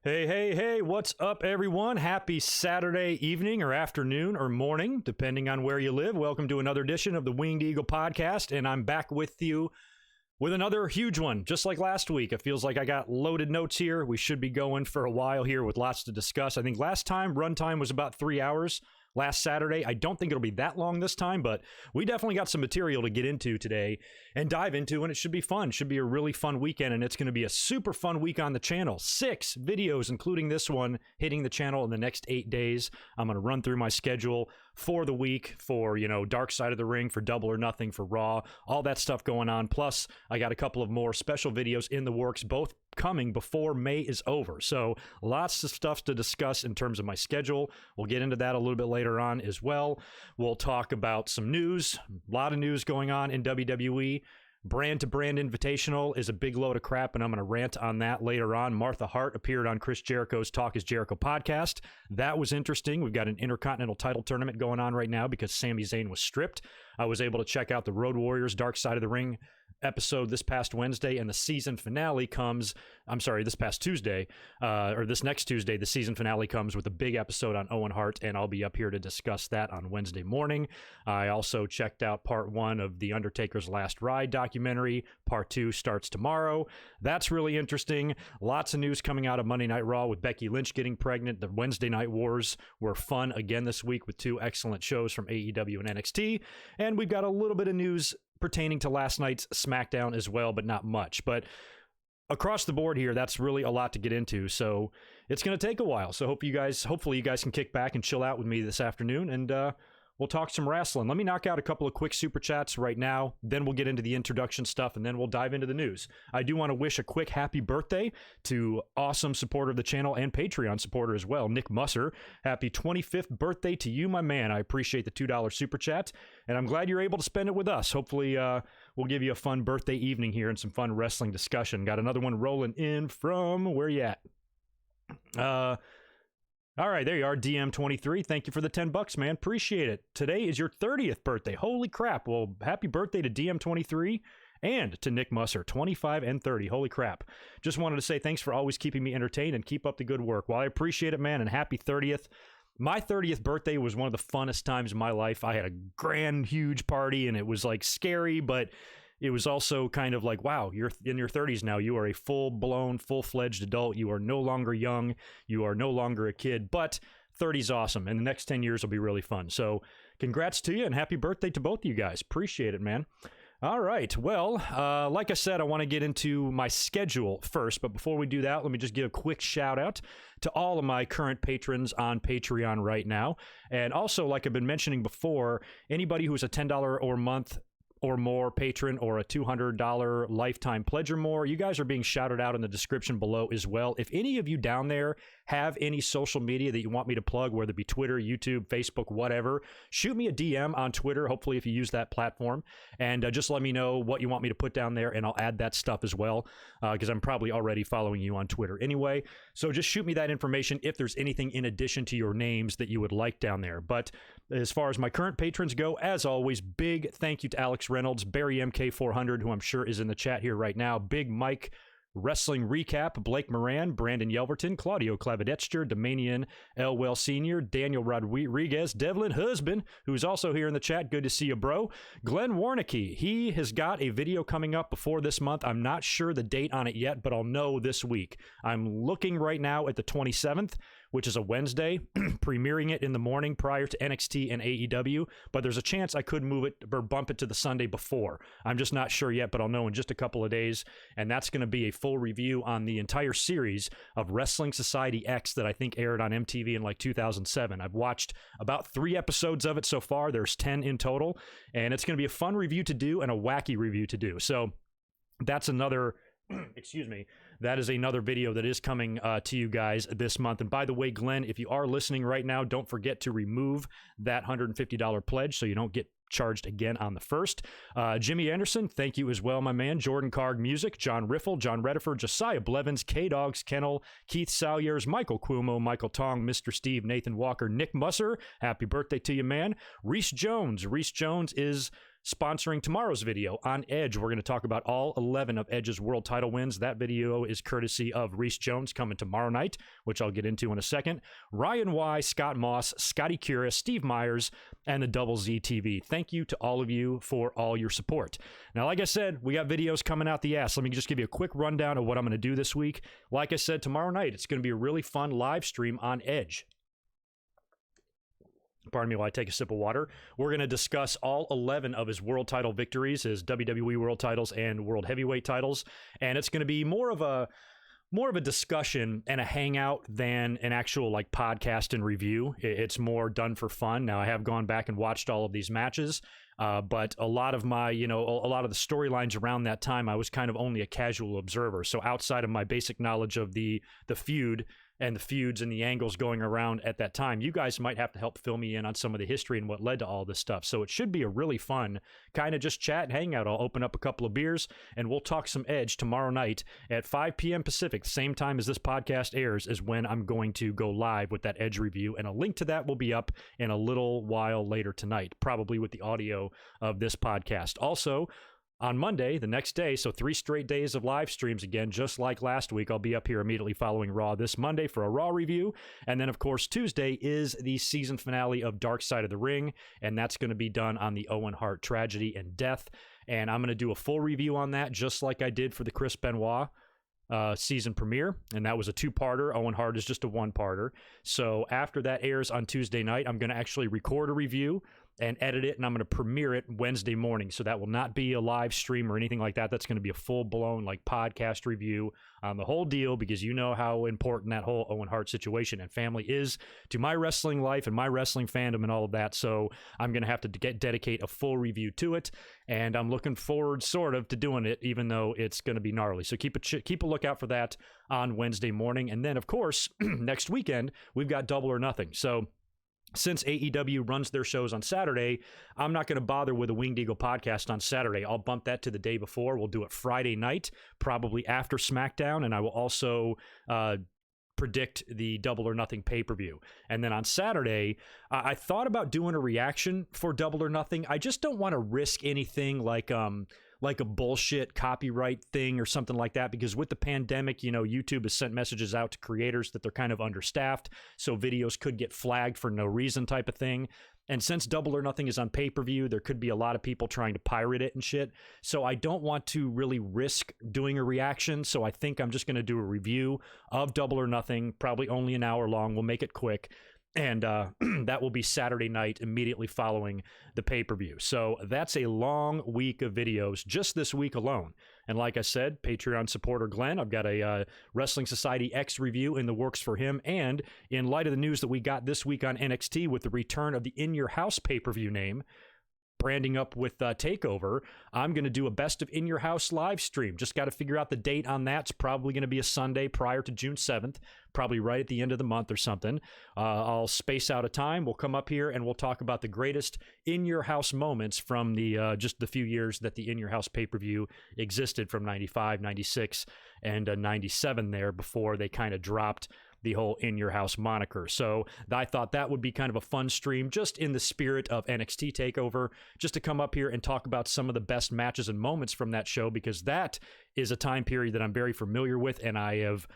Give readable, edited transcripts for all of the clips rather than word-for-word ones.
Hey, what's up, everyone? Happy Saturday evening or afternoon or morning, depending on where you live. Welcome to another edition of the Winged Eagle Podcast, and I'm back with you with another huge one, just like last week. It feels like I got loaded notes here. We should be going for a while here with lots to discuss. I think last time, runtime was about 3 hours. Last Saturday, I don't think it'll be that long this time, but we definitely got some material to get into today and dive into, and it should be fun. It should be a really fun weekend, and it's going to be a super fun week on the channel. 6 videos, including this one, hitting the channel in the next 8 days. I'm going to run through my schedule for the week for, Dark Side of the Ring, for Double or Nothing, for Raw, all that stuff going on. Plus, I got a couple of more special videos in the works, both coming before May is over. So lots of stuff to discuss in terms of my schedule. We'll get into that a little bit later on as well. We'll talk about some news, a lot of news going on in WWE. Brand to Brand Invitational is a big load of crap, and I'm going to rant on that later on. Martha Hart appeared on Chris Jericho's Talk is Jericho podcast. That was interesting. We've got an Intercontinental title tournament going on right now because Sami Zayn was stripped. I was able to check out the Road Warriors Dark Side of the Ring episode this past Wednesday, and the season finale comes, this past Tuesday, or this next Tuesday, the season finale comes with a big episode on Owen Hart, and I'll be up here to discuss that on Wednesday morning. I also checked out part 1 of The Undertaker's Last Ride documentary. Part 2 starts tomorrow. That's really interesting. Lots of news coming out of Monday Night Raw with Becky Lynch getting pregnant. The Wednesday Night Wars were fun again this week with 2 excellent shows from AEW and NXT, and we've got a little bit of news pertaining to last night's SmackDown as well, but not much. But across the board here, that's really a lot to get into, so it's going to take a while. So hopefully you guys can kick back and chill out with me this afternoon, and we'll talk some wrestling. Let me knock out a couple of quick super chats right now, then we'll get into the introduction stuff, and then we'll dive into the news. I do want to wish a quick happy birthday to awesome supporter of the channel and Patreon supporter as well, Nick Musser. Happy 25th birthday to you, my man. I appreciate the $2 super chat, and I'm glad you're able to spend it with us. Hopefully we'll give you a fun birthday evening here and some fun wrestling discussion. Got another one rolling in from, where you at? All right, there you are, DM23. Thank you for the $10, man. Appreciate it. Today is your 30th birthday. Holy crap. Well, happy birthday to DM23 and to Nick Musser, 25 and 30. Holy crap. Just wanted to say thanks for always keeping me entertained and keep up the good work. Well, I appreciate it, man, and happy 30th. My 30th birthday was one of the funnest times of my life. I had a grand, huge party, and it was like scary, but it was also kind of like, wow, you're in your 30s now. You are a full-blown, full-fledged adult. You are no longer young. You are no longer a kid, but 30's awesome, and the next 10 years will be really fun. So congrats to you, and happy birthday to both of you guys. Appreciate it, man. All right, well, like I said, I want to get into my schedule first, but before we do that, let me just give a quick shout-out to all of my current patrons on Patreon right now. And also, like I've been mentioning before, anybody who's a $10 or month or more patron or a $200 lifetime pledge or more, you guys are being shouted out in the description below as well. If any of you down there have any social media that you want me to plug, whether it be Twitter, YouTube, Facebook, whatever, shoot me a DM on Twitter, hopefully if you use that platform, and just let me know what you want me to put down there, and I'll add that stuff as well, because I'm probably already following you on Twitter anyway. So just shoot me that information if there's anything in addition to your names that you would like down there. But as far as my current patrons go, as always, big thank you to Alex Reynolds, Barry MK400, who I'm sure is in the chat here right now, Big Mike Wrestling Recap, Blake Moran, Brandon Yelverton, Claudio Clavedetcher, Domanian Elwell Sr., Daniel Rodriguez, Devlin Husband, who's also here in the chat. Good to see you, bro. Glenn Warnicki, he has got a video coming up before this month. I'm not sure the date on it yet, but I'll know this week. I'm looking right now at the 27th, which is a Wednesday, premiering it in the morning prior to NXT and AEW, but there's a chance I could move it or bump it to the Sunday before. I'm just not sure yet, but I'll know in just a couple of days, and that's going to be a full review on the entire series of Wrestling Society X that I think aired on MTV in like 2007. I've watched about 3 episodes of it so far. There's 10 in total, and it's going to be a fun review to do and a wacky review to do. So that's another... excuse me, that is another video that is coming to you guys this month. And by the way, Glenn, if you are listening right now, don't forget to remove that $150 pledge so you don't get charged again on the 1st. Jimmy Anderson, thank you as well, my man. Jordan Carg Music, John Riffle, John Rediford, Josiah Blevins, K-Dogs Kennel, Keith Salyers, Michael Cuomo, Michael Tong, Mr. Steve, Nathan Walker, Nick Musser, happy birthday to you, man. Reese Jones is sponsoring tomorrow's video on Edge. We're going to talk about all 11 of Edge's world title wins. That video is courtesy of Reese Jones, coming tomorrow night, which I'll get into in a second. Ryan Y, Scott Moss, Scotty Cura, Steve Myers, and the Double Z TV. Thank you to all of you for all your support. Now, like I said, we got videos coming out the ass. Let me just give you a quick rundown of what I'm going to do this week. Like I said, tomorrow night, it's going to be a really fun live stream on Edge. Pardon me while I take a sip of water. We're going to discuss all 11 of his world title victories, his WWE world titles and world heavyweight titles, and it's going to be more of a discussion and a hangout than an actual like podcast and review. It's more done for fun. Now, I have gone back and watched all of these matches, but a lot of my, a lot of the storylines around that time, I was kind of only a casual observer. So outside of my basic knowledge of the feud and the feuds and the angles going around at that time. You guys might have to help fill me in on some of the history and what led to all this stuff. So it should be a really fun kind of just chat and hangout. I'll open up a couple of beers and we'll talk some Edge tomorrow night at 5 p.m. Pacific, the same time as this podcast airs, is when I'm going to go live with that Edge review. And a link to that will be up in a little while later tonight, probably with the audio of this podcast. Also, on Monday, the next day, so 3 straight days of live streams again, just like last week. I'll be up here immediately following Raw this Monday for a Raw review. And then, of course, Tuesday is the season finale of Dark Side of the Ring, and that's going to be done on the Owen Hart tragedy and death. And I'm going to do a full review on that, just like I did for the Chris Benoit season premiere, and that was a 2-parter. Owen Hart is just a 1-parter. So after that airs on Tuesday night, I'm going to actually record a review and edit it, and I'm going to premiere it Wednesday morning. So that will not be a live stream or anything like that. That's going to be a full-blown like podcast review on the whole deal, because you know how important that whole Owen Hart situation and family is to my wrestling life and my wrestling fandom and all of that. So I'm going to have to dedicate a full review to it, and I'm looking forward sort of to doing it, even though it's going to be gnarly. So keep a lookout for that on Wednesday morning. And then, of course, next weekend, we've got Double or Nothing. So since AEW runs their shows on Saturday, I'm not going to bother with a Winged Eagle podcast on Saturday. I'll bump that to the day before. We'll do it Friday night, probably after SmackDown, and I will also predict the Double or Nothing pay-per-view. And then on Saturday, I thought about doing a reaction for Double or Nothing. I just don't want to risk anything like a bullshit copyright thing or something like that, because with the pandemic, you know, YouTube has sent messages out to creators that they're kind of understaffed, so videos could get flagged for no reason type of thing. And since Double or Nothing is on pay-per-view, there could be a lot of people trying to pirate it and shit. So I don't want to really risk doing a reaction. So I think I'm just going to do a review of Double or Nothing, probably only an hour long. We'll make it quick. And that will be Saturday night immediately following the pay-per-view. So that's a long week of videos just this week alone. And like I said, Patreon supporter Glenn, I've got a Wrestling Society X review in the works for him. And in light of the news that we got this week on NXT with the return of the In Your House pay-per-view name, branding up with TakeOver, I'm going to do a Best of In Your House live stream. Just got to figure out the date on that. It's probably going to be a Sunday prior to June 7th, probably right at the end of the month or something. I'll space out a time. We'll come up here and we'll talk about the greatest In Your House moments from the just the few years that the In Your House pay-per-view existed, from 95, 96, and 97 there, before they kind of dropped the whole In Your House moniker. So I thought that would be kind of a fun stream, just in the spirit of NXT TakeOver, just to come up here and talk about some of the best matches and moments from that show, because that is a time period that I'm very familiar with, and it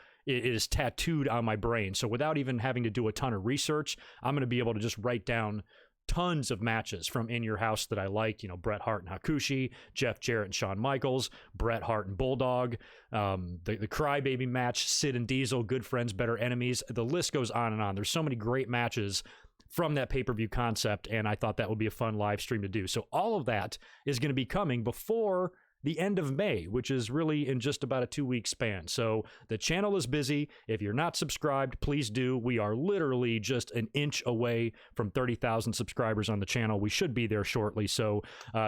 is tattooed on my brain. So without even having to do a ton of research, I'm going to be able to just write down tons of matches from In Your House that I liked. You know, Bret Hart and Hakushi, Jeff Jarrett and Shawn Michaels, Bret Hart and Bulldog, the Crybaby match, Sid and Diesel, Good Friends, Better Enemies. The list goes on and on. There's so many great matches from that pay-per-view concept, and I thought that would be a fun live stream to do. So all of that is going to be coming before the end of May, which is really in just about a 2-week span. So the channel is busy. If you're not subscribed, please do. We are literally just an inch away from 30,000 subscribers on the channel. We should be there shortly. So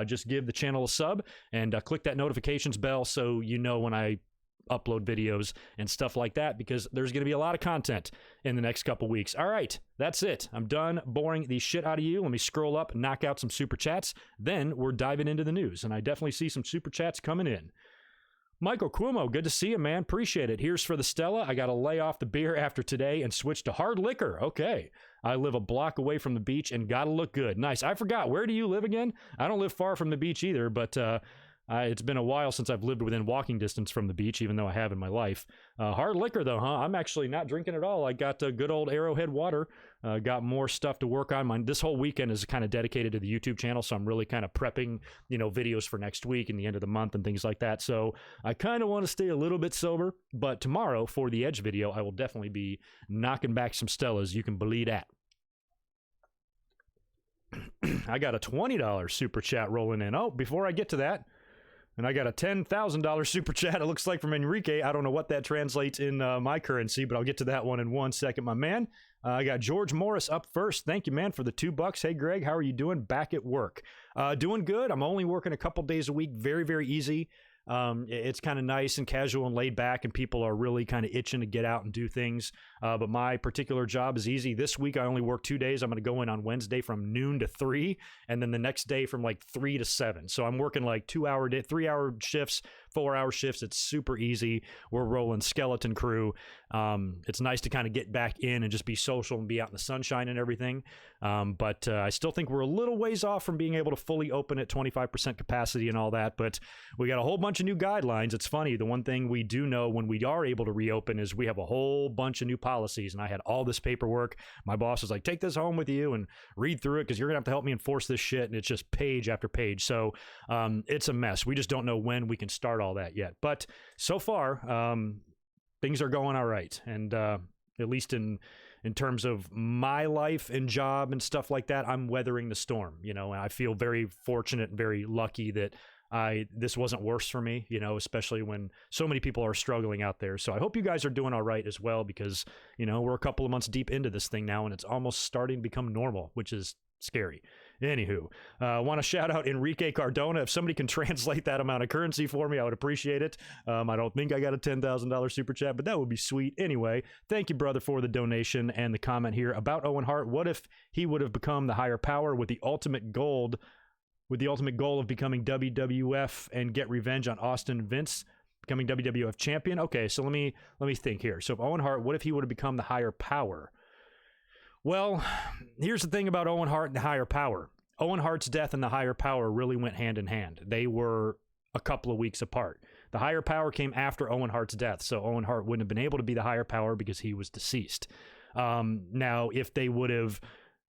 just give the channel a sub and click that notifications bell so you know when I upload videos and stuff like that, because there's going to be a lot of content in the next couple weeks. All right, that's it. I'm done boring the shit out of you. Let me scroll up and knock out some super chats. Then we're diving into the news, and I definitely see some super chats coming in. Michael Cuomo, good to see you, man. Appreciate it. Here's for the Stella. I got to lay off the beer after today and switch to hard liquor. Okay. I live a block away from the beach and got to look good. Nice. I forgot. Where do you live again? I don't live far from the beach either, but it's been a while since I've lived within walking distance from the beach, even though I have in my life. Hard liquor, though, huh? I'm actually not drinking at all. I got good old Arrowhead water. Got more stuff to work on. This whole weekend is kind of dedicated to the YouTube channel, so I'm really kind of prepping, videos for next week and the end of the month and things like that. So I kind of want to stay a little bit sober, but tomorrow for the Edge video, I will definitely be knocking back some Stellas. You can believe that. I got a $20 super chat rolling in. Oh, before I get to that, and I got a $10,000 super chat, it looks like, from Enrique. I don't know what that translates in my currency, but I'll get to that one in 1 second, my man. I got George Morris up first. Thank you, man, for the $2. Hey, Greg, how are you doing? Back at work. Doing good. I'm only working a couple days a week. Very, very easy. It's kind of nice and casual and laid back, and people are really kind of itching to get out and do things. But my particular job is easy. This week, I only work 2 days. I'm going to go in on Wednesday from noon to 3, and then the next day from like 3 to 7. So I'm working like 3-hour shifts, 4-hour shifts. It's super easy. We're rolling skeleton crew. It's nice to kind of get back in and just be social and be out in the sunshine and everything. But I still think we're a little ways off from being able to fully open at 25% capacity and all that. But we got a whole bunch of new guidelines. It's funny. The one thing we do know when we are able to reopen is we have a whole bunch of new policies. And I had all this paperwork. My boss was like, take this home with you and read through it because you're going to have to help me enforce this shit. And it's just page after page. So it's a mess. We just don't know when we can start all that yet. But so far, things are going all right. And at least in terms of my life and job and stuff like that, I'm weathering the storm, and I feel very fortunate and very lucky that this wasn't worse for me, especially when so many people are struggling out there. So I hope you guys are doing all right as well, because, we're a couple of months deep into this thing now and it's almost starting to become normal, which is scary. Anywho, I want to shout out Enrique Cardona. If somebody can translate that amount of currency for me, I would appreciate it. I don't think I got a $10,000 super chat, but that would be sweet. Anyway, thank you, brother, for the donation and the comment here about Owen Hart. What if he would have become the higher power with the ultimate goal of becoming WWF and get revenge on Austin and Vince, becoming WWF champion? Okay, so let me think here. So if Owen Hart, what if he would have become the higher power? Well, here's the thing about Owen Hart and the higher power. Owen Hart's death and the higher power really went hand in hand. They were a couple of weeks apart. The higher power came after Owen Hart's death, so Owen Hart wouldn't have been able to be the higher power because he was deceased. Now, if they would have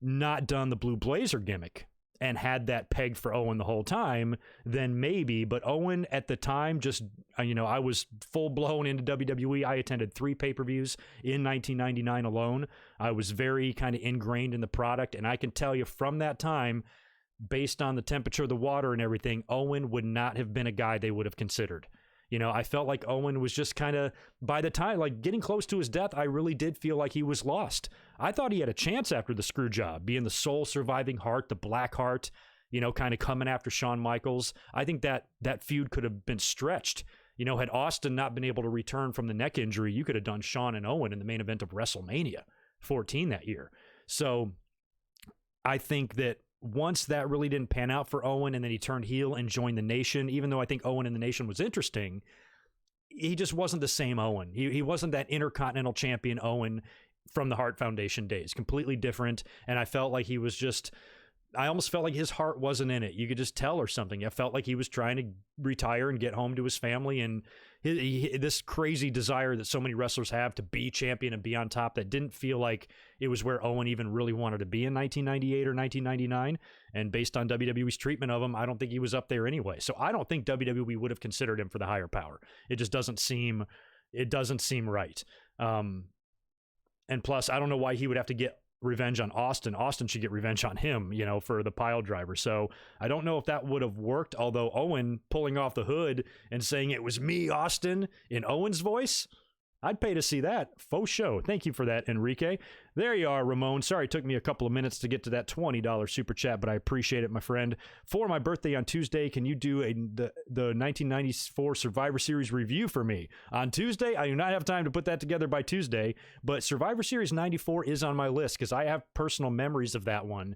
not done the Blue Blazer gimmick and had that pegged for Owen the whole time, then maybe. But Owen at the time, just, I was full blown into WWE. I attended 3 pay-per-views in 1999 alone. I was very kind of ingrained in the product. And I can tell you from that time, based on the temperature of the water and everything, Owen would not have been a guy they would have considered. I felt like Owen was just kind of, by the time, like getting close to his death, I really did feel like he was lost. I thought he had a chance after the screw job, being the sole surviving Hart, the Black Heart, kind of coming after Shawn Michaels. I think that feud could have been stretched. Had Austin not been able to return from the neck injury, you could have done Shawn and Owen in the main event of WrestleMania 14 that year. So I think that once that really didn't pan out for Owen and then he turned heel and joined the Nation, even though I think Owen in the Nation was interesting, he just wasn't the same Owen. He wasn't that Intercontinental Champion Owen from the Hart Foundation days. Completely different. And I felt like he was just, I almost felt like his heart wasn't in it. You could just tell or something. I felt like he was trying to retire and get home to his family, and this crazy desire that so many wrestlers have to be champion and be on top, that didn't feel like it was where Owen even really wanted to be in 1998 or 1999. And based on WWE's treatment of him, I don't think he was up there anyway. So I don't think WWE would have considered him for the higher power. It just doesn't seem right. And plus, I don't know why he would have to get revenge on Austin. Austin should get revenge on him, for the pile driver. So I don't know if that would have worked, although Owen pulling off the hood and saying it was me, Austin, in Owen's voice, I'd pay to see that. Faux show. Thank you for that, Enrique. There you are, Ramon. Sorry it took me a couple of minutes to get to that $20 super chat, but I appreciate it, my friend. For my birthday on Tuesday, can you do the 1994 Survivor Series review for me? On Tuesday, I do not have time to put that together by Tuesday, but Survivor Series 94 is on my list because I have personal memories of that one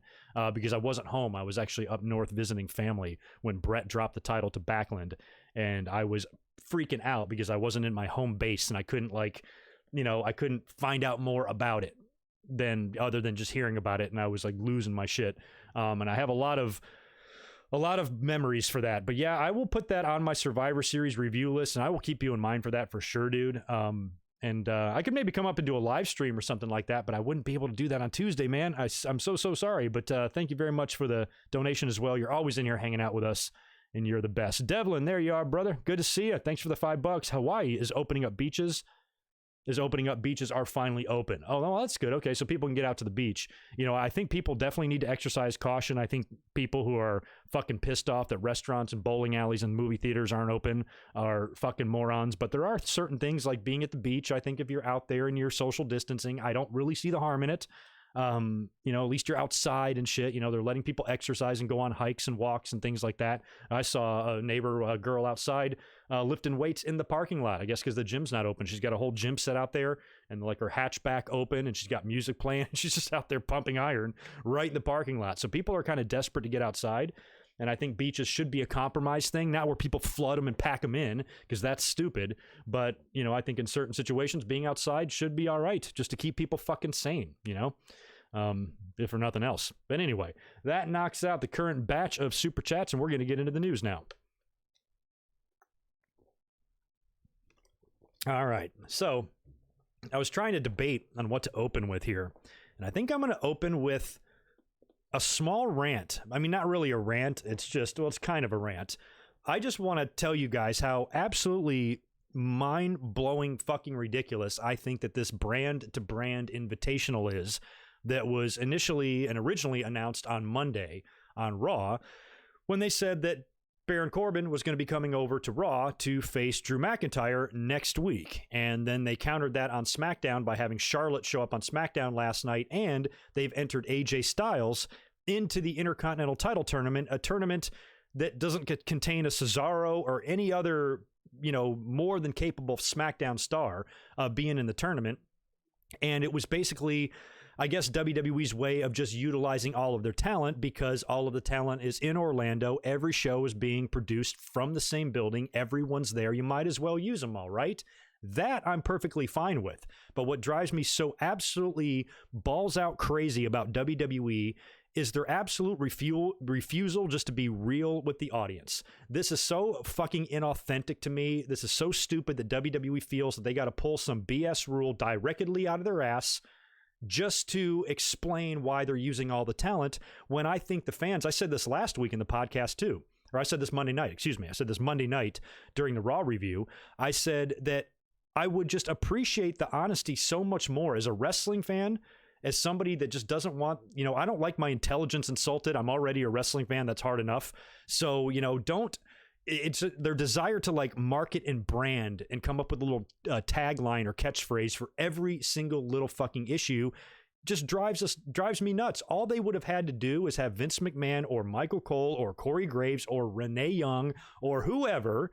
because I wasn't home. I was actually up north visiting family when Brett dropped the title to Backlund, and I was freaking out because I wasn't in my home base and I couldn't I couldn't find out more about it other than just hearing about it, and I was like losing my shit. And I have a lot of memories for that. But yeah, I will put that on my Survivor Series review list, and I will keep you in mind for that for sure, dude. And I could maybe come up and do a live stream or something like that, but I wouldn't be able to do that on Tuesday, man. I'm so sorry, but thank you very much for the donation as well. You're always in here hanging out with us, and you're the best. Devlin, there you are, brother. Good to see you. Thanks for the $5. Hawaii is opening up beaches. Beaches are finally open. Oh, well, that's good. Okay, so people can get out to the beach. I think people definitely need to exercise caution. I think people who are fucking pissed off that restaurants and bowling alleys and movie theaters aren't open are fucking morons. But there are certain things like being at the beach. I think if you're out there and you're social distancing, I don't really see the harm in it. At least you're outside and shit. They're letting people exercise and go on hikes and walks and things like that. I saw a girl outside lifting weights in the parking lot, I guess because the gym's not open. She's got a whole gym set out there and like her hatchback open, and she's got music playing. She's just out there pumping iron right in the parking lot. So people are kind of desperate to get outside. And I think beaches should be a compromise thing, not where people flood them and pack them in, because that's stupid. But, I think in certain situations, being outside should be all right, just to keep people fucking sane, if for nothing else. But anyway, that knocks out the current batch of super chats, and we're going to get into the news now. All right. So I was trying to debate on what to open with here, and I think I'm going to open with a small rant. I mean, not really a rant. It's it's kind of a rant. I just want to tell you guys how absolutely mind-blowing fucking ridiculous I think that this brand-to-brand invitational is that was initially and originally announced on Monday on Raw when they said that Baron Corbin was going to be coming over to Raw to face Drew McIntyre next week. And then they countered that on SmackDown by having Charlotte show up on SmackDown last night, and they've entered AJ Styles into the Intercontinental title tournament, a tournament that doesn't contain a Cesaro or any other, more than capable SmackDown star being in the tournament. And it was basically, I guess, WWE's way of just utilizing all of their talent, because all of the talent is in Orlando. Every show is being produced from the same building. Everyone's there. You might as well use them all, right? That I'm perfectly fine with. But what drives me so absolutely balls out crazy about WWE is their absolute refusal just to be real with the audience. This is so fucking inauthentic to me. This is so stupid that WWE feels that they got to pull some BS rule directly out of their ass just to explain why they're using all the talent, when I think the fans, I said this last week in the podcast too, or I said this Monday night, I said this Monday night during the Raw review. I said that I would just appreciate the honesty so much more as a wrestling fan, as somebody that just doesn't want, I don't like my intelligence insulted. I'm already a wrestling fan. That's hard enough. So, it's their desire to like market and brand and come up with a little tagline or catchphrase for every single little fucking issue just drives me nuts. All they would have had to do is have Vince McMahon or Michael Cole or Corey Graves or Renee Young or whoever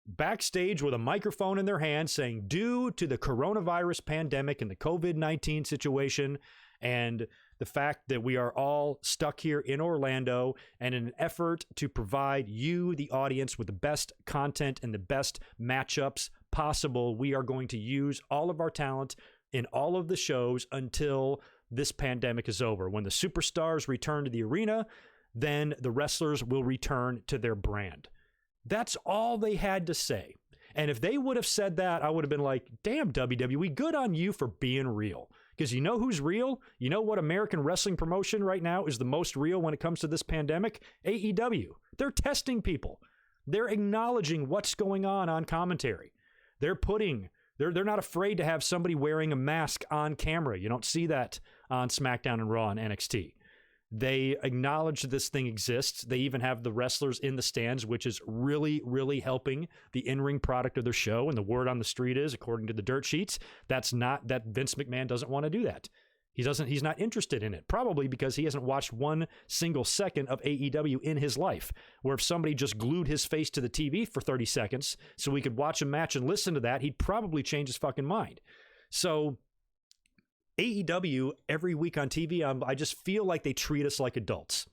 backstage with a microphone in their hand saying, due to the coronavirus pandemic and the COVID-19 situation and the fact that we are all stuck here in Orlando, and in an effort to provide you, the audience, with the best content and the best matchups possible, we are going to use all of our talent in all of the shows until this pandemic is over. When the superstars return to the arena, then the wrestlers will return to their brand. That's all they had to say. And if they would have said that, I would have been like, damn, WWE, good on you for being real. Because you know who's real? You know what American wrestling promotion right now is the most real when it comes to this pandemic? AEW. They're testing people. They're acknowledging what's going on commentary. They're not afraid to have somebody wearing a mask on camera. You don't see that on SmackDown and Raw and NXT. They acknowledge this thing exists. They even have the wrestlers in the stands, which is really, really helping the in-ring product of their show. And the word on the street is, according to the dirt sheets, that Vince McMahon doesn't want to do that. He's not interested in it, probably because he hasn't watched one single second of AEW in his life, where if somebody just glued his face to the TV for 30 seconds so we could watch a match and listen to that, he'd probably change his fucking mind. So AEW, every week on TV, I just feel like they treat us like adults.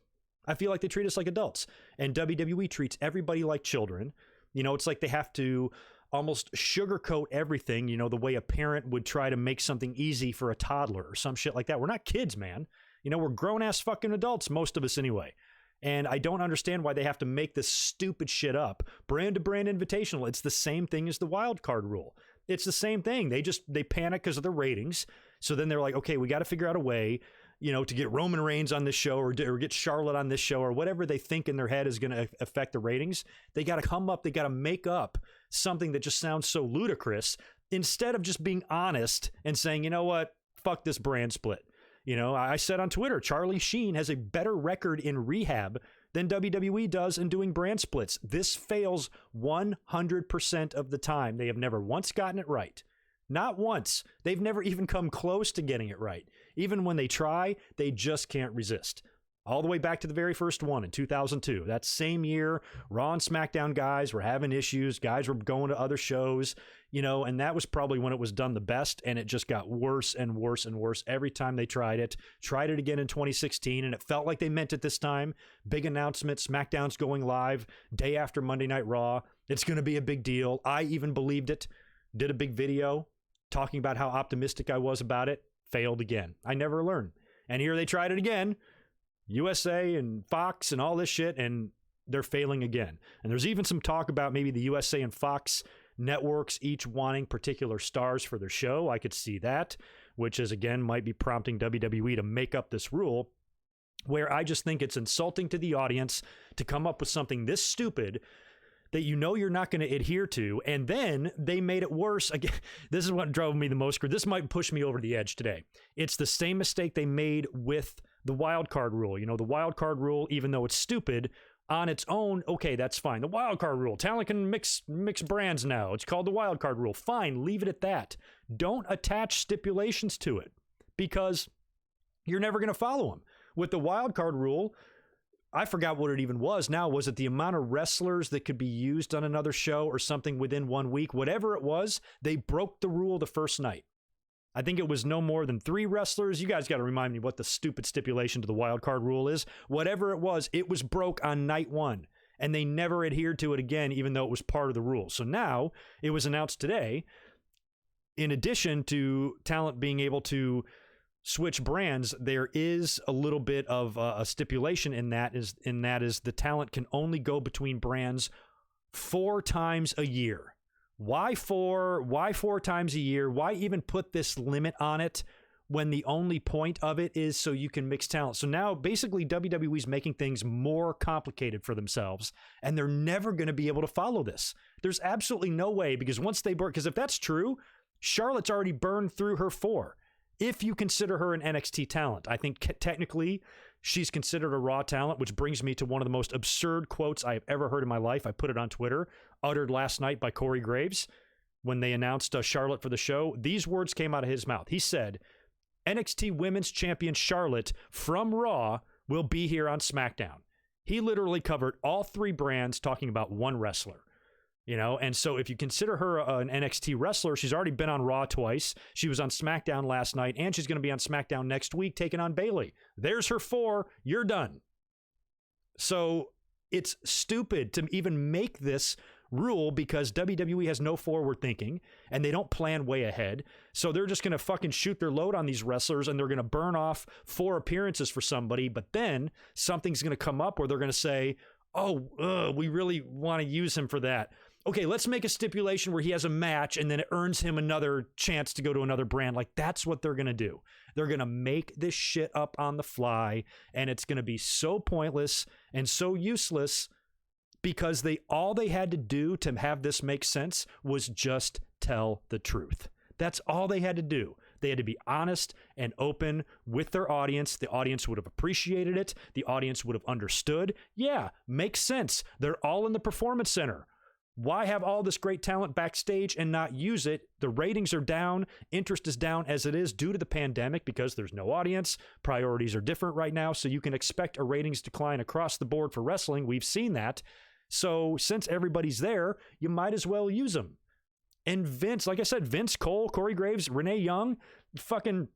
I feel like they treat us like adults. And WWE treats everybody like children. It's like they have to almost sugarcoat everything, the way a parent would try to make something easy for a toddler or some shit like that. We're not kids, man. We're grown-ass fucking adults, most of us anyway. And I don't understand why they have to make this stupid shit up. Brand-to-brand invitational, it's the same thing as the wild card rule. It's the same thing. They panic because of the ratings. So then they're like, okay, we got to figure out a way, to get Roman Reigns on this show or get Charlotte on this show or whatever they think in their head is going to affect the ratings. They got to make up something that just sounds so ludicrous instead of just being honest and saying, you know what, fuck this brand split. I said on Twitter, Charlie Sheen has a better record in rehab than WWE does in doing brand splits. This fails 100% of the time. They have never once gotten it right. Not once. They've never even come close to getting it right. Even when they try, they just can't resist. All the way back to the very first one in 2002. That same year, Raw and SmackDown guys were having issues. Guys were going to other shows, and that was probably when it was done the best, and it just got worse and worse and worse every time they tried it. Tried it again in 2016, and it felt like they meant it this time. Big announcement, SmackDown's going live day after Monday Night Raw. It's going to be a big deal. I even believed it. Did a big video talking about how optimistic I was about it. Failed again. I never learned. And here they tried it again. USA and Fox and all this shit, and they're failing again. And there's even some talk about maybe the USA and Fox networks each wanting particular stars for their show. I could see that, which is, again, might be prompting WWE to make up this rule, where I just think it's insulting to the audience to come up with something this stupid that you're not going to adhere to, and then they made it worse. Again, this is what drove me the most. This might push me over the edge today. It's the same mistake they made with the wild card rule. The wild card rule, even though it's stupid on its own, okay, that's fine. The wild card rule, talent can mix brands now. It's called the wild card rule. Fine, leave it at that. Don't attach stipulations to it, because you're never going to follow them. With the wild card rule, I forgot what it even was now. Was it the amount of wrestlers that could be used on another show or something within 1 week? Whatever it was, they broke the rule the first night. I think it was no more than 3 wrestlers. You guys got to remind me what the stupid stipulation to the wild card rule is. Whatever it was broke on night 1, and they never adhered to it again, even though it was part of the rule. So now it was announced today, in addition to talent being able to switch brands, there is a little bit of a stipulation in that is the talent can only go between brands 4 times a year. Why 4? Why 4 times a year? Why even put this limit on it when the only point of it is so you can mix talent? So now basically WWE's making things more complicated for themselves, and they're never going to be able to follow this. There's absolutely no way, because once they burn, because if that's true, Charlotte's already burned through her 4. If you consider her an NXT talent, I think technically she's considered a Raw talent, which brings me to one of the most absurd quotes I have ever heard in my life. I put it on Twitter, uttered last night by Corey Graves when they announced Charlotte for the show. These words came out of his mouth. He said, NXT Women's Champion Charlotte from Raw will be here on SmackDown. He literally covered all 3 brands talking about one wrestler. And so if you consider her an NXT wrestler, she's already been on Raw twice. She was on SmackDown last night, and she's going to be on SmackDown next week taking on Bayley. There's her 4. You're done. So it's stupid to even make this rule, because WWE has no forward thinking and they don't plan way ahead. So they're just going to fucking shoot their load on these wrestlers, and they're going to burn off 4 appearances for somebody. But then something's going to come up where they're going to say, we really want to use him for that. Okay, let's make a stipulation where he has a match and then it earns him another chance to go to another brand. Like, that's what they're going to do. They're going to make this shit up on the fly, and it's going to be so pointless and so useless, because all they had to do to have this make sense was just tell the truth. That's all they had to do. They had to be honest and open with their audience. The audience would have appreciated it. The audience would have understood. Yeah, makes sense. They're all in the Performance Center. Why have all this great talent backstage and not use it? The ratings are down. Interest is down as it is due to the pandemic, because there's no audience. Priorities are different right now, so you can expect a ratings decline across the board for wrestling. We've seen that. So since everybody's there, you might as well use them. And Vince, like I said, Vince, Cole, Corey Graves, Renee Young, fucking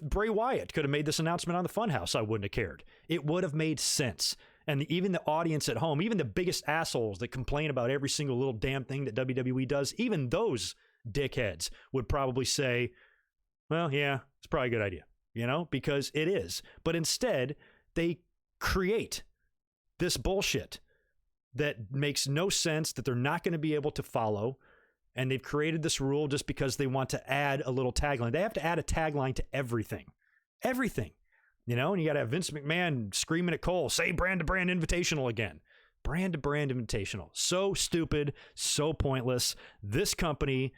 Bray Wyatt could have made this announcement on the Funhouse. I wouldn't have cared. It would have made sense. And even the audience at home, even the biggest assholes that complain about every single little damn thing that WWE does, even those dickheads would probably say, well, yeah, it's probably a good idea, because it is. But instead, they create this bullshit that makes no sense, that they're not going to be able to follow. And they've created this rule just because they want to add a little tagline. They have to add a tagline to everything. Everything. And you got to have Vince McMahon screaming at Cole, say brand to brand invitational again. Brand to brand invitational. So stupid, so pointless. This company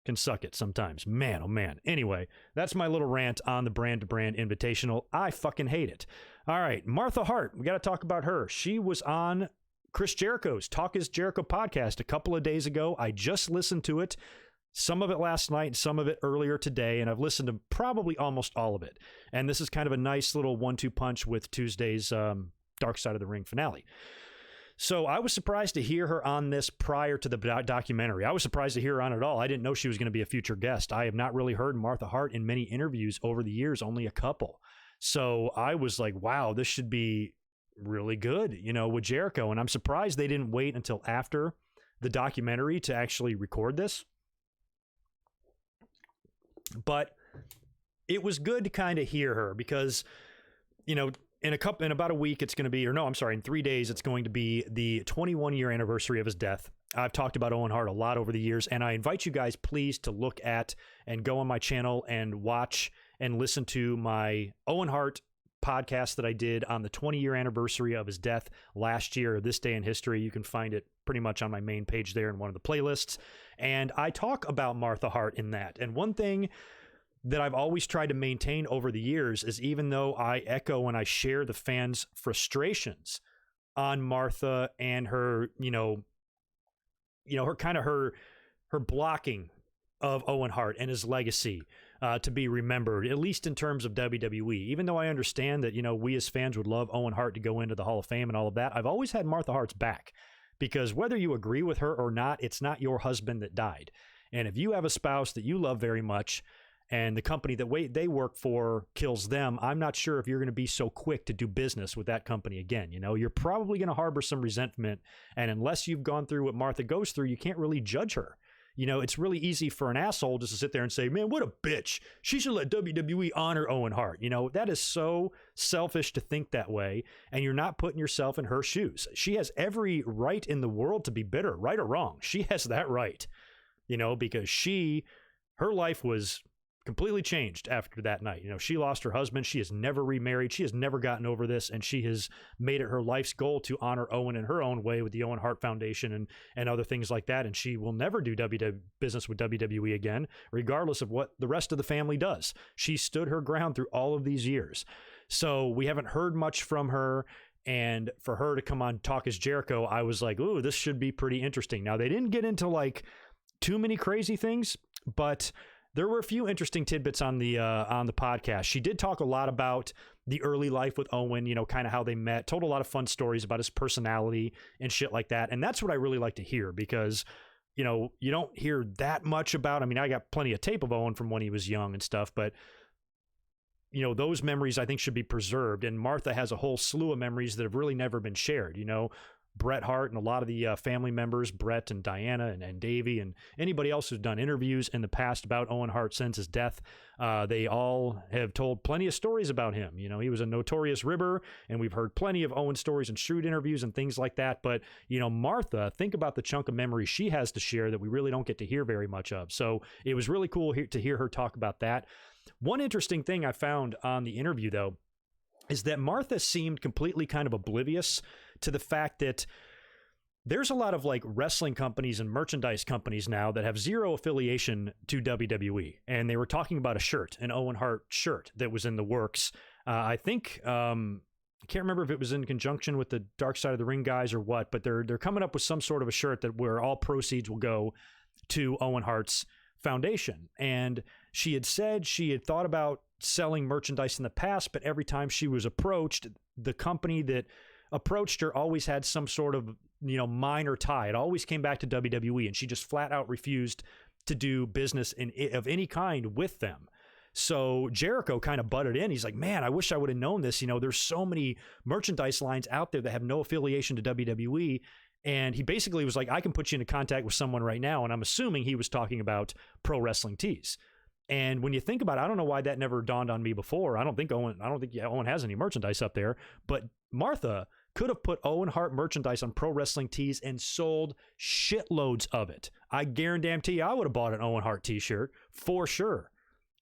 can suck it sometimes. Man, oh man. Anyway, that's my little rant on the brand to brand invitational. I fucking hate it. All right, Martha Hart. We got to talk about her. She was on Chris Jericho's Talk is Jericho podcast a couple of days ago. I just listened to it, some of it last night, some of it earlier today, and I've listened to probably almost all of it. And this is kind of a nice little 1-2 punch with Tuesday's Dark Side of the Ring finale. So I was surprised to hear her on this prior to the documentary. I was surprised to hear her on it at all. I didn't know she was going to be a future guest. I have not really heard Martha Hart in many interviews over the years, only a couple. So I was like, wow, this should be really good, with Jericho. And I'm surprised they didn't wait until after the documentary to actually record this. But it was good to kind of hear her because, in about a week, it's going to be, in 3 days, it's going to be the 21-year anniversary of his death. I've talked about Owen Hart a lot over the years, and I invite you guys, please, to look at and go on my channel and watch and listen to my Owen Hart podcast that I did on the 20-year anniversary of his death last year, This Day in History. You can find it pretty much on my main page there in one of the playlists. And I talk about Martha Hart in that. And one thing that I've always tried to maintain over the years is, even though I echo and I share the fans' frustrations on Martha and her, her blocking of Owen Hart and his legacy to be remembered, at least in terms of WWE. Even though I understand that, we as fans would love Owen Hart to go into the Hall of Fame and all of that, I've always had Martha Hart's back, because whether you agree with her or not, it's not your husband that died. And if you have a spouse that you love very much and the company that they work for kills them, I'm not sure if you're going to be so quick to do business with that company again. You're probably going to harbor some resentment. And unless you've gone through what Martha goes through, you can't really judge her. It's really easy for an asshole just to sit there and say, man, what a bitch. She should let WWE honor Owen Hart. That is so selfish to think that way. And you're not putting yourself in her shoes. She has every right in the world to be bitter, right or wrong. She has that right, because her life was completely changed after that night. She lost her husband. She has never remarried. She has never gotten over this. And she has made it her life's goal to honor Owen in her own way with the Owen Hart Foundation and other things like that. And she will never do business with WWE again, regardless of what the rest of the family does. She stood her ground through all of these years. So we haven't heard much from her. And for her to come on Talk is Jericho, I was like, ooh, this should be pretty interesting. Now, they didn't get into too many crazy things, but there were a few interesting tidbits on the podcast. She did talk a lot about the early life with Owen, kind of how they met, told a lot of fun stories about his personality and shit like that. And that's what I really like to hear, because, you don't hear that much about, I got plenty of tape of Owen from when he was young and stuff, but, those memories I think should be preserved. And Martha has a whole slew of memories that have really never been shared. Bret Hart and a lot of the family members, Bret and Diana and Davey and anybody else who's done interviews in the past about Owen Hart since his death, they all have told plenty of stories about him. He was a notorious ribber, and we've heard plenty of Owen stories and shrewd interviews and things like that. But, Martha, think about the chunk of memory she has to share that we really don't get to hear very much of. So it was really cool to hear her talk about that. One interesting thing I found on the interview, though, is that Martha seemed completely kind of oblivious to the fact that there's a lot of wrestling companies and merchandise companies now that have zero affiliation to WWE. And they were talking about a shirt, an Owen Hart shirt that was in the works. I think, I can't remember if it was in conjunction with the Dark Side of the Ring guys or what, but they're coming up with some sort of a shirt where all proceeds will go to Owen Hart's foundation. And she had said she had thought about selling merchandise in the past, but every time she was approached, the company that approached her always had some sort of, minor tie. It always came back to WWE, and she just flat out refused to do business of any kind with them. So Jericho kind of butted in. He's like, man, I wish I would have known this. There's so many merchandise lines out there that have no affiliation to WWE. And he basically was like, I can put you into contact with someone right now. And I'm assuming he was talking about Pro Wrestling Tees. And when you think about it, I don't know why that never dawned on me before. I don't think Owen has any merchandise up there, but Martha could have put Owen Hart merchandise on Pro Wrestling Tees and sold shitloads of it. I guarantee you I would have bought an Owen Hart t-shirt for sure.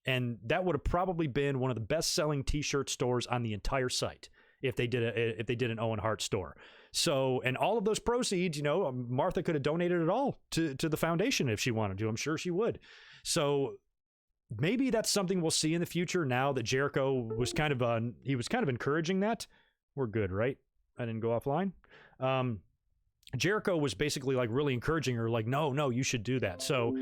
And that would have probably been one of the best selling t-shirt stores on the entire site if they did an Owen Hart store. So, and all of those proceeds, Martha could have donated it all to the foundation if she wanted to. I'm sure she would. So maybe that's something we'll see in the future now that Jericho was kind of encouraging that. We're good, right? I didn't go offline. Jericho was basically like really encouraging her, like, no, you should do that. So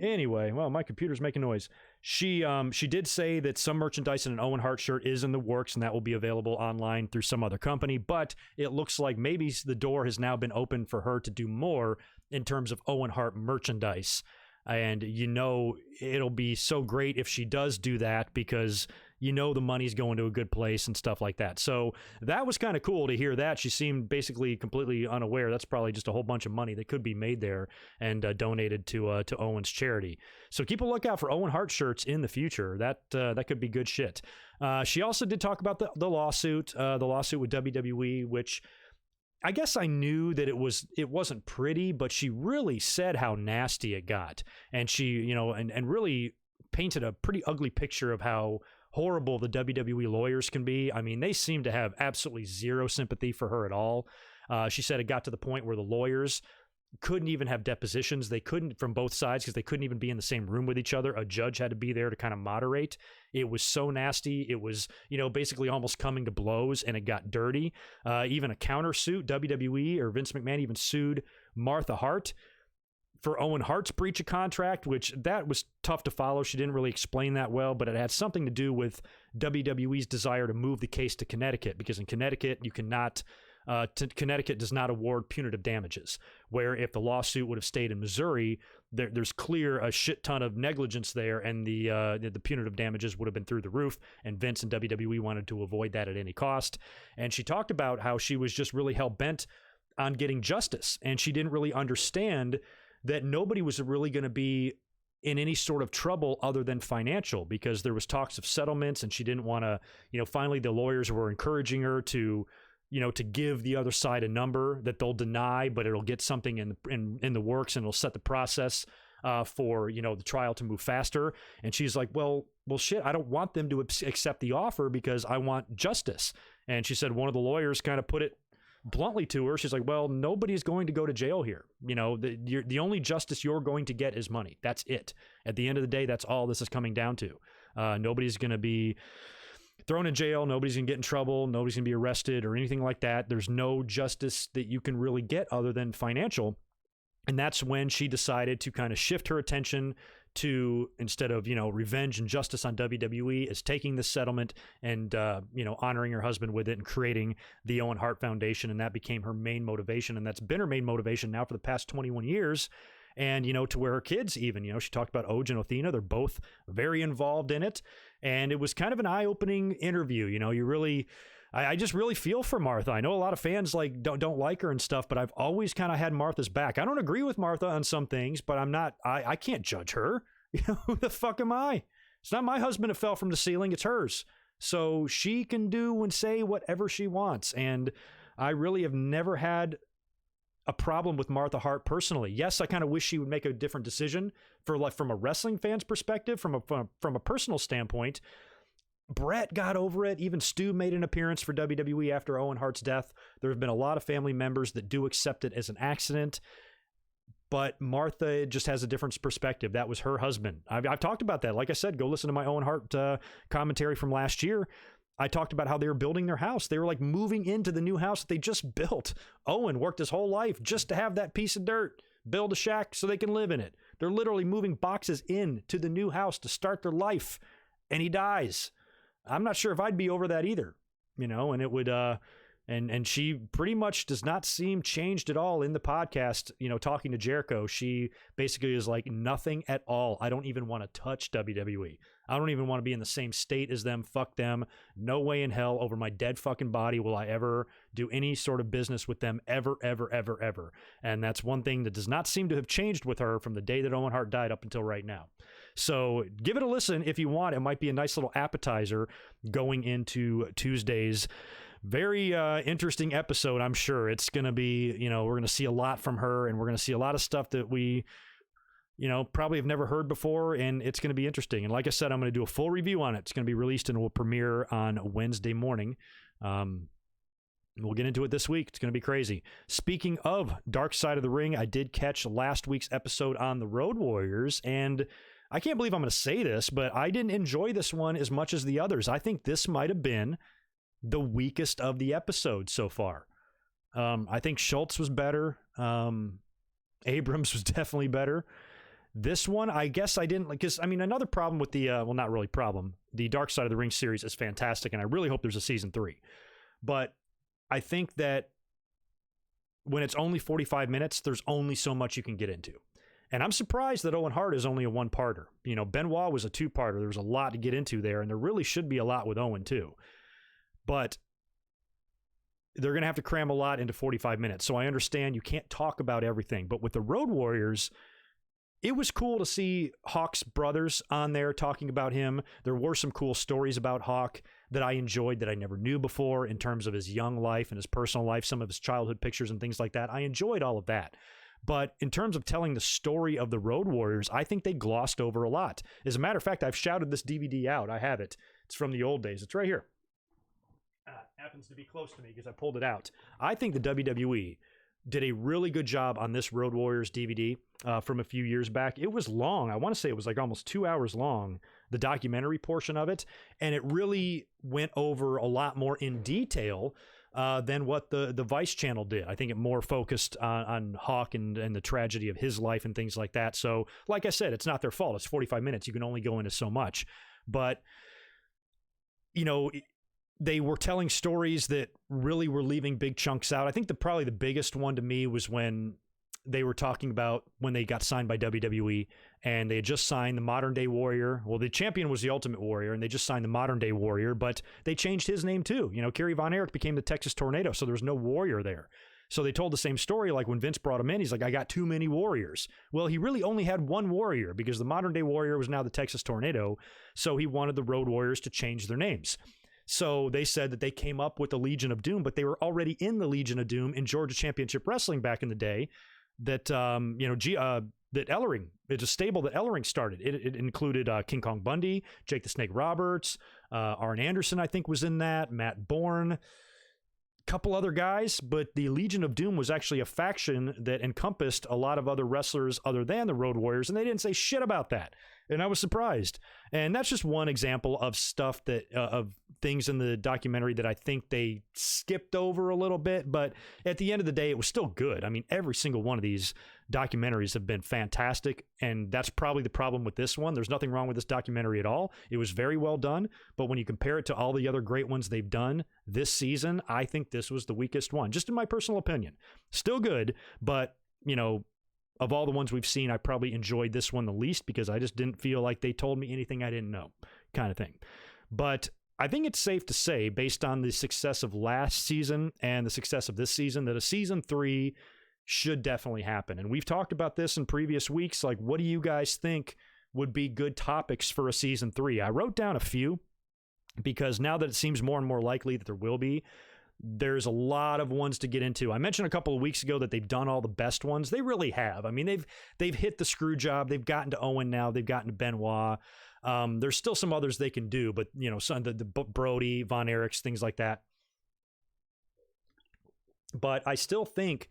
anyway, well, my computer's making noise. She did say that some merchandise in an Owen Hart shirt is in the works, and that will be available online through some other company. But it looks like maybe the door has now been opened for her to do more in terms of Owen Hart merchandise. And it'll be so great if she does do that, because the money's going to a good place and stuff like that. So that was kind of cool to hear that. She seemed basically completely unaware. That's probably just a whole bunch of money that could be made there and donated to Owen's charity. So keep a lookout for Owen Hart shirts in the future. That could be good shit. She also did talk about the lawsuit with WWE, which I guess I knew that it wasn't pretty, but she really said how nasty it got. And she, and really painted a pretty ugly picture of how horrible the WWE lawyers can be. I mean, they seem to have absolutely zero sympathy for her at all. She said it got to the point where the lawyers couldn't even have depositions. They couldn't, from both sides, because they couldn't even be in the same room with each other. A judge had to be there to kind of moderate. It was so nasty. It was, basically almost coming to blows, and it got dirty. Even a countersuit, WWE or Vince McMahon even sued Martha Hart for Owen Hart's breach of contract, which that was tough to follow. She didn't really explain that well, but it had something to do with WWE's desire to move the case to Connecticut, because in Connecticut, you cannot, Connecticut does not award punitive damages, where if the lawsuit would have stayed in Missouri, there's clear a shit ton of negligence there, and the punitive damages would have been through the roof, and Vince and WWE wanted to avoid that at any cost. And she talked about how she was just really hell-bent on getting justice, and she didn't really understand that nobody was really going to be in any sort of trouble other than financial, because there was talks of settlements, and she didn't want to, finally the lawyers were encouraging her to, to give the other side a number that they'll deny, but it'll get something in the works, and it'll set the process for, the trial to move faster. And she's like, well, shit, I don't want them to accept the offer because I want justice. And she said one of the lawyers kind of put it bluntly to her. She's like, well, nobody's going to go to jail here. The only justice you're going to get is money. That's it. At the end of the day, that's all this is coming down to. Nobody's going to be thrown in jail. Nobody's going to get in trouble. Nobody's going to be arrested or anything like that. There's no justice that you can really get other than financial. And that's when she decided to kind of shift her attention to, instead of, revenge and justice on WWE, is taking this settlement and, honoring her husband with it and creating the Owen Hart Foundation. And that became her main motivation. And that's been her main motivation now for the past 21 years. And, to where her kids even, she talked about Oj and Athena. They're both very involved in it. And it was kind of an eye-opening interview. I just really feel for Martha. I know a lot of fans don't like her and stuff, but I've always kind of had Martha's back. I don't agree with Martha on some things, but I can't judge her. Who the fuck am I? It's not my husband that fell from the ceiling. It's hers. So she can do and say whatever she wants. And I really have never had a problem with Martha Hart personally. Yes, I kind of wish she would make a different decision from a wrestling fan's perspective, from a personal standpoint. Brett got over it. Even Stu made an appearance for WWE after Owen Hart's death. There have been a lot of family members that do accept it as an accident, but Martha just has a different perspective. That was her husband. I've talked about that. Like I said, go listen to my Owen Hart commentary from last year. I talked about how they were building their house. They were like moving into the new house that they just built. Owen worked his whole life just to have that piece of dirt, build a shack so they can live in it. They're literally moving boxes in to the new house to start their life, and he dies. I'm not sure if I'd be over that either, and it would, and she pretty much does not seem changed at all in the podcast, talking to Jericho. She basically is like, nothing at all. I don't even want to touch WWE. I don't even want to be in the same state as them. Fuck them. No way in hell over my dead fucking body will I ever do any sort of business with them ever, ever, ever, ever. And that's one thing that does not seem to have changed with her from the day that Owen Hart died up until right now. So give it a listen if you want. It might be a nice little appetizer going into Tuesday's very interesting episode. I'm sure it's going to be, we're going to see a lot from her, and we're going to see a lot of stuff that we, probably have never heard before, and it's going to be interesting. And like I said, I'm going to do a full review on it. It's going to be released and will premiere on Wednesday morning. We'll get into it this week. It's going to be crazy. Speaking of Dark Side of the Ring, I did catch last week's episode on the Road Warriors, and I can't believe I'm going to say this, but I didn't enjoy this one as much as the others. I think this might have been the weakest of the episodes so far. I think Schultz was better. Abrams was definitely better. This one, I guess I didn't, because I mean, another problem with the, well, not really problem. The Dark Side of the Ring series is fantastic, and I really hope there's a season 3. But I think that when it's only 45 minutes, there's only so much you can get into. And I'm surprised that Owen Hart is only a one-parter. You know, Benoit was a 2-parter. There was a lot to get into there, and there really should be a lot with Owen too. But they're going to have to cram a lot into 45 minutes. So I understand you can't talk about everything. But with the Road Warriors, it was cool to see Hawk's brothers on there talking about him. There were some cool stories about Hawk that I enjoyed that I never knew before in terms of his young life and his personal life, some of his childhood pictures and things like that. I enjoyed all of that. But in terms of telling the story of the Road Warriors, I think they glossed over a lot. As a matter of fact, I've shouted this DVD out. I have it. It's from the old days. It's right here. Happens to be close to me because I pulled it out. I think the WWE did a really good job on this Road Warriors DVD from a few years back. It was long. I want to say it was like almost 2 hours long, the documentary portion of it. And it really went over a lot more in detail than what the Vice channel did. I think it more focused on Hawk and the tragedy of his life and things like that. So like I said, it's not their fault. It's 45 minutes. You can only go into so much. But, you know, they were telling stories that really were leaving big chunks out. I think probably the biggest one to me was when they were talking about when they got signed by WWE and they had just signed the Modern Day Warrior. Well, the champion was the Ultimate Warrior, and they just signed the Modern Day Warrior, but they changed his name too. You know, Kerry Von Erich became the Texas Tornado, so there was no Warrior there. So they told the same story, like when Vince brought him in, he's like, I got too many Warriors. Well, he really only had one Warrior because the Modern Day Warrior was now the Texas Tornado, so he wanted the Road Warriors to change their names. So they said that they came up with the Legion of Doom, but they were already in the Legion of Doom in Georgia Championship Wrestling back in the day. That that Ellering, it's a stable that Ellering started. It included King Kong Bundy, Jake the Snake Roberts, Arn Anderson, I think, was in that, Matt Bourne, couple other guys, but the Legion of Doom was actually a faction that encompassed a lot of other wrestlers other than the Road Warriors, and they didn't say shit about that. And I was surprised. And that's just one example of stuff that of things in the documentary that I think they skipped over a little bit, but at the end of the day, it was still good. I mean, every single one of these documentaries have been fantastic, and that's probably the problem with this one. There's nothing wrong with this documentary at all. It was very well done, but when you compare it to all the other great ones they've done this season, I think this was the weakest one, just in my personal opinion. Still good, but, you know, of all the ones we've seen, I probably enjoyed this one the least because I just didn't feel like they told me anything I didn't know, kind of thing. But I think it's safe to say, based on the success of last season and the success of this season, that a season 3 should definitely happen. And we've talked about this in previous weeks. Like, what do you guys think would be good topics for a season 3? I wrote down a few because now that it seems more and more likely that there will be, there's a lot of ones to get into. I mentioned a couple of weeks ago that they've done all the best ones. They really have. I mean, they've hit the screw job. They've gotten to Owen now. They've gotten to Benoit. There's still some others they can do, but you know, some the Brody, Von Erichs, things like that. But I still think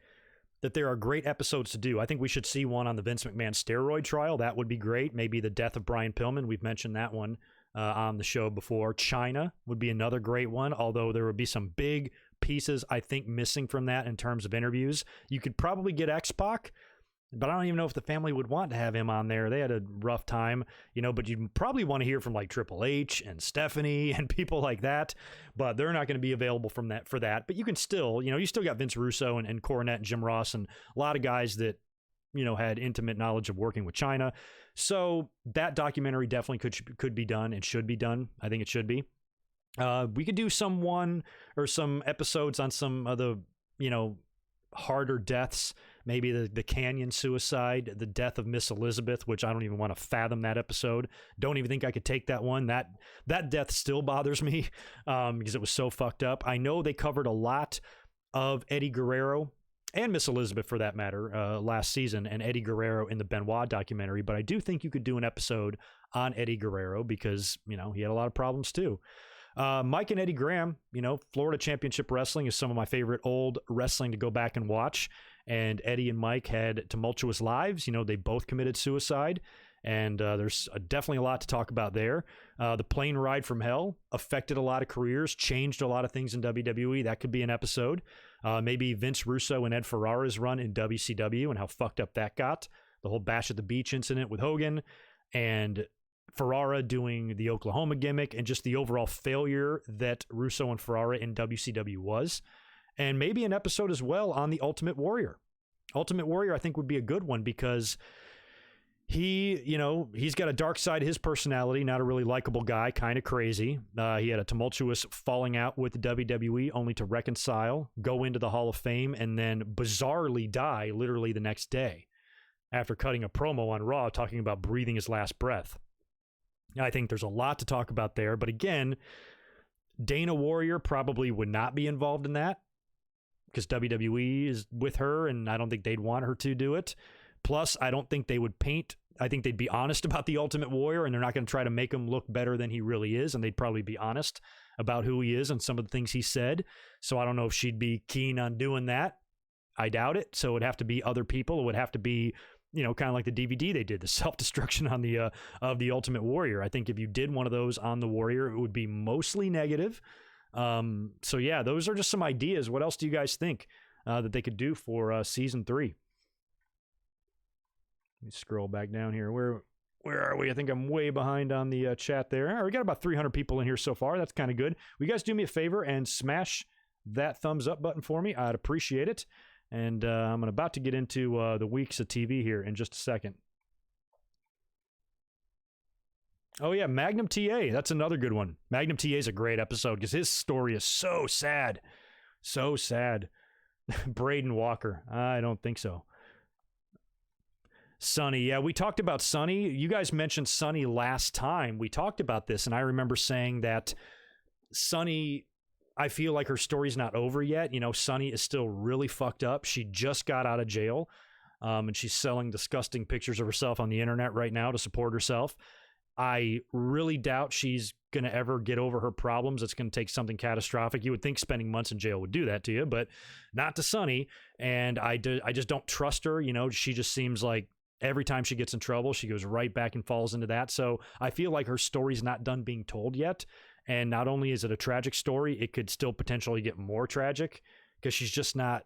that there are great episodes to do. I think we should see one on the Vince McMahon steroid trial. That would be great. Maybe the death of Brian Pillman. We've mentioned that one on the show before. China would be another great one, although there would be some big pieces, I think, missing from that in terms of interviews. You could probably get X-Pac, but I don't even know if the family would want to have him on there. They had a rough time, you know, but you'd probably want to hear from like Triple H and Stephanie and people like that, but they're not going to be available for that. But you can still, you know, you still got Vince Russo and Cornette and Jim Ross and a lot of guys that, you know, had intimate knowledge of working with China. So that documentary definitely could be done and should be done. I think it should be. We could do some episodes on some of the, you know, harder deaths, maybe the Canyon suicide, the death of Miss Elizabeth, which I don't even want to fathom that episode. Don't even think I could take that one. That death still bothers me because it was so fucked up. I know they covered a lot of Eddie Guerrero and Miss Elizabeth, for that matter, last season, and Eddie Guerrero in the Benoit documentary. But I do think you could do an episode on Eddie Guerrero because, you know, he had a lot of problems too. Mike and Eddie Graham, you know, Florida Championship Wrestling is some of my favorite old wrestling to go back and watch. And Eddie and Mike had tumultuous lives. You know, they both committed suicide. And there's definitely a lot to talk about there. The plane ride from hell affected a lot of careers, changed a lot of things in WWE. That could be an episode. Maybe Vince Russo and Ed Ferrara's run in WCW and how fucked up that got. The whole Bash at the Beach incident with Hogan, and Ferrara doing the Oklahoma gimmick, and just the overall failure that Russo and Ferrara in WCW was. And maybe an episode as well on the Ultimate Warrior. Ultimate Warrior, I think, would be a good one because he's got a dark side of his personality, not a really likable guy, kind of crazy. He had a tumultuous falling out with the WWE, only to reconcile, go into the Hall of Fame, and then bizarrely die literally the next day after cutting a promo on Raw talking about breathing his last breath. I think there's a lot to talk about there, but again, Dana Warrior probably would not be involved in that because WWE is with her, and I don't think they'd want her to do it. Plus, I don't think they would paint. I think they'd be honest about the Ultimate Warrior, and they're not going to try to make him look better than he really is, and they'd probably be honest about who he is and some of the things he said. So I don't know if she'd be keen on doing that. I doubt it. So it would have to be other people. It would have to be, kind of like the DVD they did, the self-destruction on the of the Ultimate Warrior. I think if you did one of those on the Warrior, it would be mostly negative. So yeah, those are just some ideas. What else do you guys think that they could do for season 3? Let me scroll back down here. Where are we? I think I'm way behind on the chat there. All right, we got about 300 people in here so far. That's kind of good. Will you guys do me a favor and smash that thumbs up button for me? I'd appreciate it. And I'm about to get into the weeks of TV here in just a second. Oh, yeah, Magnum TA. That's another good one. Magnum TA is a great episode because his story is so sad. So sad. Braden Walker. I don't think so. Sonny. Yeah, we talked about Sonny. You guys mentioned Sonny last time. We talked about this, and I remember saying that Sonny, I feel like her story's not over yet. Sonny is still really fucked up. She just got out of jail, and she's selling disgusting pictures of herself on the internet right now to support herself. I really doubt she's going to ever get over her problems. It's going to take something catastrophic. You would think spending months in jail would do that to you, but not to Sonny. And I just don't trust her. She just seems like every time she gets in trouble, she goes right back and falls into that. So I feel like her story's not done being told yet. And not only is it a tragic story, it could still potentially get more tragic because she's not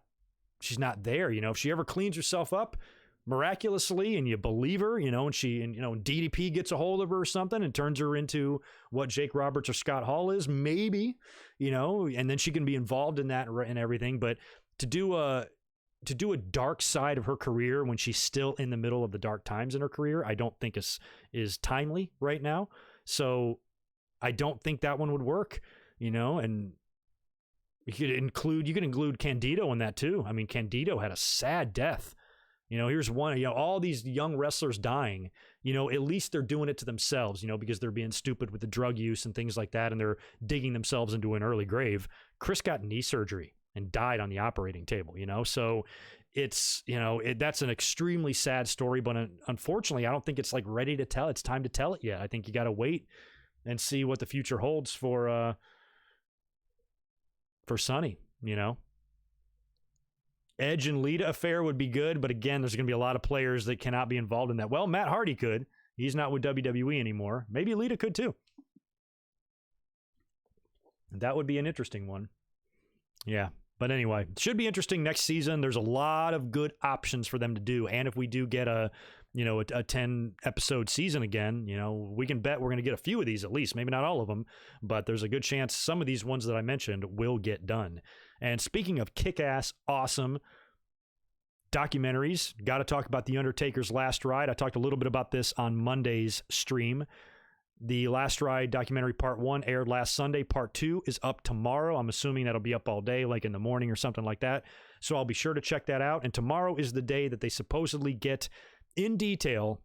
there. If she ever cleans herself up miraculously and you believe her, and DDP gets a hold of her or something and turns her into what Jake Roberts or Scott Hall is, maybe, and then she can be involved in that and everything. But to do a dark side of her career when she's still in the middle of the dark times in her career, I don't think is timely right now. So I don't think that one would work, and you could include Candido in that too. I mean, Candido had a sad death. Here's one, all these young wrestlers dying, at least they're doing it to themselves, because they're being stupid with the drug use and things like that. And they're digging themselves into an early grave. Chris got knee surgery and died on the operating table, so it's, that's an extremely sad story, but unfortunately, I don't think it's ready to tell. It's time to tell it yet. I think you got to wait and see what the future holds for Sonny, Edge and Lita affair would be good, but again, there's going to be a lot of players that cannot be involved in that. Well, Matt Hardy could. He's not with WWE anymore. Maybe Lita could too. That would be an interesting one. Yeah. But anyway, it should be interesting next season. There's a lot of good options for them to do. And if we do get a 10 episode season again, we can bet we're going to get a few of these at least, maybe not all of them, but there's a good chance some of these ones that I mentioned will get done. And speaking of kick-ass, awesome documentaries, got to talk about The Undertaker's Last Ride. I talked a little bit about this on Monday's stream. The Last Ride documentary part 1 aired last Sunday. Part 2 is up tomorrow. I'm assuming that'll be up all day, like in the morning or something like that. So I'll be sure to check that out. And tomorrow is the day that they supposedly get in detail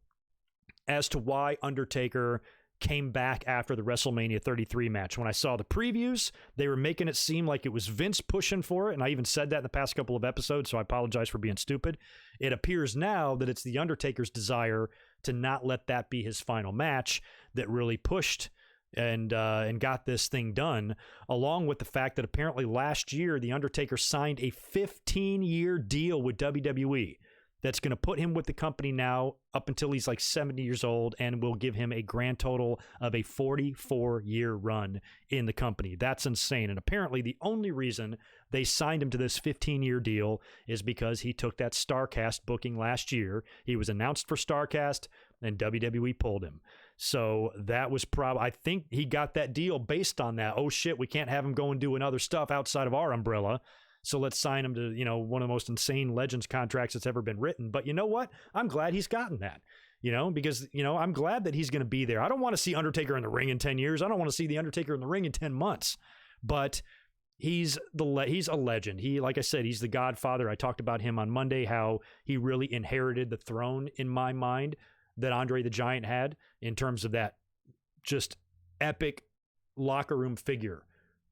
as to why Undertaker came back after the WrestleMania 33 match. When I saw the previews, they were making it seem like it was Vince pushing for it, and I even said that in the past couple of episodes, so I apologize for being stupid. It appears now that it's the Undertaker's desire to not let that be his final match that really pushed and got this thing done, along with the fact that apparently last year, the Undertaker signed a 15-year deal with WWE. that's going to put him with the company now up until he's like 70 years old and will give him a grand total of a 44-year run in the company. That's insane. And apparently the only reason they signed him to this 15-year deal is because he took that StarCast booking last year. He was announced for StarCast and WWE pulled him. So that was I think he got that deal based on that. Oh shit, we can't have him go and doing other stuff outside of our umbrella. So let's sign him to, you know, one of the most insane Legends contracts that's ever been written. But you know what? I'm glad he's gotten that, you know, because, you know, I'm glad that he's going to be there. I don't want to see Undertaker in the ring in 10 years. I don't want to see the Undertaker in the ring in 10 months. But he's a legend. He, like I said, he's the Godfather. I talked about him on Monday, how he really inherited the throne in my mind that Andre the Giant had in terms of that just epic locker room figure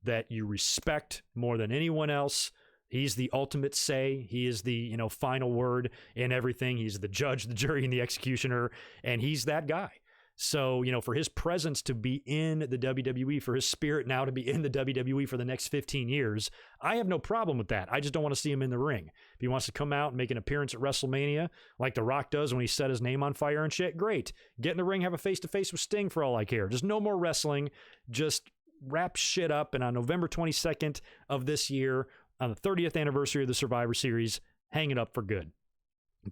that you respect more than anyone else. He's the ultimate say. He is the, you know, final word in everything. He's the judge, the jury, and the executioner, and he's that guy. So, you know, for his presence to be in the WWE, for his spirit now to be in the WWE for the next 15 years, I have no problem with that. I just don't want to see him in the ring. If he wants to come out and make an appearance at WrestleMania like The Rock does when he set his name on fire and shit, great. Get in the ring, have a face-to-face with Sting for all I care. Just no more wrestling. Just wrap shit up. And on November 22nd of this year, on the 30th anniversary of the Survivor Series, hang it up for good.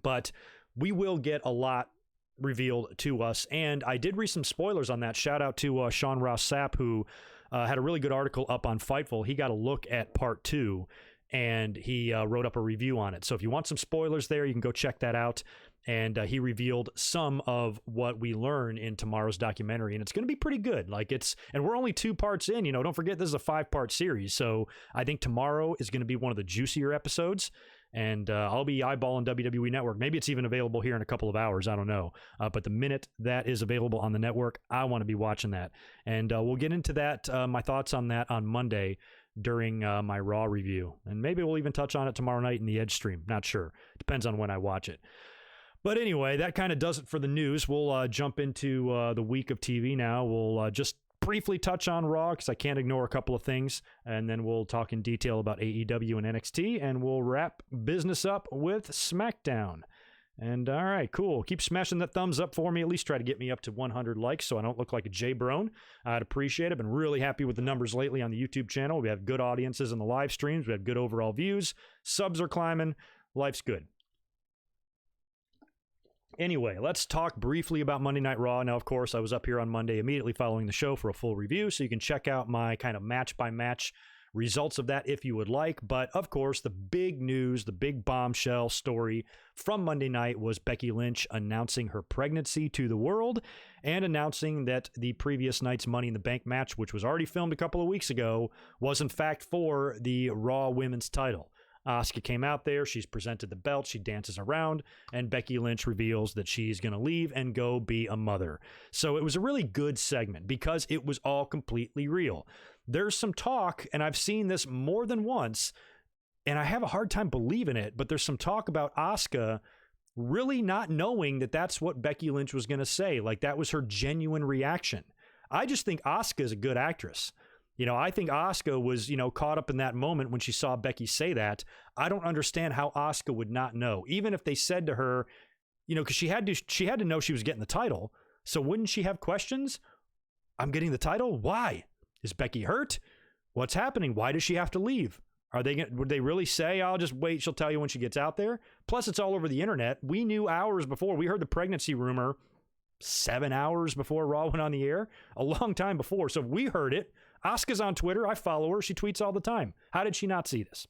But we will get a lot revealed to us, and I did read some spoilers on that. Shout out to Sean Ross Sapp, who had a really good article up on Fightful. He got a look at part 2, and he wrote up a review on it. So if you want some spoilers there, you can go check that out. And he revealed some of what we learn in tomorrow's documentary, and it's going to be pretty good. Like and we're only 2 parts in, you know, don't forget this is a 5-part series. So I think tomorrow is going to be one of the juicier episodes, and I'll be eyeballing WWE Network. Maybe it's even available here in a couple of hours. I don't know. But the minute that is available on the network, I want to be watching that. And we'll get into that, my thoughts on that on Monday during my Raw review. And maybe we'll even touch on it tomorrow night in the Edge stream. Not sure. Depends on when I watch it. But anyway, that kind of does it for the news. We'll jump into the week of TV now. We'll just briefly touch on Raw because I can't ignore a couple of things. And then we'll talk in detail about AEW and NXT. And we'll wrap business up with SmackDown. And all right, cool. Keep smashing that thumbs up for me. At least try to get me up to 100 likes so I don't look like a Jay Brone. I'd appreciate it. I've been really happy with the numbers lately on the YouTube channel. We have good audiences in the live streams. We have good overall views. Subs are climbing. Life's good. Anyway, let's talk briefly about Monday Night Raw. Now, of course, I was up here on Monday immediately following the show for a full review, so you can check out my kind of match-by-match results of that if you would like. But, of course, the big news, the big bombshell story from Monday night was Becky Lynch announcing her pregnancy to the world and announcing that the previous night's Money in the Bank match, which was already filmed a couple of weeks ago, was in fact for the Raw Women's title. Asuka came out there, she's presented the belt, she dances around, and Becky Lynch reveals that she's going to leave and go be a mother. So it was a really good segment because it was all completely real. There's some talk, and I've seen this more than once, and I have a hard time believing it, but there's some talk about Asuka really not knowing that that's what Becky Lynch was going to say. Like, that was her genuine reaction. I just think Asuka is a good actress. You know, I think Asuka was, you know, caught up in that moment when she saw Becky say that. I don't understand how Asuka would not know, even if they said to her, you know, because she had to know she was getting the title. So wouldn't she have questions? I'm getting the title. Why? Is Becky hurt? What's happening? Why does she have to leave? Would they really say, I'll just wait, she'll tell you when she gets out there? Plus, it's all over the internet. We knew hours before. We heard the pregnancy rumor 7 hours before Raw went on the air, a long time before. So we heard it. Asuka's on Twitter. I follow her. She tweets all the time. How did she not see this?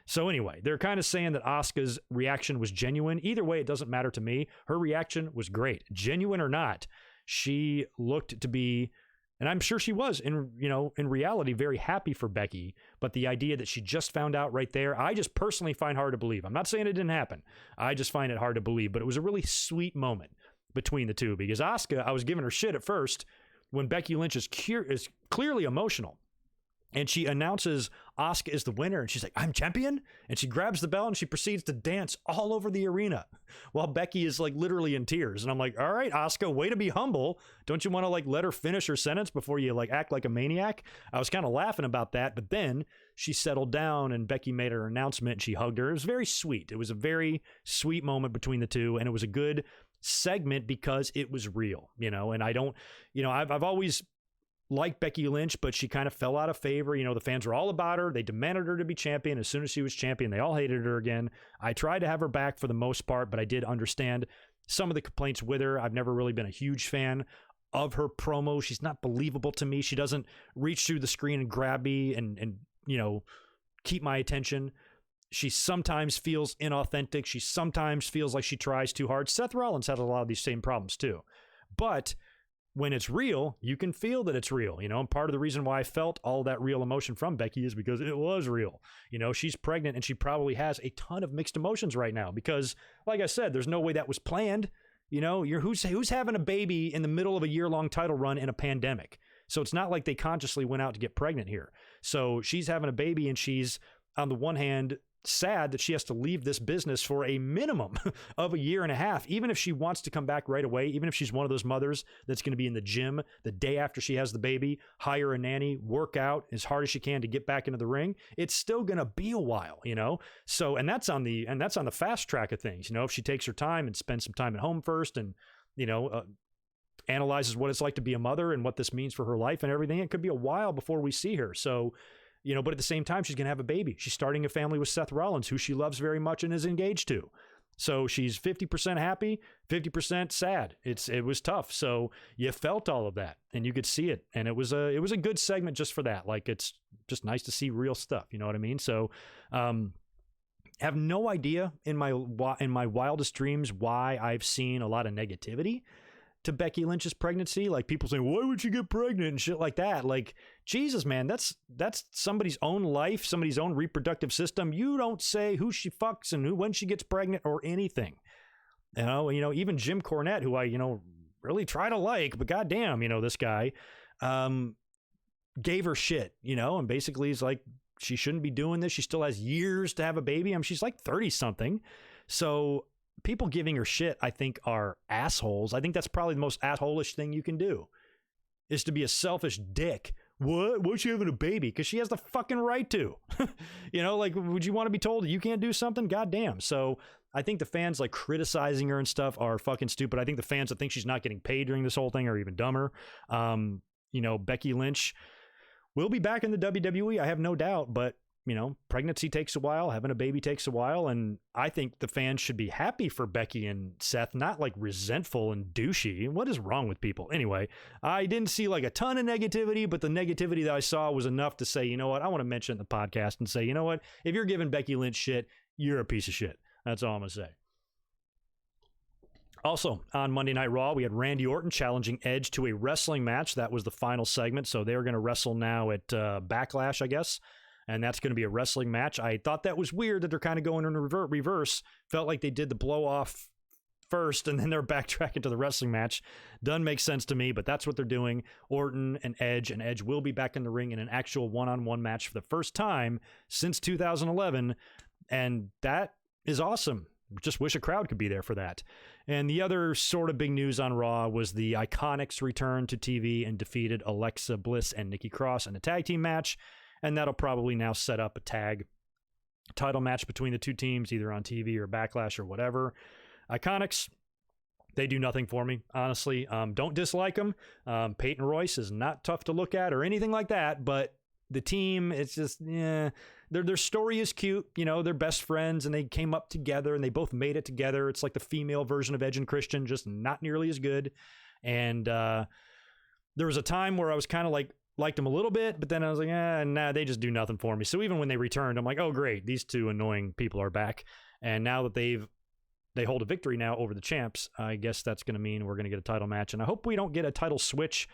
So anyway, they're kind of saying that Asuka's reaction was genuine. Either way, it doesn't matter to me. Her reaction was great. Genuine or not, she looked to be, and I'm sure she was, in reality, very happy for Becky. But the idea that she just found out right there, I just personally find hard to believe. I'm not saying it didn't happen. I just find it hard to believe. But it was a really sweet moment between the two, because Asuka, I was giving her shit at first when Becky Lynch is clearly emotional. And she announces Asuka is the winner. And she's like, I'm champion. And she grabs the bell and she proceeds to dance all over the arena while Becky is like literally in tears. And I'm like, all right, Asuka, way to be humble. Don't you want to like let her finish her sentence before you like act like a maniac? I was kind of laughing about that. But then she settled down and Becky made her announcement and she hugged her. It was very sweet. It was a very sweet moment between the two. And it was a good segment because it was real, you know, and I don't, you know, I've always like Becky Lynch, but she kind of fell out of favor. You know, the fans were all about her. They demanded her to be champion. As soon as she was champion, they all hated her again. I tried to have her back for the most part, but I did understand some of the complaints with her. I've never really been a huge fan of her promo. She's not believable to me. She doesn't reach through the screen and grab me and you know, keep my attention. She sometimes feels inauthentic. She sometimes feels like she tries too hard. Seth Rollins had a lot of these same problems too. But when it's real, you can feel that it's real, you know, and part of the reason why I felt all that real emotion from Becky is because it was real. You know, she's pregnant and she probably has a ton of mixed emotions right now because, like I said, there's no way that was planned. You know, who's having a baby in the middle of a year-long title run in a pandemic? So it's not like they consciously went out to get pregnant here. So she's having a baby and she's, on the one hand, sad that she has to leave this business for a minimum of a year and a half, even if she wants to come back right away, even if she's one of those mothers that's going to be in the gym the day after she has the baby, hire a nanny, work out as hard as she can to get back into the ring, it's still going to be a while, you know? So, and that's on the fast track of things. You know, if she takes her time and spends some time at home first and, you know, analyzes what it's like to be a mother and what this means for her life and everything, it could be a while before we see her. So, you know, but at the same time, she's going to have a baby. She's starting a family with Seth Rollins, who she loves very much and is engaged to. So she's 50% happy, 50% sad. It was tough. So you felt all of that and you could see it. And it was a good segment just for that. Like, it's just nice to see real stuff. You know what I mean? So, have no idea in my wildest dreams why I've seen a lot of negativity to Becky Lynch's pregnancy. Like, people saying, why would she get pregnant and shit like that? Like, Jesus, man, that's somebody's own life, somebody's own reproductive system. You don't say who she fucks and when she gets pregnant or anything. You know, even Jim Cornette, who I, you know, really try to like, but goddamn, you know, this guy gave her shit, you know, and basically he's like, she shouldn't be doing this. She still has years to have a baby. I mean, she's like 30 something. So people giving her shit, I think, are assholes. I think that's probably the most asshole-ish thing you can do, is to be a selfish dick. What? What's she having a baby? Because she has the fucking right to. You know, like, would you want to be told that you can't do something? Goddamn. So I think the fans like criticizing her and stuff are fucking stupid. I think the fans that think she's not getting paid during this whole thing are even dumber. You know, Becky Lynch will be back in the WWE, I have no doubt, but you know, pregnancy takes a while, having a baby takes a while, and I think the fans should be happy for Becky and Seth, not like resentful and douchey. What is wrong with people? Anyway, I didn't see like a ton of negativity, but the negativity that I saw was enough to say, you know what, I want to mention the podcast and say, you know what, if you're giving Becky Lynch shit, you're a piece of shit. That's all I'm going to say. Also, on Monday Night Raw, we had Randy Orton challenging Edge to a wrestling match. That was the final segment, so they're going to wrestle now at Backlash, I guess. And that's going to be a wrestling match. I thought that was weird that they're kind of going in reverse. Felt like they did the blow off first and then they're backtracking to the wrestling match. Doesn't make sense to me, but that's what they're doing. Orton and Edge will be back in the ring in an actual one-on-one match for the first time since 2011. And that is awesome. Just wish a crowd could be there for that. And the other sort of big news on Raw was the Iconics return to TV and defeated Alexa Bliss and Nikki Cross in a tag team match. And that'll probably now set up a tag title match between the two teams, either on TV or Backlash or whatever. Iconics, they do nothing for me, honestly. Don't dislike them. Peyton Royce is not tough to look at or anything like that, but the team, it's just, their story is cute. You know, they're best friends and they came up together and they both made it together. It's like the female version of Edge and Christian, just not nearly as good. And there was a time where I was kind of like, liked them a little bit, but then I was like, nah, they just do nothing for me. So even when they returned, I'm like, oh, great, these two annoying people are back. And now that they hold a victory now over the champs, I guess that's going to mean we're going to get a title match. And I hope we don't get a title switch.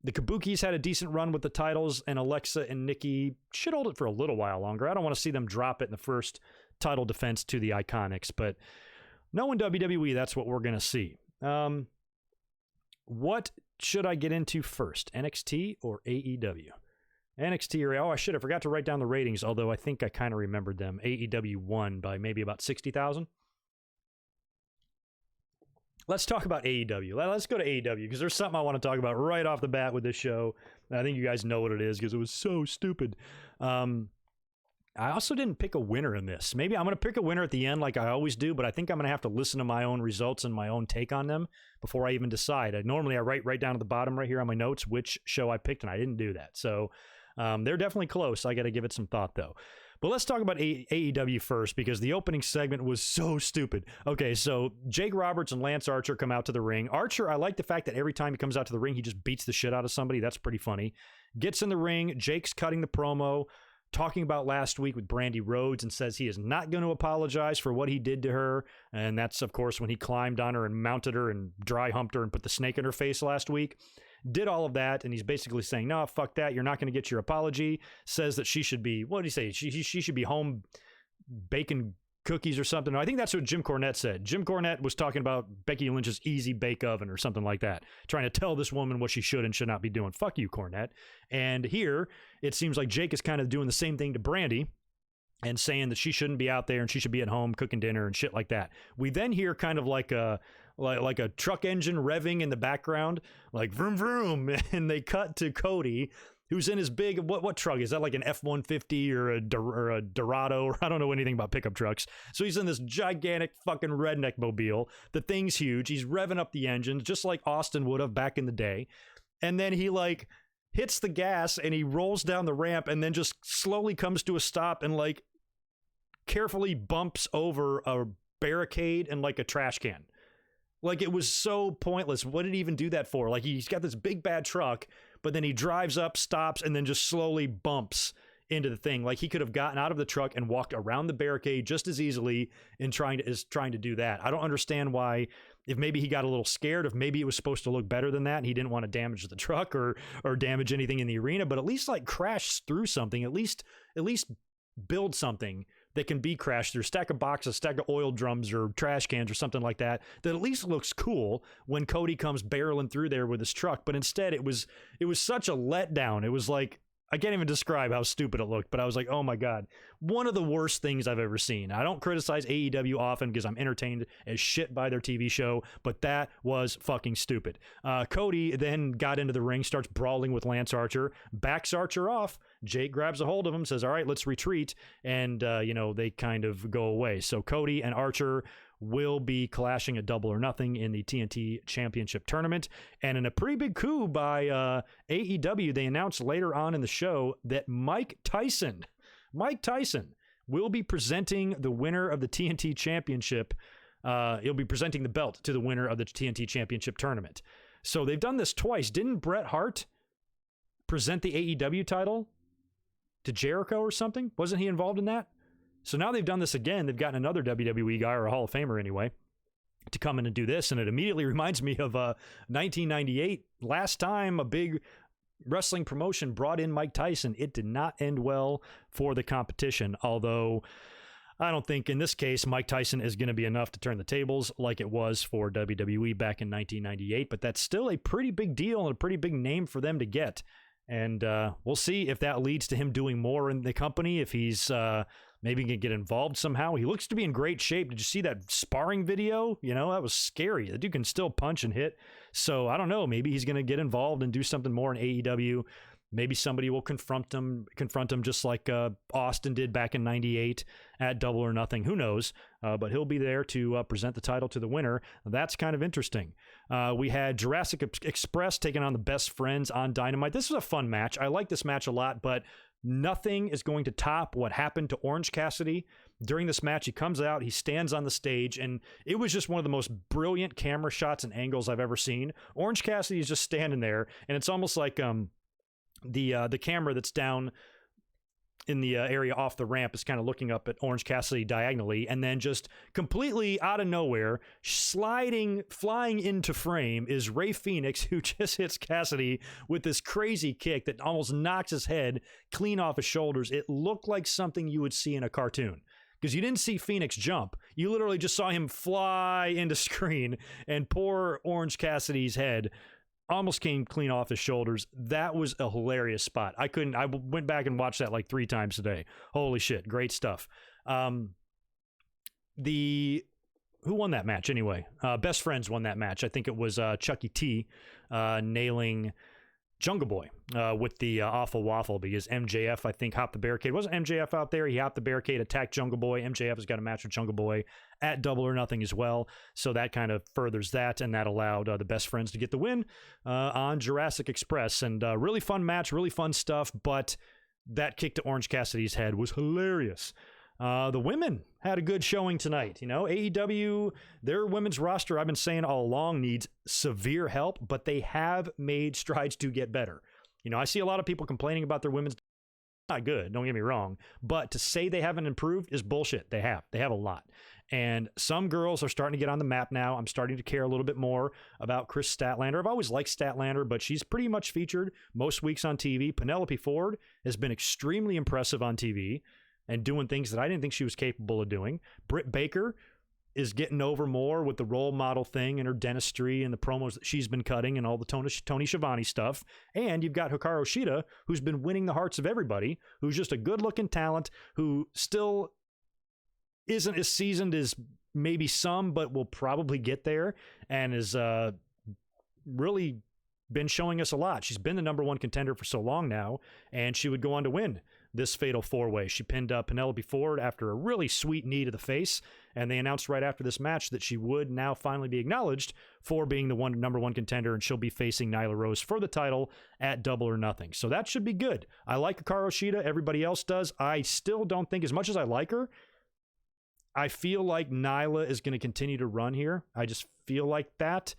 The Kabukis had a decent run with the titles, and Alexa and Nikki should hold it for a little while longer. I don't want to see them drop it in the first title defense to the Iconics, but knowing WWE, that's what we're going to see. What should I get into first, NXT or AEW? NXT, oh, I forgot to write down the ratings, although I think I kind of remembered them. AEW won by maybe about 60,000. Let's talk about AEW. Let's go to AEW, because there's something I want to talk about right off the bat with this show. I think you guys know what it is, because it was so stupid. I also didn't pick a winner in this. Maybe I'm going to pick a winner at the end like I always do, but I think I'm going to have to listen to my own results and my own take on them before I even decide. Normally I write right down at the bottom right here on my notes which show I picked, and I didn't do that. So they're definitely close. I got to give it some thought, though. But let's talk about AEW first, because the opening segment was so stupid. Okay, so Jake Roberts and Lance Archer come out to the ring. Archer, I like the fact that every time he comes out to the ring, he just beats the shit out of somebody. That's pretty funny. Gets in the ring. Jake's cutting the promo, talking about last week with Brandy Rhodes, and says he is not going to apologize for what he did to her. And that's, of course, when he climbed on her and mounted her and dry humped her and put the snake in her face last week. Did all of that, and he's basically saying, no, fuck that, you're not going to get your apology. Says that she should be, what did he say? She should be home baking cookies or something. No, I think that's what Jim Cornette said. Jim Cornette was talking about Becky Lynch's easy bake oven or something like that, trying to tell this woman what she should and should not be doing. Fuck you, Cornette. And here, it seems like Jake is kind of doing the same thing to Brandy and saying that she shouldn't be out there and she should be at home cooking dinner and shit like that. We then hear kind of like a truck engine revving in the background, like vroom vroom, and they cut to Cody, who's in his big, what truck is that, like an F-150 or a Dorado, or I don't know anything about pickup trucks. So he's in this gigantic fucking redneck mobile. The thing's huge. He's revving up the engines just like Austin would have back in the day, and then he like hits the gas and he rolls down the ramp and then just slowly comes to a stop and like carefully bumps over a barricade and like a trash can. Like, it was so pointless. What did he even do that for? Like, he's got this big bad truck, but then he drives up, stops, and then just slowly bumps into the thing. Like, he could have gotten out of the truck and walked around the barricade just as easily in trying to do that. I don't understand why, if maybe he got a little scared, if maybe it was supposed to look better than that and he didn't want to damage the truck or damage anything in the arena, but at least like crash through something, at least build something that can be crashed through, stack of boxes, stack of oil drums or trash cans or something like that at least looks cool when Cody comes barreling through there with his truck. But instead it was such a letdown. It was like, I can't even describe how stupid it looked, but I was like, oh my God, one of the worst things I've ever seen. I don't criticize AEW often because I'm entertained as shit by their TV show, but that was fucking stupid. Cody then got into the ring, starts brawling with Lance Archer, backs Archer off. Jake grabs a hold of him, says, all right, let's retreat. And, they kind of go away. So Cody and Archer will be clashing at Double or Nothing in the TNT Championship Tournament. And in a pretty big coup by AEW, they announced later on in the show that Mike Tyson will be presenting the winner of the TNT Championship. He'll be presenting the belt to the winner of the TNT Championship Tournament. So they've done this twice. Didn't Bret Hart present the AEW title to Jericho or something? Wasn't he involved in that? So now they've done this again. They've gotten another WWE guy, or a Hall of Famer anyway, to come in and do this. And it immediately reminds me of 1998. Last time a big wrestling promotion brought in Mike Tyson, it did not end well for the competition. Although I don't think in this case Mike Tyson is going to be enough to turn the tables like it was for WWE back in 1998. But that's still a pretty big deal and a pretty big name for them to get. And we'll see if that leads to him doing more in the company, if he's maybe he can get involved somehow. He looks to be in great shape. Did you see that sparring video? That was scary. The dude can still punch and hit. So I don't know. Maybe he's going to get involved and do something more in AEW. Maybe somebody will confront him just like Austin did back in 98 at Double or Nothing. Who knows? But he'll be there to present the title to the winner. That's kind of interesting. We had Jurassic Express taking on the Best Friends on Dynamite. This was a fun match. I like this match a lot, but nothing is going to top what happened to Orange Cassidy during this match. He comes out, he stands on the stage, and it was just one of the most brilliant camera shots and angles I've ever seen. Orange Cassidy is just standing there, and it's almost like the camera that's down in the area off the ramp is kind of looking up at Orange Cassidy diagonally, and then just completely out of nowhere, flying into frame is Rey Fenix, who just hits Cassidy with this crazy kick that almost knocks his head clean off his shoulders. It looked like something you would see in a cartoon, because you didn't see Phoenix jump. You literally just saw him fly into screen, and poor Orange Cassidy's head almost came clean off his shoulders. That was a hilarious spot. I went back and watched that like 3 times today. Holy shit, great stuff. Who won that match anyway? Best Friends won that match. I think it was Chucky T nailing Jungle Boy with the awful waffle, because MJF, I think, hopped the barricade. Wasn't MJF out there? He hopped the barricade, attacked Jungle Boy. MJF has got a match with Jungle Boy at Double or Nothing as well. So that kind of furthers that, and that allowed the Best Friends to get the win on Jurassic Express. And really fun match, really fun stuff, but that kick to Orange Cassidy's head was hilarious. The women had a good showing tonight. You know, AEW, their women's roster, I've been saying all along, needs severe help, but they have made strides to get better. You know, I see a lot of people complaining about their women's. Not good, don't get me wrong, but to say they haven't improved is bullshit. They have a lot. And some girls are starting to get on the map now. I'm starting to care a little bit more about Chris Statlander. I've always liked Statlander, but she's pretty much featured most weeks on TV. Penelope Ford has been extremely impressive on TV and doing things that I didn't think she was capable of doing. Britt Baker is getting over more with the role model thing and her dentistry and the promos that she's been cutting and all the Tony Schiavone stuff. And you've got Hikaru Shida, who's been winning the hearts of everybody, who's just a good-looking talent, who still isn't as seasoned as maybe some, but will probably get there, and is really been showing us a lot. She's been the number 1 contender for so long now, and she would go on to win this fatal 4-way. She pinned up Penelope Ford after a really sweet knee to the face, and they announced right after this match that she would now finally be acknowledged for being the number 1 contender, and she'll be facing Nyla Rose for the title at Double or Nothing. So that should be good. I like Hikaru Shida. Everybody else does. I still don't think, as much as I like her, I feel like Nyla is going to continue to run here. I just feel like that,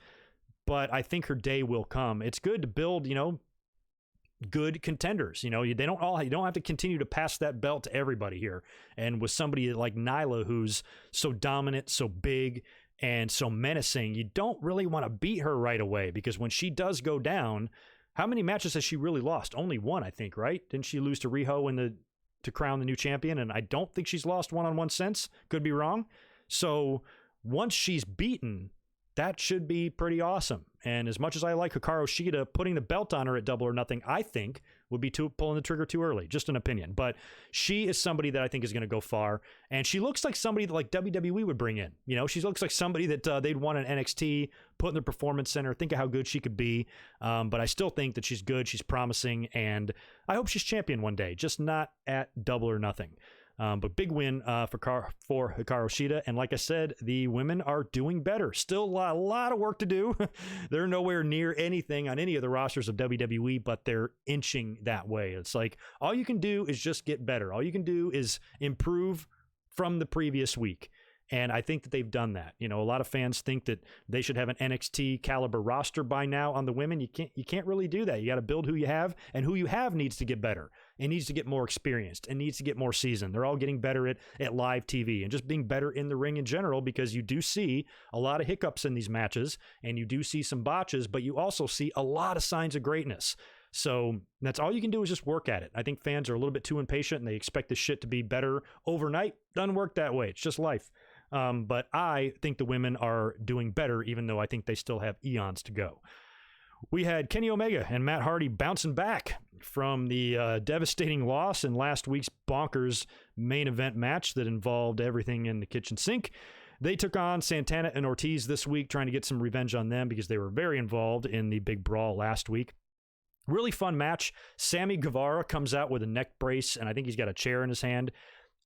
but I think her day will come. It's good to build, you know, good contenders. You know, you don't have to continue to pass that belt to everybody here. And with somebody like Nyla, who's so dominant, so big, and so menacing, you don't really want to beat her right away, because when she does go down, how many matches has she really lost? Only 1, I think, right? Didn't she lose to Riho to crown the new champion? And I don't think she's lost one-on-one since. Could be wrong. So once she's beaten, that should be pretty awesome. And as much as I like Hikaru Shida, putting the belt on her at Double or Nothing, I think, would be pulling the trigger too early. Just an opinion. But she is somebody that I think is going to go far. And she looks like somebody that like WWE would bring in. You know, she looks like somebody that they'd want an NXT, put in the Performance Center, think of how good she could be. But I still think that she's good. She's promising. And I hope she's champion one day, just not at Double or Nothing. But big win for Hikaru Shida. And like I said, the women are doing better. Still a lot of work to do. They're nowhere near anything on any of the rosters of WWE, but they're inching that way. It's like all you can do is just get better. All you can do is improve from the previous week. And I think that they've done that. You know, a lot of fans think that they should have an NXT caliber roster by now on the women. You can't really do that. You got to build who you have, and who you have needs to get better. It needs to get more experienced. It needs to get more seasoned. They're all getting better at live TV and just being better in the ring in general, because you do see a lot of hiccups in these matches, and you do see some botches, but you also see a lot of signs of greatness. So that's all you can do, is just work at it. I think fans are a little bit too impatient, and they expect this shit to be better overnight. Doesn't work that way. It's just life. But I think the women are doing better, even though I think they still have eons to go. We had Kenny Omega and Matt Hardy bouncing back from the devastating loss in last week's bonkers main event match that involved everything in the kitchen sink. They took on Santana and Ortiz this week, trying to get some revenge on them because they were very involved in the big brawl last week. Really fun match. Sammy Guevara comes out with a neck brace, and I think he's got a chair in his hand.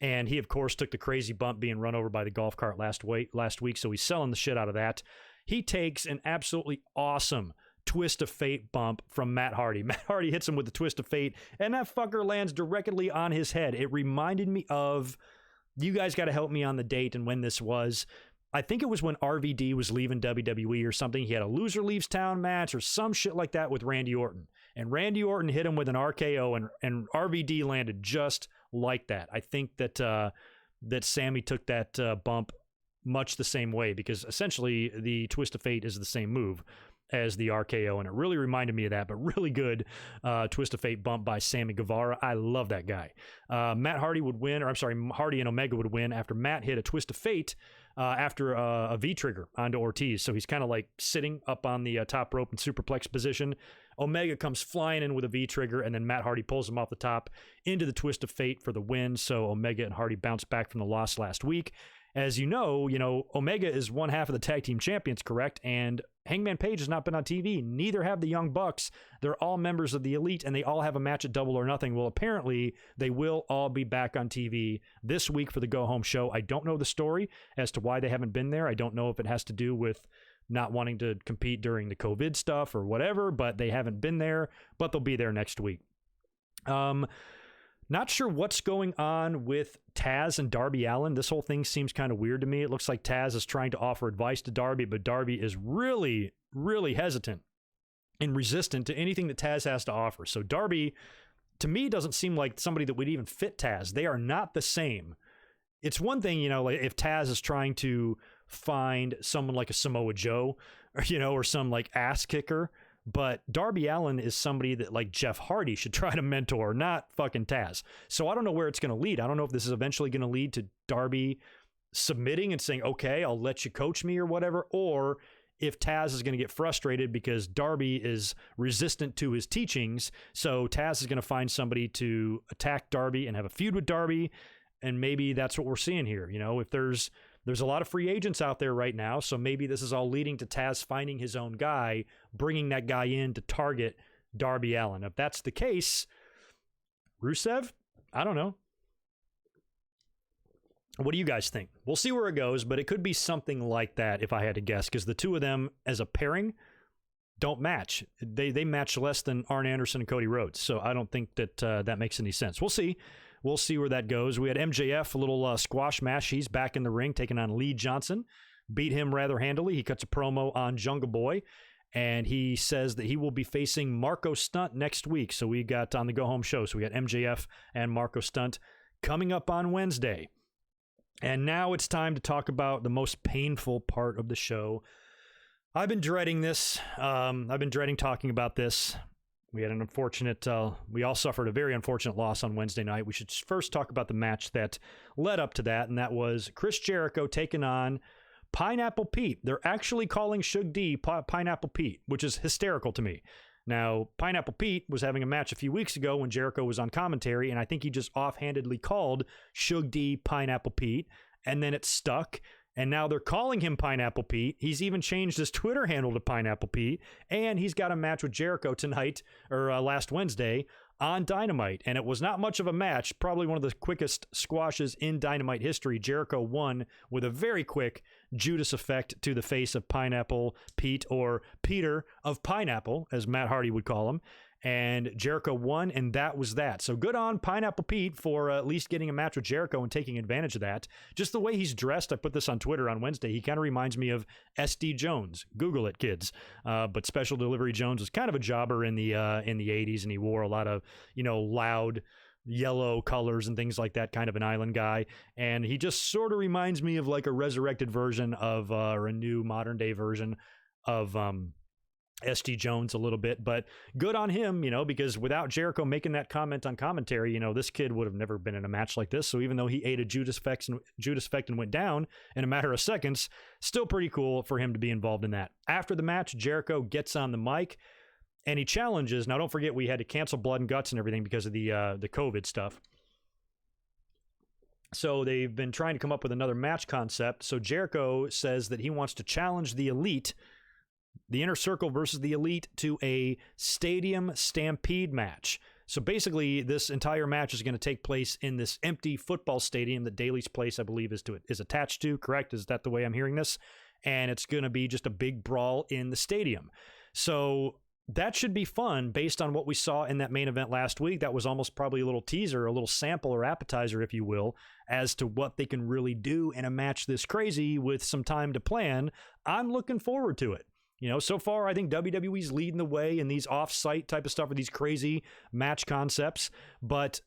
And he, of course, took the crazy bump being run over by the golf cart last week, so he's selling the shit out of that. He takes an absolutely awesome twist of fate bump from Matt Hardy. Matt Hardy hits him with the twist of fate, and that fucker lands directly on his head. It reminded me of, you guys got to help me on the date and when this was. I think it was when RVD was leaving WWE or something. He had a loser leaves town match or some shit like that with Randy Orton. And Randy Orton hit him with an RKO, and RVD landed just like that. I think that that Sammy took that bump much the same way, because essentially the twist of fate is the same move. as the RKO, and it really reminded me of that, but really good Twist of Fate bump by Sammy Guevara. I love that guy. Hardy and Omega would win after Matt hit a Twist of Fate after a V-trigger onto Ortiz. So he's kind of like sitting up on the top rope in superplex position. Omega comes flying in with a V-trigger, and then Matt Hardy pulls him off the top into the Twist of Fate for the win. So Omega and Hardy bounce back from the loss last week. As you know, Omega is one half of the tag team champions, correct? And Hangman Page has not been on TV. Neither have the Young Bucks. They're all members of the Elite, and they all have a match at Double or Nothing. Well, apparently, they will all be back on TV this week for the Go Home show. I don't know the story as to why they haven't been there. I don't know if it has to do with not wanting to compete during the COVID stuff or whatever, but they haven't been there, but they'll be there next week. Not sure what's going on with Taz and Darby Allin. This whole thing seems kind of weird to me. It looks like Taz is trying to offer advice to Darby, but Darby is really, really hesitant and resistant to anything that Taz has to offer. So Darby, to me, doesn't seem like somebody that would even fit Taz. They are not the same. It's one thing, like if Taz is trying to find someone like a Samoa Joe, or some like ass kicker, but Darby Allin is somebody that like Jeff Hardy should try to mentor, not fucking Taz. So I don't know where it's going to lead. I don't know if this is eventually going to lead to Darby submitting and saying, okay, I'll let you coach me or whatever, or if Taz is going to get frustrated because Darby is resistant to his teachings. So Taz is going to find somebody to attack Darby and have a feud with Darby. And maybe that's what we're seeing here. If there's a lot of free agents out there right now, so maybe this is all leading to Taz finding his own guy, bringing that guy in to target Darby Allin. If that's the case, Rusev, I don't know. What do you guys think? We'll see where it goes, but it could be something like that if I had to guess, because the two of them as a pairing don't match. They match less than Arn Anderson and Cody Rhodes, so I don't think that that makes any sense. We'll see. We'll see where that goes. We had MJF, a little squash match. He's back in the ring, taking on Lee Johnson. Beat him rather handily. He cuts a promo on Jungle Boy, and he says that he will be facing Marco Stunt next week. So we got on the Go Home show. So we got MJF and Marco Stunt coming up on Wednesday. And now it's time to talk about the most painful part of the show. I've been dreading this. I've been dreading talking about this. We had an unfortunate, we all suffered a very unfortunate loss on Wednesday night. We should first talk about the match that led up to that, and that was Chris Jericho taking on Pineapple Pete. They're actually calling Shug D Pineapple Pete, which is hysterical to me. Now, Pineapple Pete was having a match a few weeks ago when Jericho was on commentary, and I think he just offhandedly called Shug D Pineapple Pete, and then it stuck. And now they're calling him Pineapple Pete. He's even changed his Twitter handle to Pineapple Pete. And he's got a match with Jericho tonight, or last Wednesday, on Dynamite. And it was not much of a match, probably one of the quickest squashes in Dynamite history. Jericho won with a very quick Judas effect to the face of Pineapple Pete, or Peter of Pineapple, as Matt Hardy would call him. And Jericho won, and that was that. So good on Pineapple Pete for at least getting a match with Jericho and taking advantage of that. Just the way he's dressed, I put this on Twitter on Wednesday, he kind of reminds me of SD Jones. Google it, kids. But Special Delivery Jones was kind of a jobber in the 80s, and he wore a lot of, loud yellow colors and things like that, kind of an island guy. And he just sort of reminds me of like a resurrected version of, or a new modern day version of, SD Jones a little bit, but good on him, because without Jericho making that comment on commentary, this kid would have never been in a match like this. So even though he ate a Judas effect and went down in a matter of seconds, still pretty cool for him to be involved in that. After the match, Jericho gets on the mic and he challenges. Now, don't forget, we had to cancel Blood and Guts and everything because of the COVID stuff. So they've been trying to come up with another match concept. So Jericho says that he wants to challenge the Elite, the Inner Circle versus the Elite, to a stadium stampede match. So basically, this entire match is going to take place in this empty football stadium that Daly's Place, I believe, is attached to. Correct? Is that the way I'm hearing this? And it's going to be just a big brawl in the stadium. So that should be fun based on what we saw in that main event last week. That was almost probably a little teaser, a little sample or appetizer, if you will, as to what they can really do in a match this crazy with some time to plan. I'm looking forward to it. So far, I think WWE's leading the way in these off-site type of stuff, or these crazy match concepts. But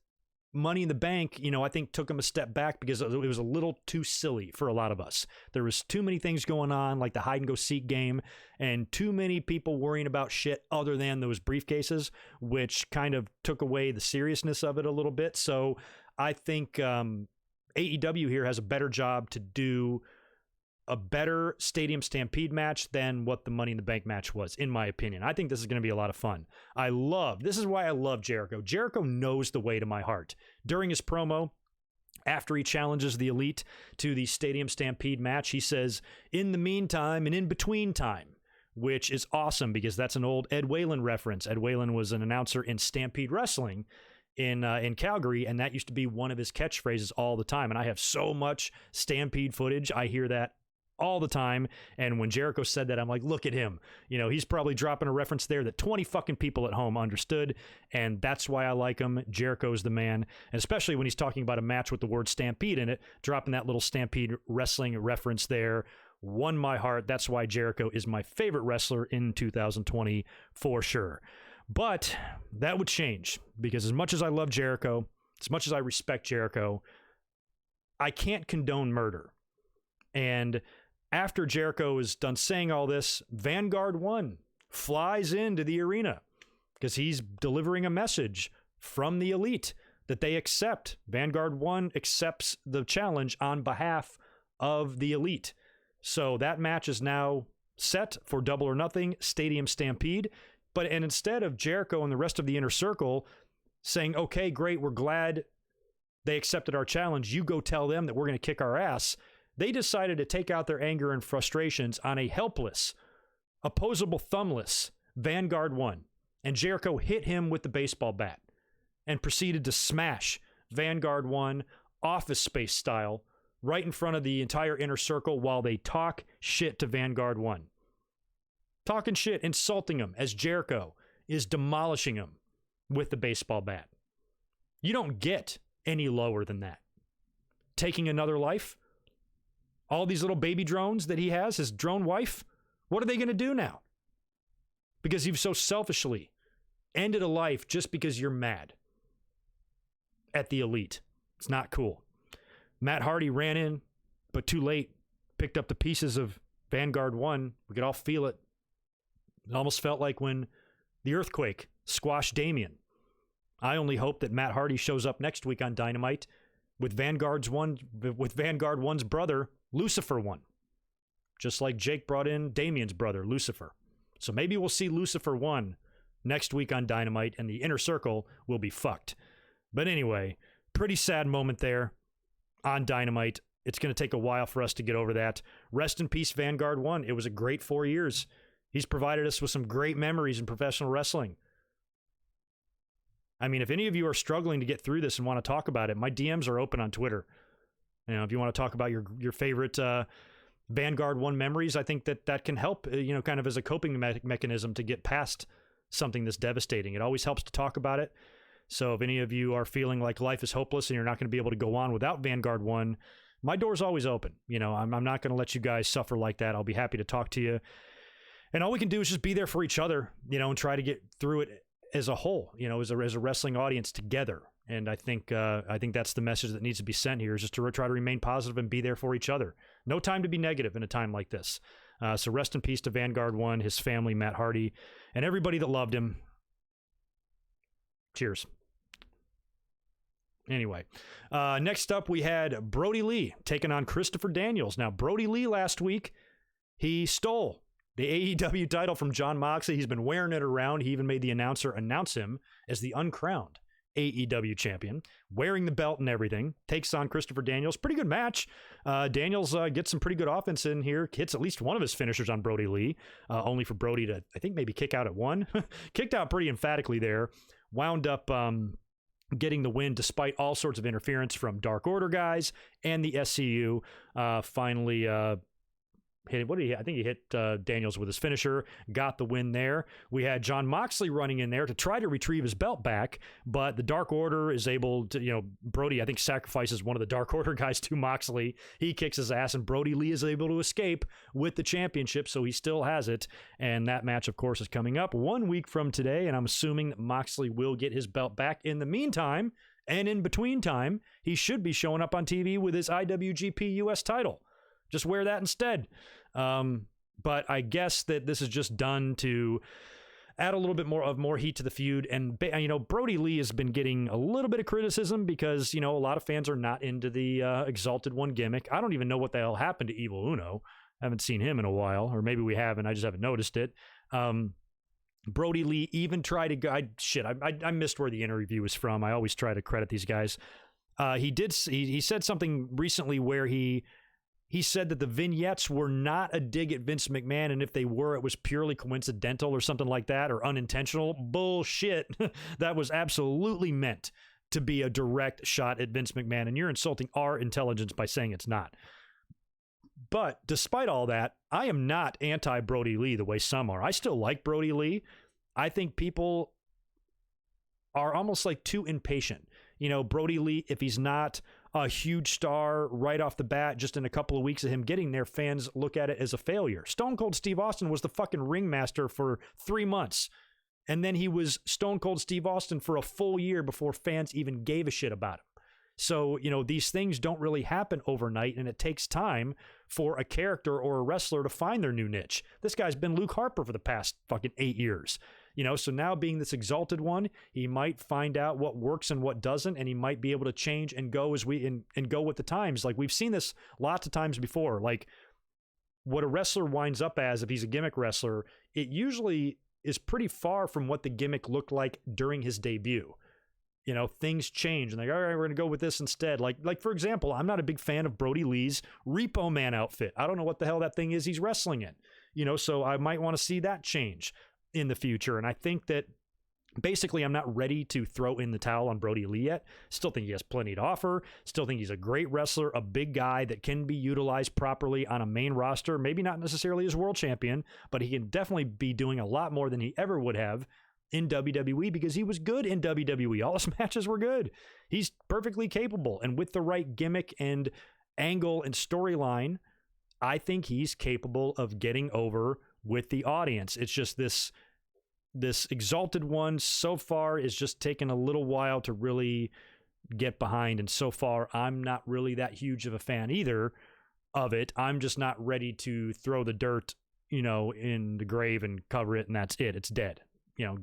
Money in the Bank, I think took them a step back because it was a little too silly for a lot of us. There was too many things going on, like the hide and go seek game, and too many people worrying about shit other than those briefcases, which kind of took away the seriousness of it a little bit. So I think AEW here has a better job to do a better Stadium Stampede match than what the Money in the Bank match was, in my opinion. I think this is going to be a lot of fun. This is why I love Jericho. Jericho knows the way to my heart. During his promo, after he challenges the Elite to the Stadium Stampede match, he says, "In the meantime and in between time," which is awesome because that's an old Ed Whalen reference. Ed Whalen was an announcer in Stampede Wrestling in Calgary, and that used to be one of his catchphrases all the time. And I have so much Stampede footage. I hear that all the time. And when Jericho said that, I'm like, look at him. He's probably dropping a reference there that 20 fucking people at home understood. And that's why I like him. Jericho's the man. And especially when he's talking about a match with the word Stampede in it, dropping that little Stampede Wrestling reference there won my heart. That's why Jericho is my favorite wrestler in 2020 for sure. But that would change because as much as I love Jericho, as much as I respect Jericho, I can't condone murder. And after Jericho is done saying all this, Vanguard 1 flies into the arena because he's delivering a message from the Elite that they accept. Vanguard 1 accepts the challenge on behalf of the Elite. So that match is now set for Double or Nothing Stadium Stampede. And instead of Jericho and the rest of the Inner Circle saying, okay, great, we're glad they accepted our challenge, you go tell them that we're going to kick our ass, they decided to take out their anger and frustrations on a helpless, opposable thumbless Vanguard 1. And Jericho hit him with the baseball bat and proceeded to smash Vanguard 1 Office Space style right in front of the entire Inner Circle while they talk shit to Vanguard 1. Talking shit, insulting him as Jericho is demolishing him with the baseball bat. You don't get any lower than that. Taking another life? All these little baby drones that he has, his drone wife, what are they going to do now? Because you've so selfishly ended a life just because you're mad at the Elite. It's not cool. Matt Hardy ran in, but too late, picked up the pieces of Vanguard 1. We could all feel it. It almost felt like when the earthquake squashed Damien. I only hope that Matt Hardy shows up next week on Dynamite with Vanguard 1's brother, Lucifer 1. Just like Jake brought in Damien's brother, Lucifer. So maybe we'll see Lucifer 1 next week on Dynamite, and the Inner Circle will be fucked. But anyway, pretty sad moment there on Dynamite. It's going to take a while for us to get over that. Rest in peace, Vanguard 1. It was a great 4 years. He's provided us with some great memories in professional wrestling. I mean, if any of you are struggling to get through this and want to talk about it, my DMs are open on Twitter. If you want to talk about your favorite Vanguard 1 memories, I think that can help, kind of as a coping mechanism to get past something that's devastating. It always helps to talk about it. So if any of you are feeling like life is hopeless and you're not going to be able to go on without Vanguard 1, my door's always open. I'm not going to let you guys suffer like that. I'll be happy to talk to you. And all we can do is just be there for each other, and try to get through it as a whole, as a wrestling audience together. And I think that's the message that needs to be sent here, is just to try to remain positive and be there for each other. No time to be negative in a time like this. So rest in peace to Vanguard 1, his family, Matt Hardy, and everybody that loved him. Cheers. Anyway, next up we had Brody Lee taking on Christopher Daniels. Now, Brody Lee last week, he stole the AEW title from Jon Moxley. He's been wearing it around. He even made the announcer announce him as the uncrowned AEW champion, wearing the belt and everything. Takes on Christopher Daniels. Pretty good match. Daniels gets some pretty good offense in here. Hits at least one of his finishers on Brody Lee, only for Brody to, I think, maybe kick out at one. Kicked out pretty emphatically there. Wound up getting the win despite all sorts of interference from Dark Order guys and the SCU. Finally hit, I think he hit Daniels with his finisher, got the win there. We had Jon Moxley running in there to try to retrieve his belt back, but the Dark Order is able to, Brody, I think, sacrifices one of the Dark Order guys to Moxley. He kicks his ass, and Brody Lee is able to escape with the championship, so he still has it. And that match, of course, is coming up 1 week from today, and I'm assuming that Moxley will get his belt back. In the meantime, And in between time, he should be showing up on TV with his IWGP US title. Just wear that instead. But I guess that this is just done to add a little bit more heat to the feud. And, Brody Lee has been getting a little bit of criticism because, a lot of fans are not into the Exalted One gimmick. I don't even know what the hell happened to Evil Uno. I haven't seen him in a while, or maybe we haven't. I just haven't noticed it. Brody Lee even tried to go. I missed where the interview was from. I always try to credit these guys. He said something recently where he said that the vignettes were not a dig at Vince McMahon, and if they were, it was purely coincidental or something like that, or unintentional. Bullshit. That was absolutely meant to be a direct shot at Vince McMahon, and you're insulting our intelligence by saying it's not. But despite all that, I am not anti-Brody Lee the way some are. I still like Brody Lee. I think people are almost like too impatient. Brody Lee, if he's not a huge star right off the bat, just in a couple of weeks of him getting there, fans look at it as a failure. Stone Cold Steve Austin was the fucking ringmaster for 3 months. And then he was Stone Cold Steve Austin for a full year before fans even gave a shit about him. So, these things don't really happen overnight, and it takes time for a character or a wrestler to find their new niche. This guy's been Luke Harper for the past fucking 8 years. So now being this Exalted One, he might find out what works and what doesn't, and he might be able to change and go and go with the times. Like, we've seen this lots of times before. Like, what a wrestler winds up as, if he's a gimmick wrestler, it usually is pretty far from what the gimmick looked like during his debut. Things change, and all right, we're going to go with this instead. Like for example, I'm not a big fan of Brody Lee's Repo Man outfit. I don't know what the hell that thing is he's wrestling in. So I might want to see that change in the future. And I think that basically I'm not ready to throw in the towel on Brody Lee yet. Still think he has plenty to offer. Still think he's a great wrestler, a big guy that can be utilized properly on a main roster. Maybe not necessarily as world champion, but he can definitely be doing a lot more than he ever would have in WWE, because he was good in WWE. All his matches were good. He's perfectly capable, and with the right gimmick and angle and storyline, I think he's capable of getting over with the audience. It's just this Exalted One so far is just taking a little while to really get behind, and so far I'm not really that huge of a fan either of it. I'm just not ready to throw the dirt, in the grave and cover it, and that's it. It's dead.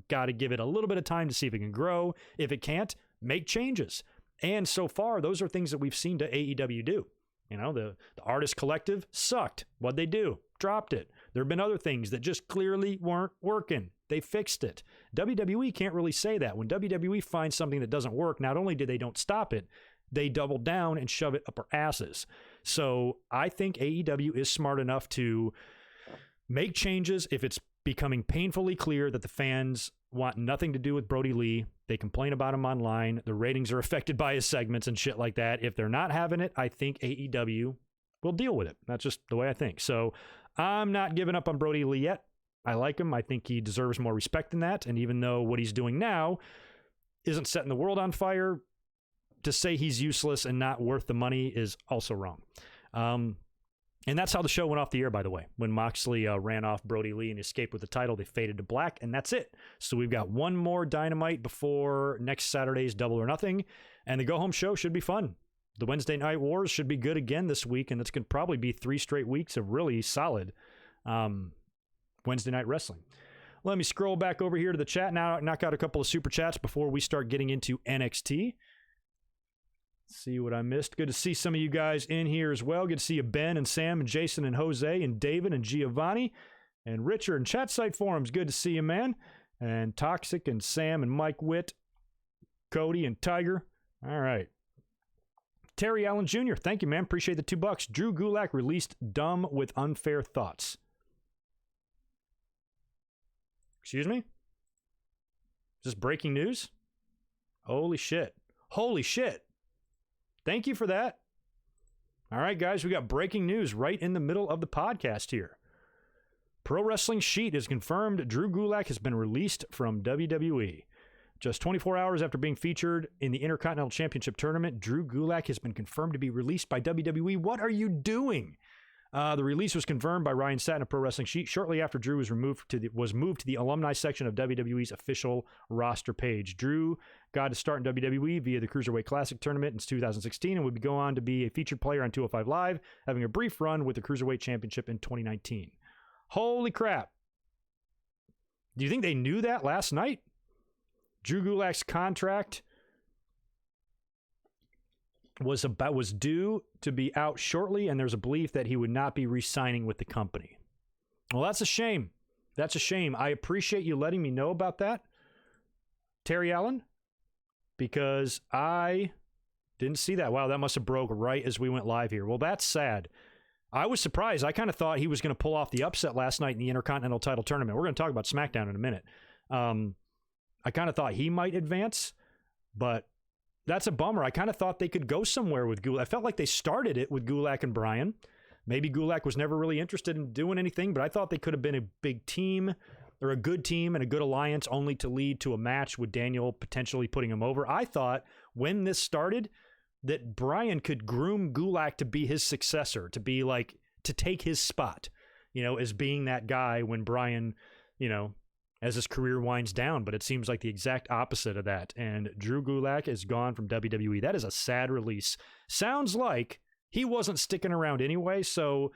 Got to give it a little bit of time to see if it can grow. If it can't, make changes. And so far, those are things that we've seen to AEW do. The Artist Collective sucked. What'd they do? Dropped it. There have been other things that just clearly weren't working. They fixed it. WWE can't really say that. When WWE finds something that doesn't work, not only do they don't stop it, they double down and shove it up our asses. So I think AEW is smart enough to make changes if it's becoming painfully clear that the fans want nothing to do with Brody Lee. They complain about him online. The ratings are affected by his segments and shit like that. If they're not having it, I think AEW will deal with it. That's just the way I think. So I'm not giving up on Brody Lee yet. I like him. I think he deserves more respect than that. And even though what he's doing now isn't setting the world on fire, to say he's useless and not worth the money is also wrong. And that's how the show went off the air, by the way. When Moxley ran off Brody Lee and escaped with the title, they faded to black, and that's it. So we've got one more Dynamite before next Saturday's Double or Nothing, and the go-home show should be fun. The Wednesday Night Wars should be good again this week, and it's going to probably be 3 straight weeks of really solid Wednesday Night Wrestling. Let me scroll back over here to the chat now, knock out a couple of super chats before we start getting into NXT. See what I missed. Good to see some of you guys in here as well. Good to see you, Ben and Sam and Jason and Jose and David and Giovanni and Richard and Chat Site Forums. Good to see you, man. And Toxic and Sam and Mike Witt, Cody and Tiger. All right. Terry Allen Jr., thank you, man. Appreciate the $2. Drew Gulak released Dumb with Unfair Thoughts. Excuse me? Is this breaking news? Holy shit. Holy shit. Thank you for that. All right, guys, we got breaking news right in the middle of the podcast here. Pro Wrestling Sheet has confirmed Drew Gulak has been released from WWE. Just 24 hours after being featured in the Intercontinental Championship Tournament, Drew Gulak has been confirmed to be released by WWE. What are you doing? The release was confirmed by Ryan Satin of Pro Wrestling Sheet shortly after Drew was moved to the alumni section of WWE's official roster page. Drew got to start in WWE via the Cruiserweight Classic tournament in 2016 and would go on to be a featured player on 205 Live, having a brief run with the Cruiserweight Championship in 2019. Holy crap. Do you think they knew that last night? Drew Gulak's contract was due to be out shortly, and there's a belief that he would not be re-signing with the company. Well, that's a shame. That's a shame. I appreciate you letting me know about that, Terry Allen, because I didn't see that. Wow, that must have broke right as we went live here. Well, that's sad. I was surprised. I kind of thought he was going to pull off the upset last night in the Intercontinental title tournament. We're going to talk about SmackDown in a minute. I kind of thought he might advance, but that's a bummer. I kind of thought they could go somewhere with Gulak. I felt like they started it with Gulak and Bryan. Maybe Gulak was never really interested in doing anything, but I thought they could have been a big team or a good team and a good alliance only to lead to a match with Daniel potentially putting him over. I thought when this started that Bryan could groom Gulak to be his successor, to be like, to take his spot, as being that guy when Bryan, as his career winds down, but it seems like the exact opposite of that. And Drew Gulak is gone from WWE. That is a sad release. Sounds like he wasn't sticking around anyway, so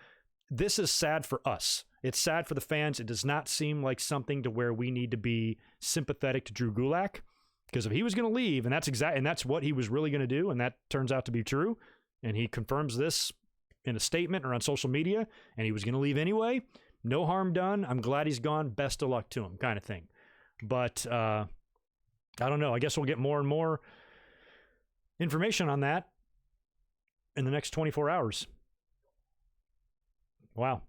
this is sad for us. It's sad for the fans. It does not seem like something to where we need to be sympathetic to Drew Gulak, because if he was going to leave, and that's what he was really going to do, and that turns out to be true, and he confirms this in a statement or on social media, and he was going to leave anyway, no harm done. I'm glad he's gone. Best of luck to him, kind of thing. But I don't know. I guess we'll get more and more information on that in the next 24 hours. Wow.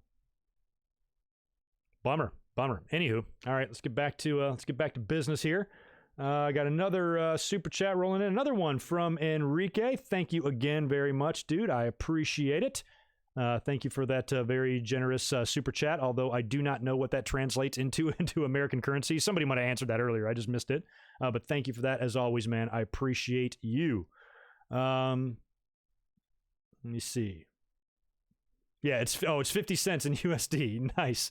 Bummer. Anywho, all right, let's get back to business here. I got another super chat rolling in. Another one from Enrique. Thank you again very much, dude. I appreciate it. Thank you for that very generous super chat, although I do not know what that translates into American currency. Somebody might have answered that earlier. I just missed it. But thank you for that, as always, man. I appreciate you. Let me see. Yeah, it's 50 cents in USD. Nice.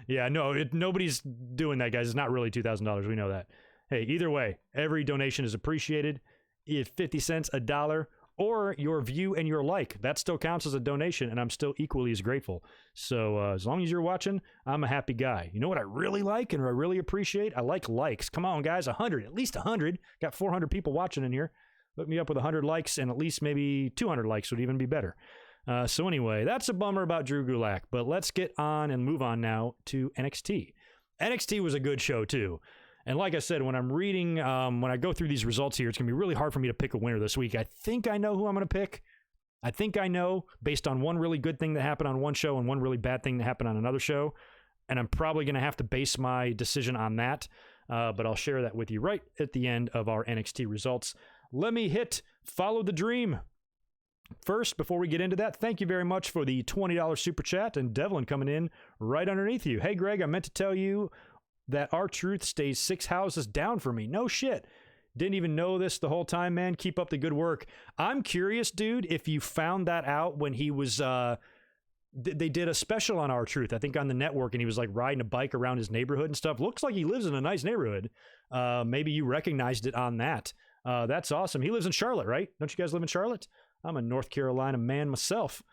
Yeah, no, nobody's doing that, guys. It's not really $2,000. We know that. Hey, either way, every donation is appreciated. If 50 cents, $1, or your view and your like, that still counts as a donation, and I'm still equally as grateful. So as long as you're watching, I'm a happy guy. You know what I really like and I really appreciate? I like likes. Come on, guys, 100, at least 100. Got 400 people watching in here. Hook me up with 100 likes, and at least maybe 200 likes would even be better. So anyway, that's a bummer about Drew Gulak, but let's get on and move on now to NXT. NXT was a good show, too. And like I said, when I'm reading, when I go through these results here, it's going to be really hard for me to pick a winner this week. I think I know who I'm going to pick. I think I know based on one really good thing that happened on one show and one really bad thing that happened on another show. And I'm probably going to have to base my decision on that. But I'll share that with you right at the end of our NXT results. Let me hit Follow the Dream. First, before we get into that, thank you very much for the $20 super chat. And Devlin coming in right underneath you. Hey, Greg, I meant to tell you that R-Truth stays 6 houses down for me. No shit. Didn't even know this the whole time, man. Keep up the good work. I'm curious, dude, if you found that out when he was, they did a special on R-Truth, I think on the network, and he was like riding a bike around his neighborhood and stuff. Looks like he lives in a nice neighborhood. Maybe you recognized it on that. That's awesome. He lives in Charlotte, right? Don't you guys live in Charlotte? I'm a North Carolina man myself.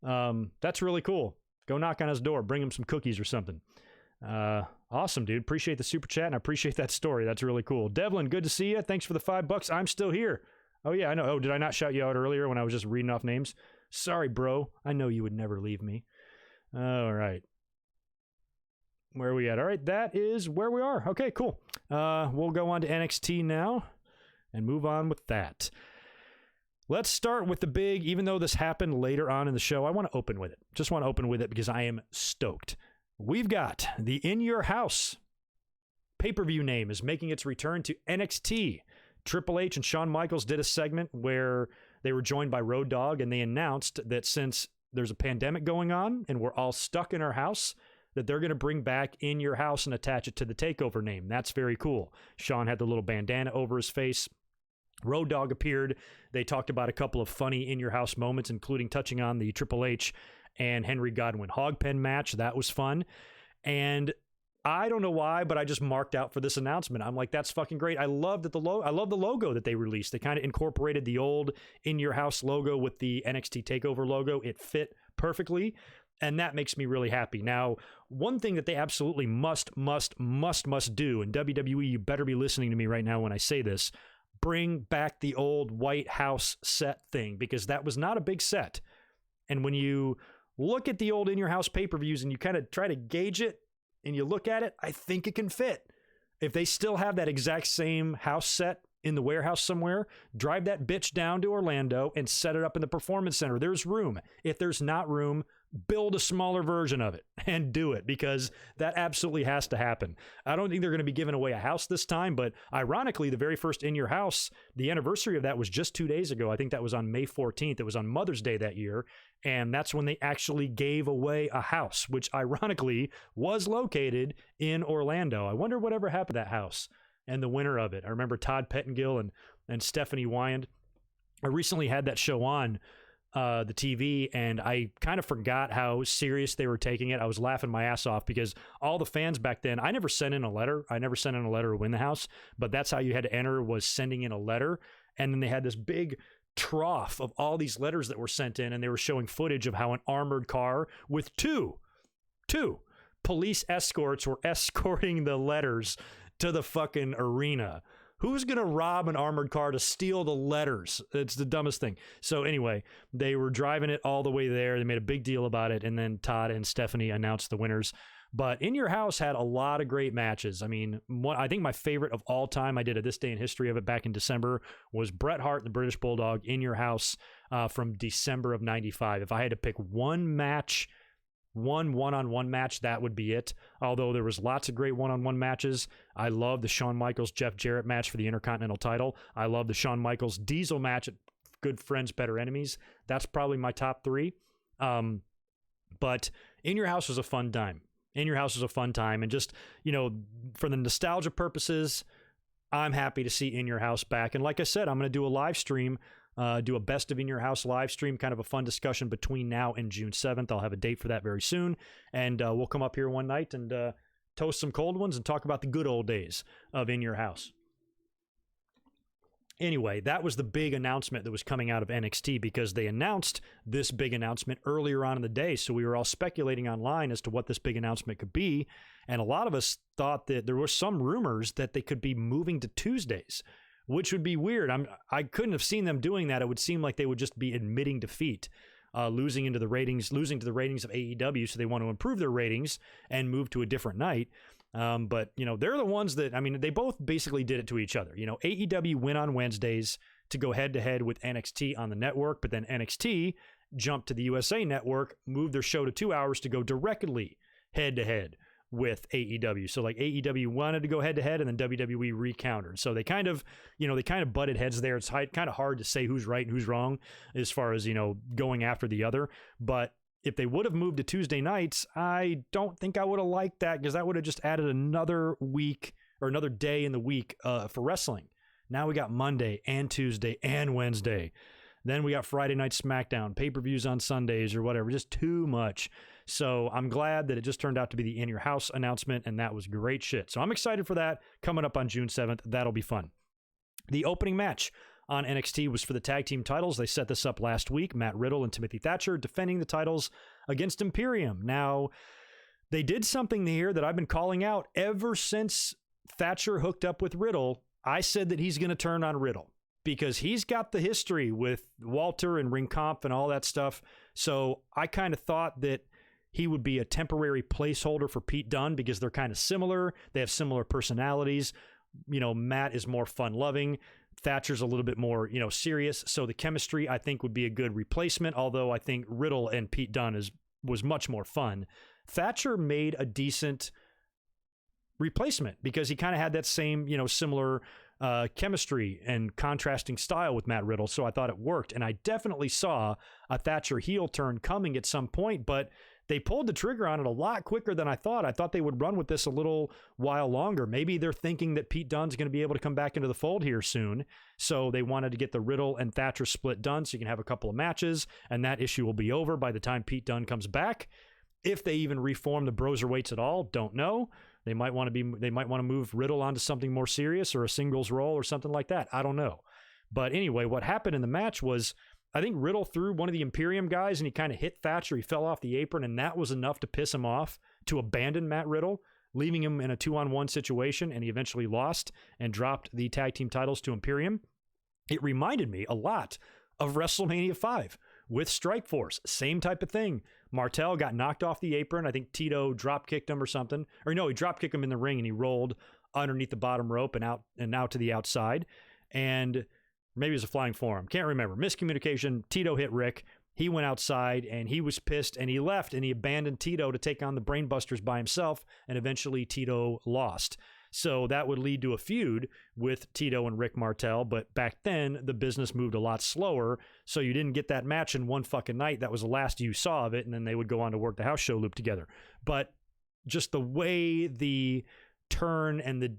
That's really cool. Go knock on his door. Bring him some cookies or something. Awesome, dude. Appreciate the super chat, and I appreciate that story. That's really cool. Devlin, good to see you. Thanks for the $5. I'm still here. Oh, yeah, I know. Oh, did I not shout you out earlier when I was just reading off names? Sorry, bro. I know you would never leave me. All right. Where are we at? All right, that is where we are. Okay, cool. We'll go on to NXT now and move on with that. Let's start with the big, even though this happened later on in the show, I want to open with it. Just want to open with it because I am stoked. We've got the In Your House pay-per-view name is making its return to NXT. Triple H and Shawn Michaels did a segment where they were joined by Road Dogg, and they announced that since there's a pandemic going on and we're all stuck in our house, that they're going to bring back In Your House and attach it to the TakeOver name. That's very cool. Shawn had the little bandana over his face. Road Dogg appeared. They talked about a couple of funny In Your House moments, including touching on the Triple H and Henry Godwin Hogpen match. That was fun. And I don't know why, but I just marked out for this announcement. I'm like, that's fucking great. I love that I love the logo that they released. They kind of incorporated the old In Your House logo with the NXT TakeOver logo. It fit perfectly, and that makes me really happy. Now, one thing that they absolutely must do, and WWE, you better be listening to me right now when I say this, bring back the old White House set thing, because that was not a big set. And when you look at the old In Your House pay-per-views and you kind of try to gauge it, and you look at it, I think it can fit. If they still have that exact same house set in the warehouse somewhere, drive that bitch down to Orlando and set it up in the Performance Center. There's room. If there's not room, build a smaller version of it and do it, because that absolutely has to happen. I don't think they're going to be giving away a house this time, but ironically, the very first In Your House, the anniversary of that was just 2 days ago. I think that was on May 14th. It was on Mother's Day that year, and that's when they actually gave away a house, which ironically was located in Orlando. I wonder whatever happened to that house and the winner of it. I remember Todd Pettengill and Stephanie Wyand. I recently had that show on the TV, and I kind of forgot how serious they were taking it. I was laughing my ass off because all the fans back then, I never sent in a letter. I never sent in a letter to win the house, but that's how you had to enter, was sending in a letter. And then they had this big trough of all these letters that were sent in, and they were showing footage of how an armored car with two police escorts were escorting the letters to the fucking arena. Who's going to rob an armored car to steal the letters? It's the dumbest thing. So anyway, they were driving it all the way there. They made a big deal about it. And then Todd and Stephanie announced the winners. But In Your House had a lot of great matches. I mean, I think my favorite of all time, I did a This Day in History of it back in December, was Bret Hart and the British Bulldog In Your House from December of 95. If I had to pick one match, one-on-one match, that would be it. Although there was lots of great one-on-one matches. I love the Shawn Michaels Jeff Jarrett match for the Intercontinental title. I love the Shawn Michaels Diesel match at Good Friends Better Enemies. That's probably my top three. But In Your House was a fun time. In Your House was a fun time, and just, you know, for the nostalgia purposes, I'm happy to see In Your House back. And like I said, I'm going to do a live stream, do a best of In Your House live stream, kind of a fun discussion between now and June 7th. I'll have a date for that very soon, and we'll come up here one night and toast some cold ones and talk about the good old days of In Your House. Anyway, that was the big announcement that was coming out of NXT, because they announced this big announcement earlier on in the day. So we were all speculating online as to what this big announcement could be. And a lot of us thought that there were some rumors that they could be moving to Tuesdays, which would be weird. I couldn't have seen them doing that. It would seem like they would just be admitting defeat, losing to the ratings of AEW. So they want to improve their ratings and move to a different night. But, you know, they're the ones that, I mean, they both basically did it to each other. You know, AEW went on Wednesdays to go head to head with NXT on the network, but then NXT jumped to the USA network, moved their show to 2 hours to go directly head to head with AEW. So like AEW wanted to go head to head, and then WWE recountered. So they kind of butted heads there. It's kind of hard to say who's right and who's wrong as far as, you know, going after the other. But if they would have moved to Tuesday nights, I don't think I would have liked that, because that would have just added another week or another day in the week for wrestling. Now we got Monday and Tuesday and Wednesday. Then we got Friday Night SmackDown, pay-per-views on Sundays or whatever, just too much. So I'm glad that it just turned out to be the In Your House announcement, and that was great shit. So I'm excited for that coming up on June 7th. That'll be fun. The opening match on NXT was for the tag team titles. They set this up last week. Matt Riddle and Timothy Thatcher defending the titles against Imperium. Now, they did something here that I've been calling out ever since Thatcher hooked up with Riddle. I said that he's going to turn on Riddle, because he's got the history with Walter and Ring Kampf and all that stuff. So I kind of thought that he would be a temporary placeholder for Pete Dunne, because they're kind of similar. They have similar personalities. You know, Matt is more fun-loving. Thatcher's a little bit more, you know, serious. So the chemistry, I think, would be a good replacement, although I think Riddle and Pete Dunne was much more fun. Thatcher made a decent replacement, because he kind of had that same, you know, similar chemistry and contrasting style with Matt Riddle. So I thought it worked. And I definitely saw a Thatcher heel turn coming at some point, but they pulled the trigger on it a lot quicker than I thought. I thought they would run with this a little while longer. Maybe they're thinking that Pete Dunne's going to be able to come back into the fold here soon. So they wanted to get the Riddle and Thatcher split done so you can have a couple of matches, and that issue will be over by the time Pete Dunne comes back. If they even reform the Broserweights at all, don't know. They might want to move Riddle onto something more serious or a singles role or something like that. I don't know. But anyway, what happened in the match was, I think Riddle threw one of the Imperium guys and he kind of hit Thatcher. He fell off the apron, and that was enough to piss him off to abandon Matt Riddle, leaving him in a 2-on-1 situation, and he eventually lost and dropped the tag team titles to Imperium. It reminded me a lot of WrestleMania 5 with Strikeforce. Same type of thing. Martel got knocked off the apron. I think Tito drop kicked him or something. Or no, he drop kicked him in the ring and he rolled underneath the bottom rope and out to the outside. And maybe it was a flying forearm. Can't remember. Miscommunication. Tito hit Rick. He went outside and he was pissed and he left and he abandoned Tito to take on the Brainbusters by himself, and eventually Tito lost. So that would lead to a feud with Tito and Rick Martel, but back then the business moved a lot slower, so you didn't get that match in one fucking night. That was the last you saw of it, and then they would go on to work the house show loop together. But just the way the turn and the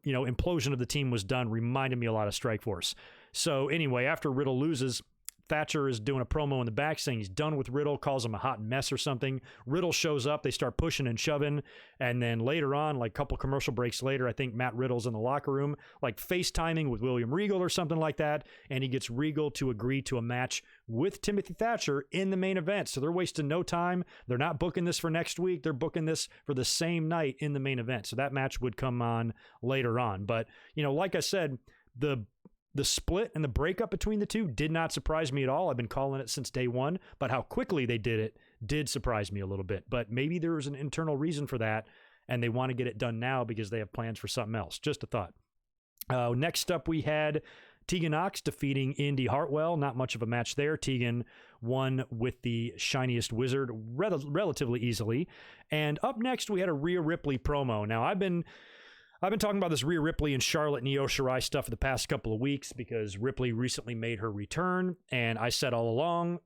implosion of the team was done reminded me a lot of Strikeforce. So anyway, after Riddle loses, Thatcher is doing a promo in the back saying he's done with Riddle, calls him a hot mess or something. Riddle shows up, they start pushing and shoving, and then later on, like a couple commercial breaks later, I think Matt Riddle's in the locker room, like FaceTiming with William Regal or something like that, and he gets Regal to agree to a match with Timothy Thatcher in the main event. So they're wasting no time. They're not booking this for next week. They're booking this for the same night in the main event. So that match would come on later on. But, like I said, the split and the breakup between the two did not surprise me at all. I've been calling it since day one, but how quickly they did it did surprise me a little bit. But maybe there was an internal reason for that, and they want to get it done now because they have plans for something else. Just a thought. Next up, we had Tegan Nox defeating Indy Hartwell. Not much of a match there. Tegan won with the shiniest wizard relatively easily. And up next, we had a Rhea Ripley promo. Now, I've been talking about this Rhea Ripley and Charlotte and Io Shirai stuff for the past couple of weeks because Ripley recently made her return, and I said all along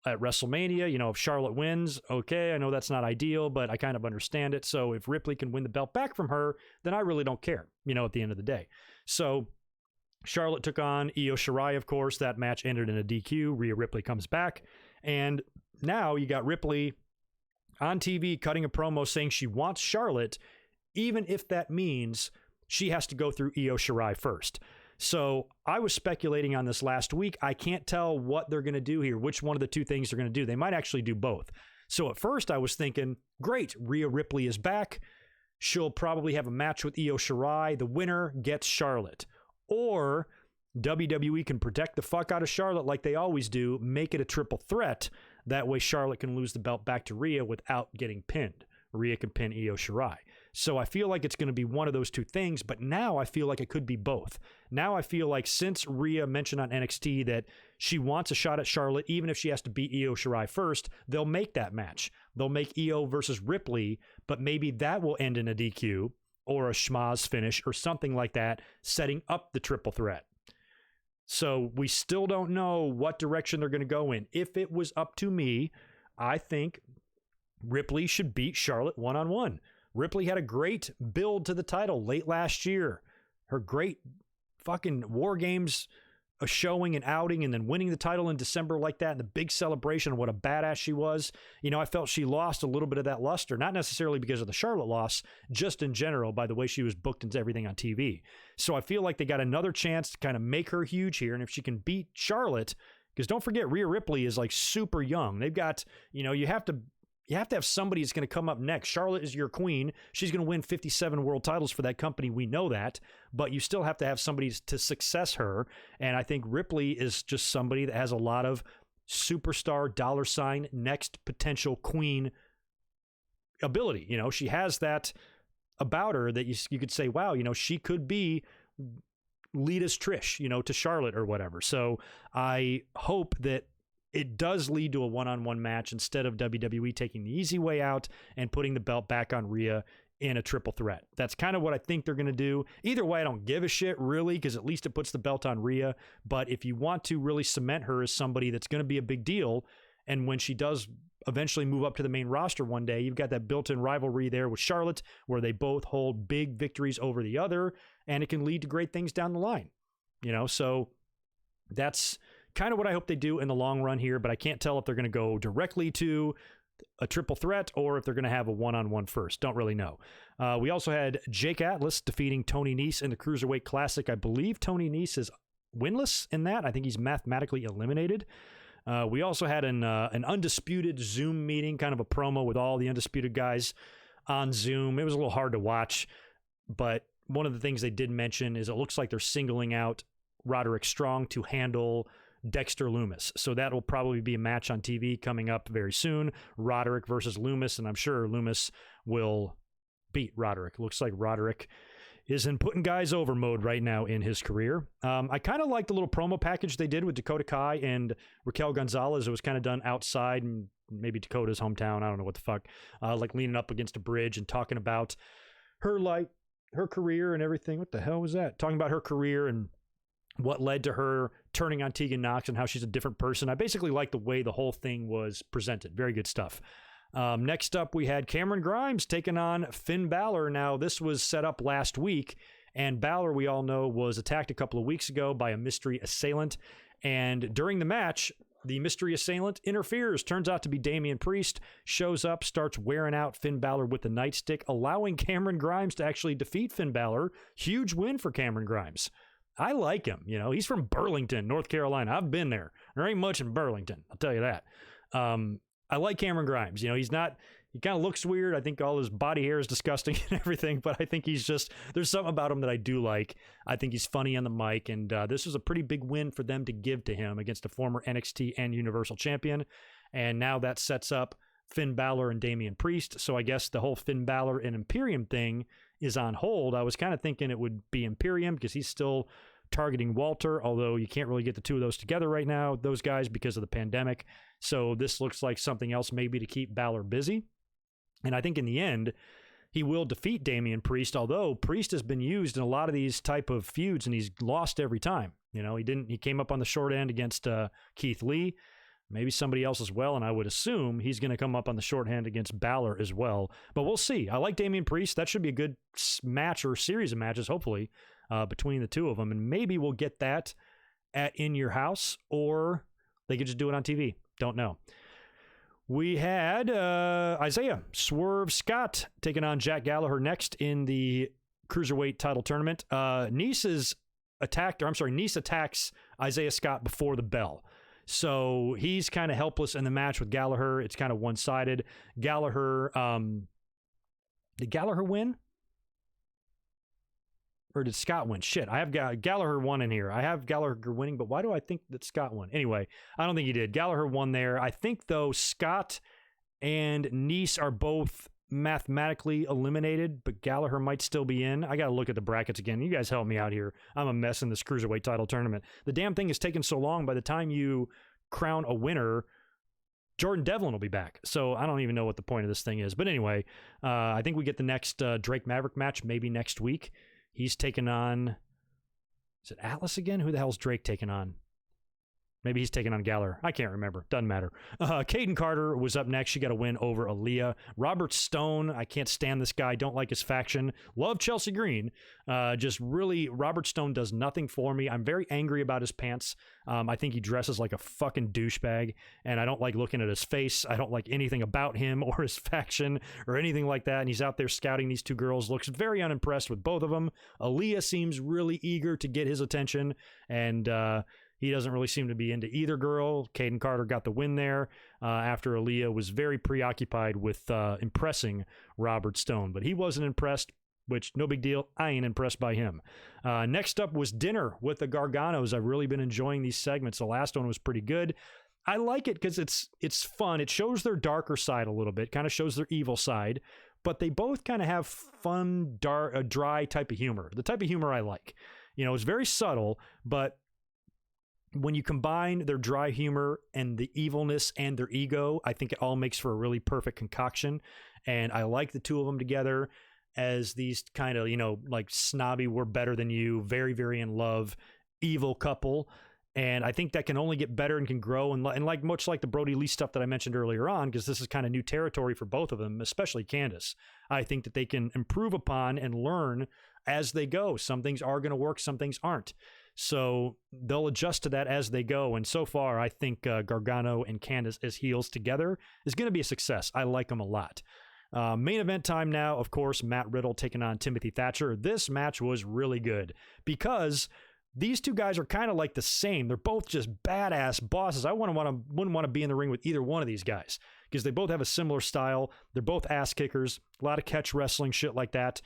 at WrestleMania, if Charlotte wins, okay, I know that's not ideal, but I kind of understand it. So if Ripley can win the belt back from her, then I really don't care, at the end of the day. So Charlotte took on Io Shirai, of course. That match ended in a DQ. Rhea Ripley comes back, and now you got Ripley on TV cutting a promo saying she wants Charlotte, even if that means she has to go through Io Shirai first. So I was speculating on this last week. I can't tell what they're going to do here, which one of the two things they're going to do. They might actually do both. So at first I was thinking, great, Rhea Ripley is back. She'll probably have a match with Io Shirai. The winner gets Charlotte. Or WWE can protect the fuck out of Charlotte like they always do, make it a triple threat. That way Charlotte can lose the belt back to Rhea without getting pinned. Rhea can pin Io Shirai. So I feel like it's going to be one of those two things, but now I feel like it could be both. Now I feel like since Rhea mentioned on NXT that she wants a shot at Charlotte, even if she has to beat Io Shirai first, they'll make that match. They'll make Io versus Ripley, but maybe that will end in a DQ or a schmaz finish or something like that, setting up the triple threat. So we still don't know what direction they're going to go in. If it was up to me, I think Ripley should beat Charlotte one-on-one. Ripley had a great build to the title late last year. Her great fucking War Games showing and outing and then winning the title in December like that and the big celebration, what a badass she was. I felt she lost a little bit of that luster, not necessarily because of the Charlotte loss, just in general by the way she was booked into everything on TV. So I feel like they got another chance to kind of make her huge here. And if she can beat Charlotte, because don't forget, Rhea Ripley is like super young. They've got, you have to have somebody that's going to come up next. Charlotte is your queen. She's going to win 57 world titles for that company. We know that. But you still have to have somebody to success her. And I think Ripley is just somebody that has a lot of superstar $ next potential queen ability. She has that about her that you could say, wow, she could be Lita's Trish, to Charlotte or whatever. So I hope that it does lead to a one-on-one match instead of WWE taking the easy way out and putting the belt back on Rhea in a triple threat. That's kind of what I think they're going to do. Either way, I don't give a shit really, because at least it puts the belt on Rhea. But if you want to really cement her as somebody that's going to be a big deal, and when she does eventually move up to the main roster one day. You've got that built-in rivalry there with Charlotte, where they both hold big victories over the other, and it can lead to great things down the line. So that's kind of what I hope they do in the long run here, but I can't tell if they're going to go directly to a triple threat or if they're going to have a one-on-one first. Don't really know. We also had Jake Atlas defeating Tony Nese in the Cruiserweight Classic. I believe Tony Nese is winless in that. I think he's mathematically eliminated. We also had an undisputed Zoom meeting, kind of a promo with all the undisputed guys on Zoom. It was a little hard to watch, but one of the things they did mention is it looks like they're singling out Roderick Strong to handle Dexter Lumis. So that will probably be a match on TV coming up very soon. Roderick versus Lumis, and I'm sure Lumis will beat Roderick. Looks like Roderick is in putting guys over mode right now in his career. I kind of like the little promo package they did with Dakota Kai and Raquel Gonzalez. It was kind of done outside, and maybe Dakota's hometown. I don't know what the fuck. Like leaning up against a bridge and talking about her career and everything. What the hell was that? Talking about her career and what led to her turning on Tegan Nox and how she's a different person. I basically like the way the whole thing was presented. Very good stuff. Next up, we had Cameron Grimes taking on Finn Balor. Now, this was set up last week, and Balor, we all know, was attacked a couple of weeks ago by a mystery assailant. And during the match, the mystery assailant interferes. Turns out to be Damian Priest. Shows up, starts wearing out Finn Balor with the nightstick, allowing Cameron Grimes to actually defeat Finn Balor. Huge win for Cameron Grimes. I like him. He's from Burlington, North Carolina. I've been there. There ain't much in Burlington, I'll tell you that. I like Cameron Grimes. He kind of looks weird. I think all his body hair is disgusting and everything, but I think there's something about him that I do like. I think he's funny on the mic, and this was a pretty big win for them to give to him against a former NXT and Universal Champion. And now that sets up Finn Balor and Damian Priest. So I guess the whole Finn Balor and Imperium thing is on hold. I was kind of thinking it would be Imperium because he's still targeting Walter, although you can't really get the two of those together right now, those guys, because of the pandemic. So this looks like something else maybe to keep Balor busy. And I think in the end, he will defeat Damian Priest, although Priest has been used in a lot of these type of feuds and he's lost every time. He came up on the short end against Keith Lee, maybe somebody else as well, and I would assume he's going to come up on the short hand against Balor as well. But we'll see. I like Damian Priest. That should be a good match or series of matches, hopefully, between the two of them. And maybe we'll get that at In Your House, or they could just do it on TV. Don't know. We had Isaiah Swerve Scott taking on Jack Gallagher next in the Cruiserweight title tournament. Nese attacks Isaiah Scott before the bell. So he's kind of helpless in the match with Gallagher. It's kind of one-sided. Gallagher, did Gallagher win? Or did Scott win? Shit, I have Gallagher won in here. I have Gallagher winning, but why do I think that Scott won? Anyway, I don't think he did. Gallagher won there. I think, though, Scott and Nese are both mathematically eliminated, but Gallagher might still be in. I got to look at the brackets again. You guys help me out here. I'm a mess in this Cruiserweight title tournament. The damn thing has taken so long. By the time you crown a winner, Jordan Devlin will be back. So I don't even know what the point of this thing is. But anyway, I think we get the next Drake Maverick match maybe next week. He's taking on, is it Atlas again? Who the hell's Drake taking on? Maybe he's taking on Gallagher. I can't remember. Doesn't matter. Caden Carter was up next. She got a win over Aaliyah. Robert Stone, I can't stand this guy. Don't like his faction. Love Chelsea Green. Just really, Robert Stone does nothing for me. I'm very angry about his pants. I think he dresses like a fucking douchebag, and I don't like looking at his face. I don't like anything about him or his faction or anything like that, and he's out there scouting these two girls. Looks very unimpressed with both of them. Aaliyah seems really eager to get his attention, and he doesn't really seem to be into either girl. Caden Carter got the win there after Aaliyah was very preoccupied with impressing Robert Stone. But he wasn't impressed, which no big deal. I ain't impressed by him. Next up was Dinner with the Garganos. I've really been enjoying these segments. The last one was pretty good. I like it because it's fun. It shows their darker side a little bit, kind of shows their evil side. But they both kind of have fun, dry type of humor. The type of humor I like. It's very subtle, but when you combine their dry humor and the evilness and their ego, I think it all makes for a really perfect concoction. And I like the two of them together as these kind of, like snobby, we're better than you, very, very in love, evil couple. And I think that can only get better and can grow. And like much like the Brody Lee stuff that I mentioned earlier on, because this is kind of new territory for both of them, especially Candace. I think that they can improve upon and learn as they go. Some things are going to work, some things aren't. So they'll adjust to that as they go. And so far, I think Gargano and Candace as heels together is going to be a success. I like them a lot. Main event time now, of course, Matt Riddle taking on Timothy Thatcher. This match was really good because these two guys are kind of like the same. They're both just badass bosses. I wouldn't want to be in the ring with either one of these guys because they both have a similar style. They're both ass kickers, a lot of catch wrestling, shit like that.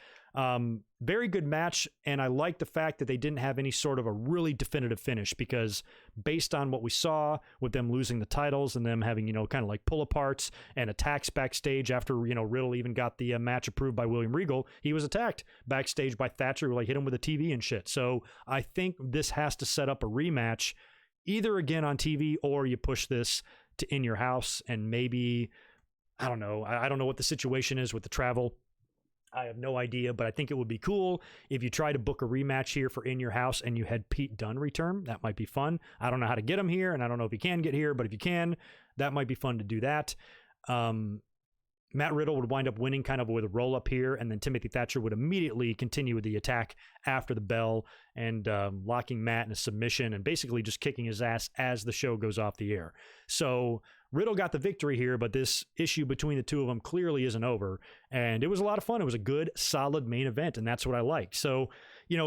Very good match, and I like the fact that they didn't have any sort of a really definitive finish because based on what we saw with them losing the titles and them having, kind of like pull-aparts and attacks backstage after, Riddle even got the match approved by William Regal, he was attacked backstage by Thatcher, who hit him with a TV and shit. So I think this has to set up a rematch either again on TV or you push this to In Your House and maybe, I don't know. I don't know what the situation is with the travel. I have no idea, but I think it would be cool if you try to book a rematch here for In Your House and you had Pete Dunne return. That might be fun. I don't know how to get him here, and I don't know if he can get here, but if you can, that might be fun to do that. Matt Riddle would wind up winning kind of with a roll-up here, and then Timothy Thatcher would immediately continue with the attack after the bell and locking Matt in a submission and basically just kicking his ass as the show goes off the air. So Riddle got the victory here, but this issue between the two of them clearly isn't over, and it was a lot of fun. It was a good, solid main event, and that's what I liked. So,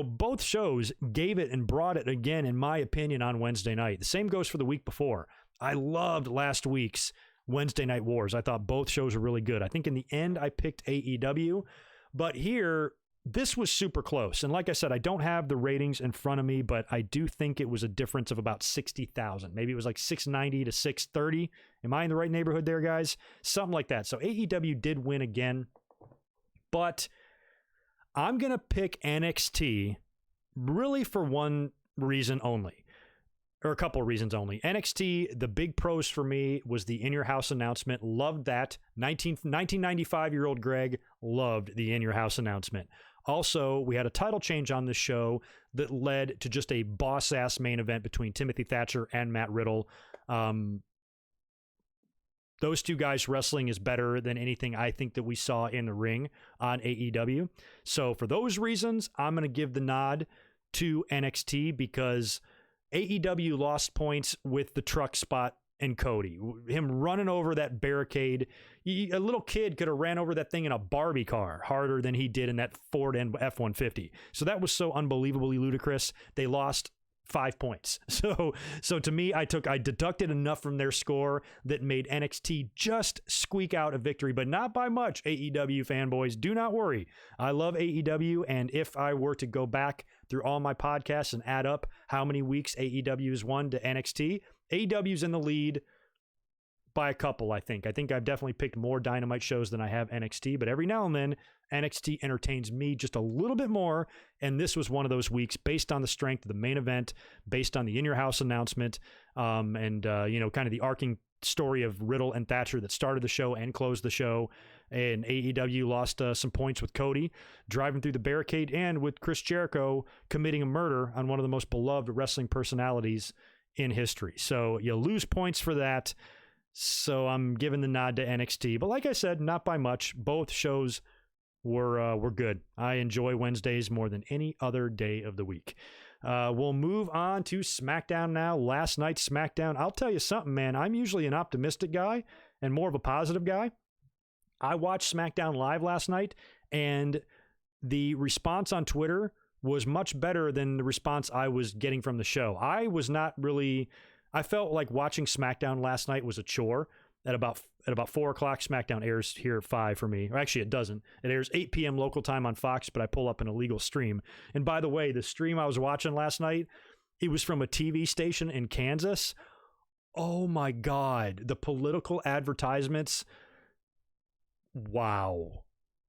both shows gave it and brought it again, in my opinion, on Wednesday night. The same goes for the week before. I loved last week's Wednesday Night Wars. I thought both shows were really good. I think in the end, I picked AEW, but here, this was super close. And like I said, I don't have the ratings in front of me, but I do think it was a difference of about 60,000. Maybe it was like 690 to 630. Am I in the right neighborhood there, guys? Something like that. So AEW did win again, but I'm going to pick NXT really for one reason only. Or a couple of reasons only. NXT, the big pros for me was the In Your House announcement. Loved that. 1995-year-old Greg loved the In Your House announcement. Also, we had a title change on the show that led to just a boss-ass main event between Timothy Thatcher and Matt Riddle. Those two guys wrestling is better than anything I think that we saw in the ring on AEW. So for those reasons, I'm going to give the nod to NXT because AEW lost points with the truck spot and Cody. Him running over that barricade. A little kid could have ran over that thing in a Barbie car harder than he did in that Ford F-150. So that was so unbelievably ludicrous. They lost 5 points. So to me, I deducted enough from their score that made NXT just squeak out a victory, but not by much. AEW fanboys, do not worry. I love AEW, and if I were to go back through all my podcasts and add up how many weeks AEW has won to NXT, AEW's in the lead by a couple, I think. I think I've definitely picked more Dynamite shows than I have NXT, but every now and then, NXT entertains me just a little bit more, and this was one of those weeks based on the strength of the main event, based on the In Your House announcement, and kind of the arcing story of Riddle and Thatcher that started the show and closed the show, and AEW lost some points with Cody driving through the barricade and with Chris Jericho committing a murder on one of the most beloved wrestling personalities in history. So you lose points for that, so I'm giving the nod to NXT, but like I said, not by much. Both shows were good. I enjoy Wednesdays more than any other day of the week. We'll move on to SmackDown now. Last night's SmackDown. I'll tell you something, man. I'm usually an optimistic guy and more of a positive guy. I watched SmackDown Live last night, and the response on Twitter was much better than the response I was getting from the show. I felt like watching SmackDown last night was a chore. At about 4 o'clock, SmackDown airs here at 5 for me. Or actually, it doesn't. It airs 8 p.m. local time on Fox, but I pull up an illegal stream. And by the way, the stream I was watching last night, it was from a TV station in Kansas. Oh my God. The political advertisements. Wow.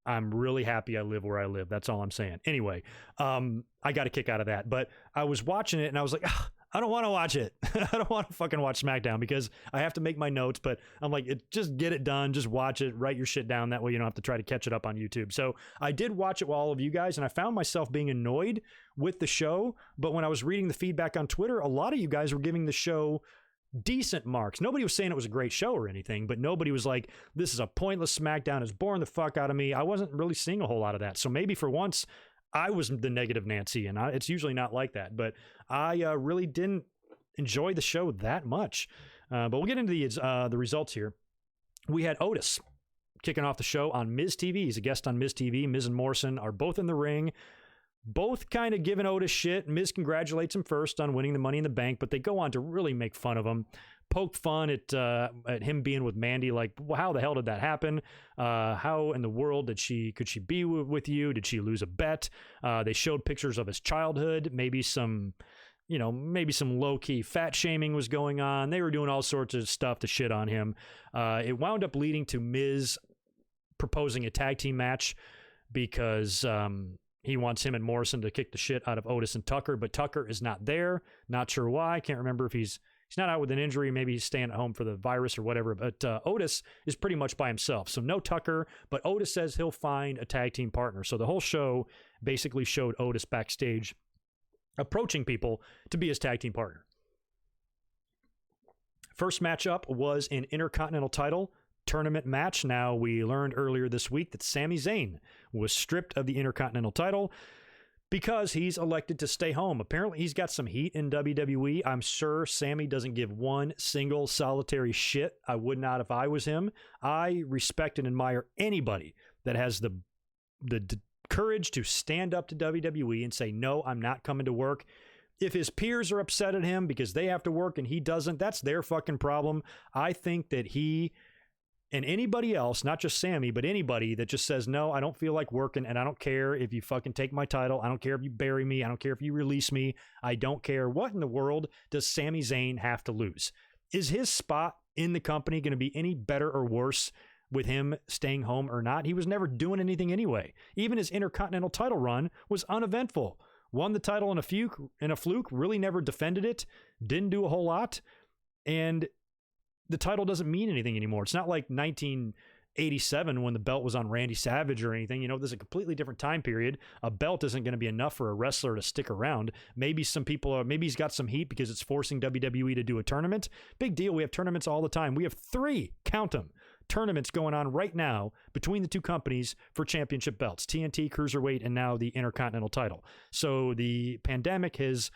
I'm really happy I live where I live. That's all I'm saying. Anyway, I got a kick out of that. But I was watching it and I was like, I don't want to watch it. I don't want to fucking watch SmackDown because I have to make my notes, but I'm like, just get it done. Just watch it, write your shit down. That way you don't have to try to catch it up on YouTube. So I did watch it with all of you guys, and I found myself being annoyed with the show. But when I was reading the feedback on Twitter, a lot of you guys were giving the show decent marks. Nobody was saying it was a great show or anything, but nobody was like, this is a pointless SmackDown. It's boring the fuck out of me. I wasn't really seeing a whole lot of that. So maybe for once, I was the negative Nancy, and it's usually not like that. But I really didn't enjoy the show that much. But we'll get into the results here. We had Otis kicking off the show on Miz TV. He's a guest on Miz TV. Miz and Morrison are both in the ring, both kind of giving Otis shit. Miz congratulates him first on winning the Money in the Bank, but they go on to really make fun of him, poke fun at him being with Mandy, like, well, how the hell did that happen? How in the world could she be with you? Did she lose a bet? They showed pictures of his childhood, maybe some low-key fat shaming was going on. They were doing all sorts of stuff to shit on him. It wound up leading to Miz proposing a tag team match because he wants him and Morrison to kick the shit out of Otis and Tucker, but Tucker is not there. Not sure why. Can't remember if he's not out with an injury. Maybe he's staying at home for the virus or whatever, but Otis is pretty much by himself. So no Tucker, but Otis says he'll find a tag team partner. So the whole show basically showed Otis backstage approaching people to be his tag team partner. First matchup was an Intercontinental title tournament match. Now, we learned earlier this week that Sami Zayn was stripped of the Intercontinental title because he's elected to stay home. Apparently, he's got some heat in WWE. I'm sure Sami doesn't give one single solitary shit. I would not if I was him. I respect and admire anybody that has the courage to stand up to WWE and say, no, I'm not coming to work. If his peers are upset at him because they have to work and he doesn't, that's their fucking problem. I think that he and anybody else, not just Sami, but anybody that just says, no, I don't feel like working, and I don't care if you fucking take my title. I don't care if you bury me. I don't care if you release me. I don't care. What in the world does Sami Zayn have to lose? Is his spot in the company going to be any better or worse with him staying home or not? He was never doing anything anyway. Even his Intercontinental title run was uneventful. Won the title in a fluke, really never defended it, didn't do a whole lot, and the title doesn't mean anything anymore. It's not like 1987 when the belt was on Randy Savage or anything. You know, there's a completely different time period. A belt isn't going to be enough for a wrestler to stick around. Maybe he's got some heat because it's forcing WWE to do a tournament. Big deal. We have tournaments all the time. We have 3, count them, tournaments going on right now between the two companies for championship belts, TNT, Cruiserweight, and now the Intercontinental title. So the pandemic has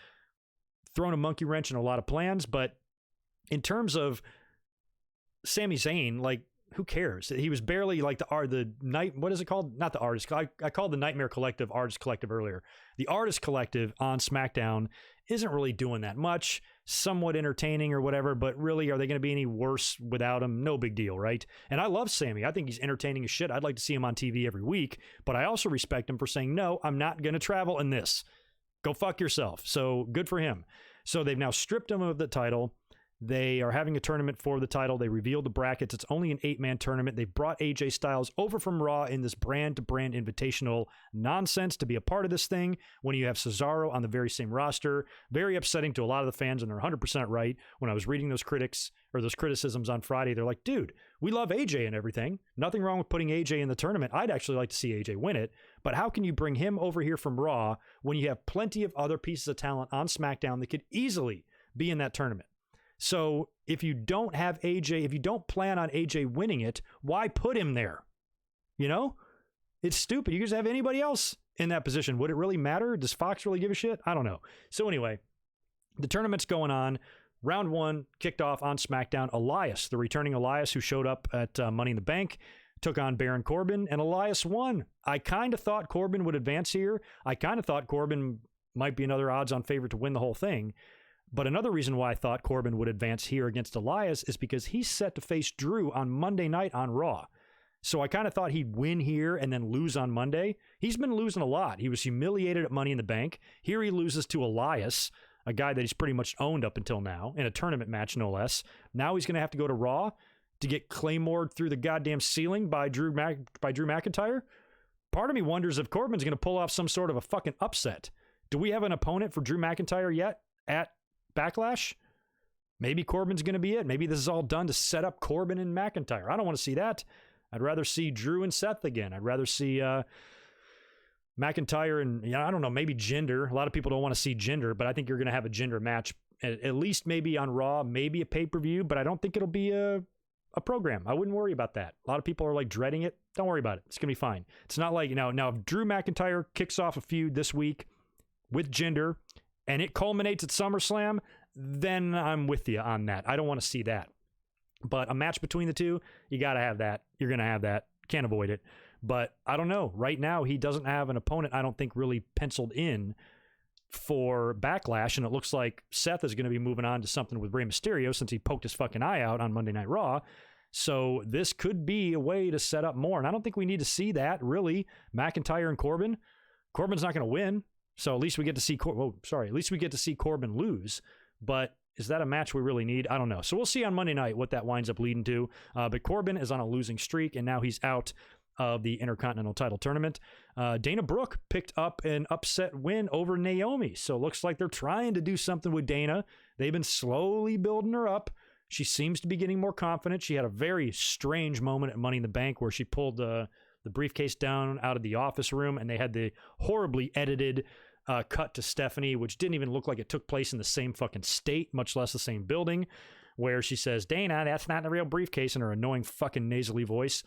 thrown a monkey wrench in a lot of plans, but in terms of Sami Zayn, like, who cares? He was barely like the night. What is it called? Not the Artist. I called the Nightmare Collective Artist Collective earlier. The Artist Collective on SmackDown isn't really doing that much. Somewhat entertaining or whatever, but really, are they going to be any worse without him? No big deal, right? And I love Sami. I think he's entertaining as shit. I'd like to see him on TV every week, but I also respect him for saying, no, I'm not going to travel in this. Go fuck yourself. So good for him. So they've now stripped him of the title. They are having a tournament for the title. They revealed the brackets. It's only an 8-man tournament. They brought AJ Styles over from Raw in this brand-to-brand invitational nonsense to be a part of this thing when you have Cesaro on the very same roster. Very upsetting to a lot of the fans, and they're 100% right. When I was reading those criticisms on Friday, they're like, dude, we love AJ and everything. Nothing wrong with putting AJ in the tournament. I'd actually like to see AJ win it, but how can you bring him over here from Raw when you have plenty of other pieces of talent on SmackDown that could easily be in that tournament? So if you don't have AJ, if you don't plan on AJ winning it, why put him there? You know, it's stupid. You just have anybody else in that position. Would it really matter? Does Fox really give a shit? I don't know. So anyway, the tournament's going on. Round 1 kicked off on SmackDown. Elias, the returning Elias who showed up at Money in the Bank, took on Baron Corbin, and Elias won. I kind of thought Corbin would advance here. I kind of thought Corbin might be another odds-on favorite to win the whole thing. But another reason why I thought Corbin would advance here against Elias is because he's set to face Drew on Monday night on Raw. So I kind of thought he'd win here and then lose on Monday. He's been losing a lot. He was humiliated at Money in the Bank. Here he loses to Elias, a guy that he's pretty much owned up until now, in a tournament match, no less. Now he's going to have to go to Raw to get Claymored through the goddamn ceiling by Drew McIntyre. Part of me wonders if Corbin's going to pull off some sort of a fucking upset. Do we have an opponent for Drew McIntyre yet at Backlash? Maybe Corbin's going to be it. Maybe this is all done to set up Corbin and McIntyre. I don't want to see that. I'd rather see Drew and Seth again. I'd rather see McIntyre and, I don't know, maybe Jinder. A lot of people don't want to see Jinder, but I think you're going to have a Jinder match, at least maybe on Raw, maybe a pay-per-view, but I don't think it'll be a program. I wouldn't worry about that. A lot of people are like dreading it. Don't worry about it. It's going to be fine. It's not like, now if Drew McIntyre kicks off a feud this week with Jinder and it culminates at SummerSlam, then I'm with you on that. I don't want to see that. But a match between the two, you got to have that. You're going to have that. Can't avoid it. But I don't know. Right now, he doesn't have an opponent, I don't think, really penciled in for Backlash. And it looks like Seth is going to be moving on to something with Rey Mysterio since he poked his fucking eye out on Monday Night Raw. So this could be a way to set up more. And I don't think we need to see that, really. McIntyre and Corbin. Corbin's not going to win. So at least we get to see at least we get to see Corbin lose. But is that a match we really need? I don't know. So we'll see on Monday night what that winds up leading to. But Corbin is on a losing streak, and now he's out of the Intercontinental title tournament. Dana Brooke picked up an upset win over Naomi. So it looks like they're trying to do something with Dana. They've been slowly building her up. She seems to be getting more confident. She had a very strange moment at Money in the Bank where she pulled the briefcase down out of the office room, and they had the horribly edited cut to Stephanie, which didn't even look like it took place in the same fucking state, much less the same building, where she says, Dana, that's not the real briefcase, in her annoying fucking nasally voice.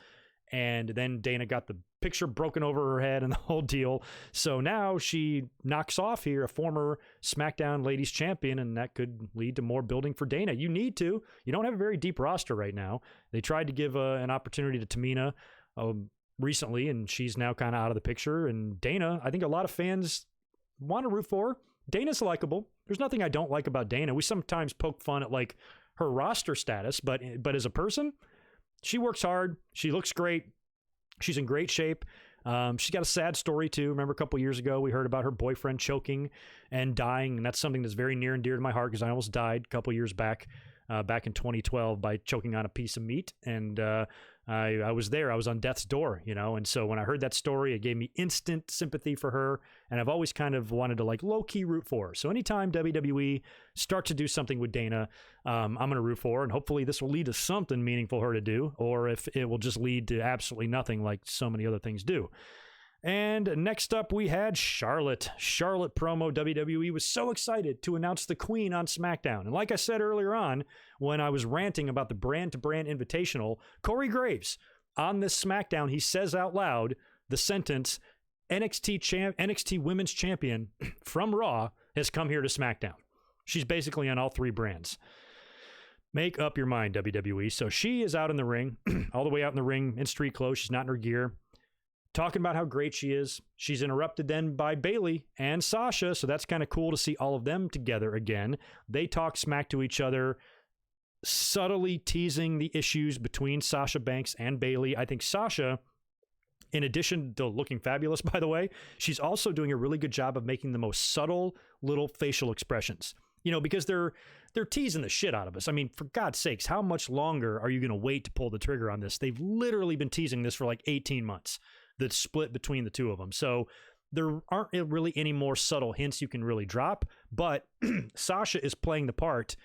And then Dana got the picture broken over her head and the whole deal. So now she knocks off here a former SmackDown Ladies Champion, and that could lead to more building for Dana. You need to. You don't have a very deep roster right now. They tried to give an opportunity to Tamina recently, and she's now kind of out of the picture. And Dana, I think a lot of fans want to root for her. Dana's likable. There's nothing I don't like about Dana. We sometimes poke fun at like her roster status, but as a person, she works hard. She looks great. She's in great shape. She's got a sad story too. Remember a couple years ago, we heard about her boyfriend choking and dying, and that's something that's very near and dear to my heart because I almost died a couple years back in 2012 by choking on a piece of meat, and I was there. I was on death's door, and so when I heard that story, it gave me instant sympathy for her, and I've always kind of wanted to like low-key root for her. So anytime WWE starts to do something with Dana, I'm going to root for her, and hopefully this will lead to something meaningful for her to do, or if it will just lead to absolutely nothing like so many other things do. And next up, we had Charlotte. Charlotte promo. WWE was so excited to announce the Queen on SmackDown. And like I said earlier on, when I was ranting about the brand-to-brand invitational, Corey Graves, on this SmackDown, he says out loud the sentence, NXT Women's Champion from Raw has come here to SmackDown. She's basically on all three brands. Make up your mind, WWE. So she is out in the ring, all the way out in the ring in street clothes. She's not in her gear, talking about how great she is. She's interrupted then by Bayley and Sasha, so that's kind of cool to see all of them together again. They talk smack to each other, subtly teasing the issues between Sasha Banks and Bayley. I think Sasha, in addition to looking fabulous, by the way, she's also doing a really good job of making the most subtle little facial expressions. Because they're teasing the shit out of us. I mean, for God's sakes, how much longer are you going to wait to pull the trigger on this? They've literally been teasing this for like 18 months. The split between the two of them. So there aren't really any more subtle hints you can really drop, but Sasha is playing the part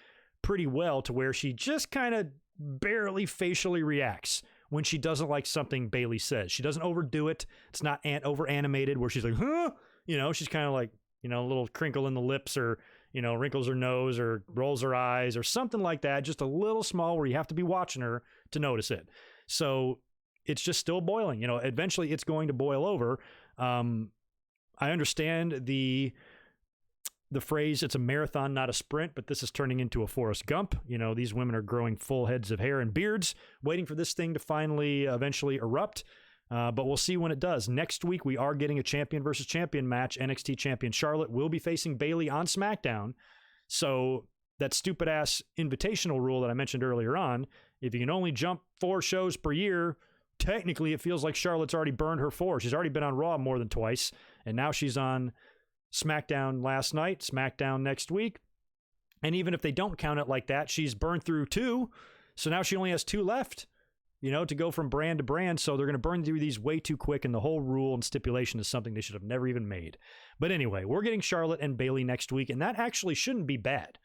pretty well to where she just kind of barely facially reacts when she doesn't like something Bayley says. She doesn't overdo it. It's not over animated where she's like, huh? She's kind of like, a little crinkle in the lips or, wrinkles her nose or rolls her eyes or something like that. Just a little small where you have to be watching her to notice it. So it's just still boiling. Eventually it's going to boil over. I understand the phrase, it's a marathon, not a sprint, but this is turning into a Forrest Gump. These women are growing full heads of hair and beards, waiting for this thing to finally eventually erupt. But we'll see when it does. Next week, we are getting a champion versus champion match. NXT champion Charlotte will be facing Bayley on SmackDown. So that stupid ass invitational rule that I mentioned earlier on, if you can only jump 4 shows per year, technically it feels like Charlotte's already burned her 4. She's already been on Raw more than twice, and now she's on SmackDown last night, SmackDown next week. And even if they don't count it like that, she's burned through 2, so now she only has 2 left, to go from brand to brand. So they're going to burn through these way too quick, and the whole rule and stipulation is something they should have never even made. But anyway, we're getting Charlotte and Bayley next week, and that actually shouldn't be bad.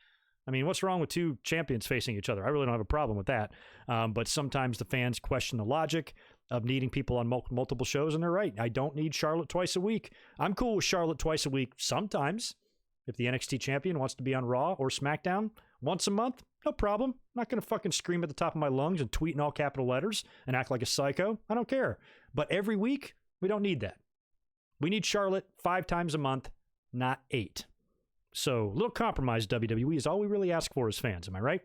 I mean, what's wrong with two champions facing each other? I really don't have a problem with that. But sometimes the fans question the logic of needing people on multiple shows, and they're right. I don't need Charlotte twice a week. I'm cool with Charlotte twice a week sometimes. If the NXT champion wants to be on Raw or SmackDown once a month, no problem. I'm not going to fucking scream at the top of my lungs and tweet in all capital letters and act like a psycho. I don't care. But every week, we don't need that. We need Charlotte 5 times a month, not 8. So a little compromise, WWE, is all we really ask for as fans. Am I right?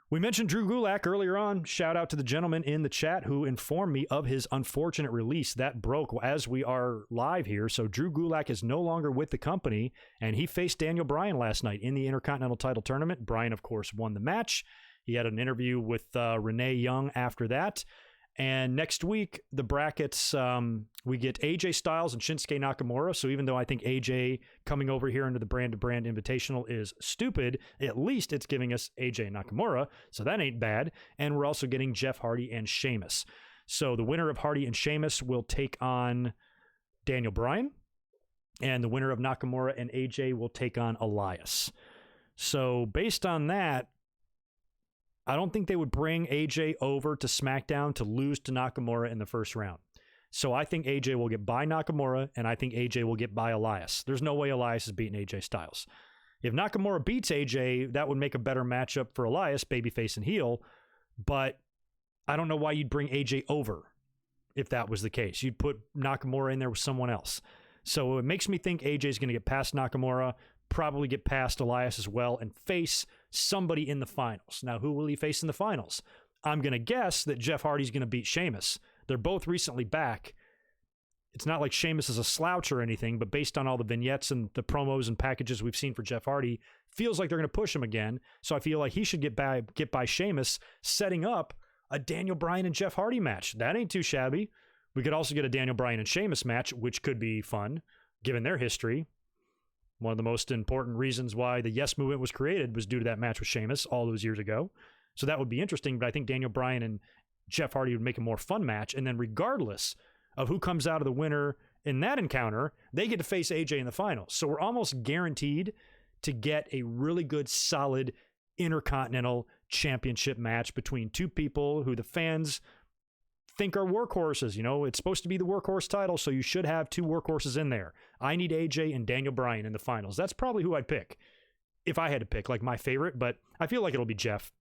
We mentioned Drew Gulak earlier on. Shout out to the gentleman in the chat who informed me of his unfortunate release. That broke as we are live here. So Drew Gulak is no longer with the company, and he faced Daniel Bryan last night in the Intercontinental title tournament. Bryan, of course, won the match. He had an interview with Renee Young after that. And next week, the brackets, we get AJ Styles and Shinsuke Nakamura. So even though I think AJ coming over here into the brand-to-brand invitational is stupid, at least it's giving us AJ Nakamura. So that ain't bad. And we're also getting Jeff Hardy and Sheamus. So the winner of Hardy and Sheamus will take on Daniel Bryan. And the winner of Nakamura and AJ will take on Elias. So based on that, I don't think they would bring AJ over to SmackDown to lose to Nakamura in the first round. So I think AJ will get by Nakamura, and I think AJ will get by Elias. There's no way Elias is beating AJ Styles. If Nakamura beats AJ, that would make a better matchup for Elias, babyface and heel, but I don't know why you'd bring AJ over if that was the case. You'd put Nakamura in there with someone else. So it makes me think AJ is going to get past Nakamura, probably get past Elias as well, and face somebody in the finals. Now, who will he face in the finals? I'm going to guess that Jeff Hardy's going to beat Sheamus. They're both recently back. It's not like Sheamus is a slouch or anything, but based on all the vignettes and the promos and packages we've seen for Jeff Hardy, feels like they're going to push him again. So I feel like he should get by Sheamus, setting up a Daniel Bryan and Jeff Hardy match. That ain't too shabby. We could also get a Daniel Bryan and Sheamus match, which could be fun, given their history. One of the most important reasons why the Yes Movement was created was due to that match with Sheamus all those years ago. So that would be interesting, but I think Daniel Bryan and Jeff Hardy would make a more fun match. And then regardless of who comes out of the winner in that encounter, they get to face AJ in the finals. So we're almost guaranteed to get a really good, solid Intercontinental Championship match between two people who the fans think are workhorses. You know, it's supposed to be the workhorse title, so you should have two workhorses in there. I need AJ and Daniel Bryan in the finals. That's probably who I'd pick if I had to pick, like my favorite, but I feel like it'll be Jeff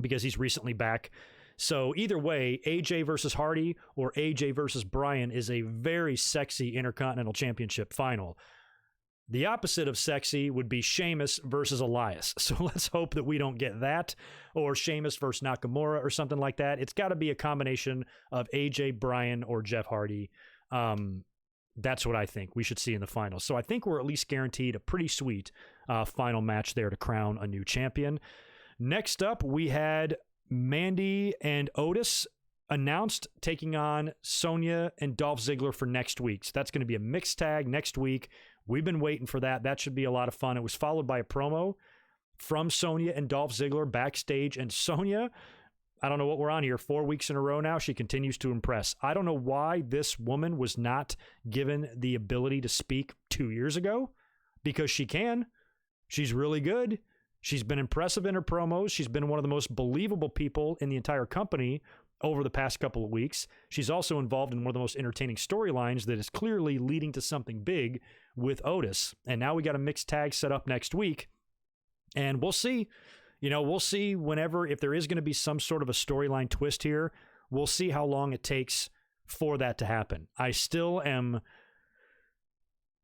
because he's recently back. So either way, AJ versus Hardy or AJ versus Bryan is a very sexy Intercontinental Championship final. The opposite of sexy would be Sheamus versus Elias. So let's hope that we don't get that, or Sheamus versus Nakamura or something like that. It's got to be a combination of AJ, Bryan, or Jeff Hardy. That's what I think we should see in the finals. So I think we're at least guaranteed a pretty sweet final match there to crown a new champion. Next up, we had Mandy and Otis announced taking on Sonya and Dolph Ziggler for next week. So that's going to be a mixed tag next week. We've been waiting for that. That should be a lot of fun. It was followed by a promo from Sonya and Dolph Ziggler backstage. And Sonya, I don't know what we're on here, 4 weeks in a row now, she continues to impress. I don't know why this woman was not given the ability to speak 2 years ago, because she can. She's really good. She's been impressive in her promos. She's been one of the most believable people in the entire company over the past couple of weeks. She's also involved in one of the most entertaining storylines that is clearly leading to something big with Otis. And now we got a mixed tag set up next week. And we'll see. You know, we'll see whenever, if there is going to be some sort of a storyline twist here, we'll see how long it takes for that to happen. I still am,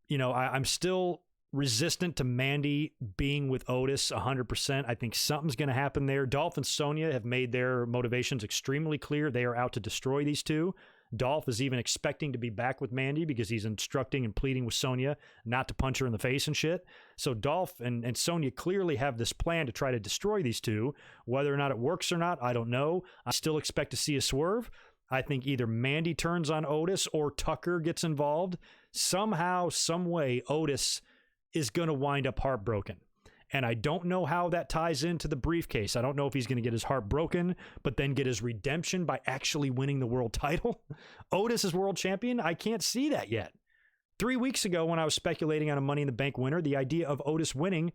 you know, I'm still resistant to Mandy being with Otis 100%. I think something's going to happen there. Dolph and Sonya have made their motivations extremely clear. They are out to destroy these two. Dolph is even expecting to be back with Mandy because he's instructing and pleading with Sonya not to punch her in the face and shit. So Dolph and Sonya clearly have this plan to try to destroy these two. Whether or not it works or not, I don't know. I still expect to see a swerve. I think either Mandy turns on Otis or Tucker gets involved. Somehow, some way, Otis is going to wind up heartbroken. And I don't know how that ties into the briefcase. I don't know if he's going to get his heart broken, but then get his redemption by actually winning the world title. Otis is world champion? I can't see that yet. 3 weeks ago, when I was speculating on a Money in the Bank winner, the idea of Otis winning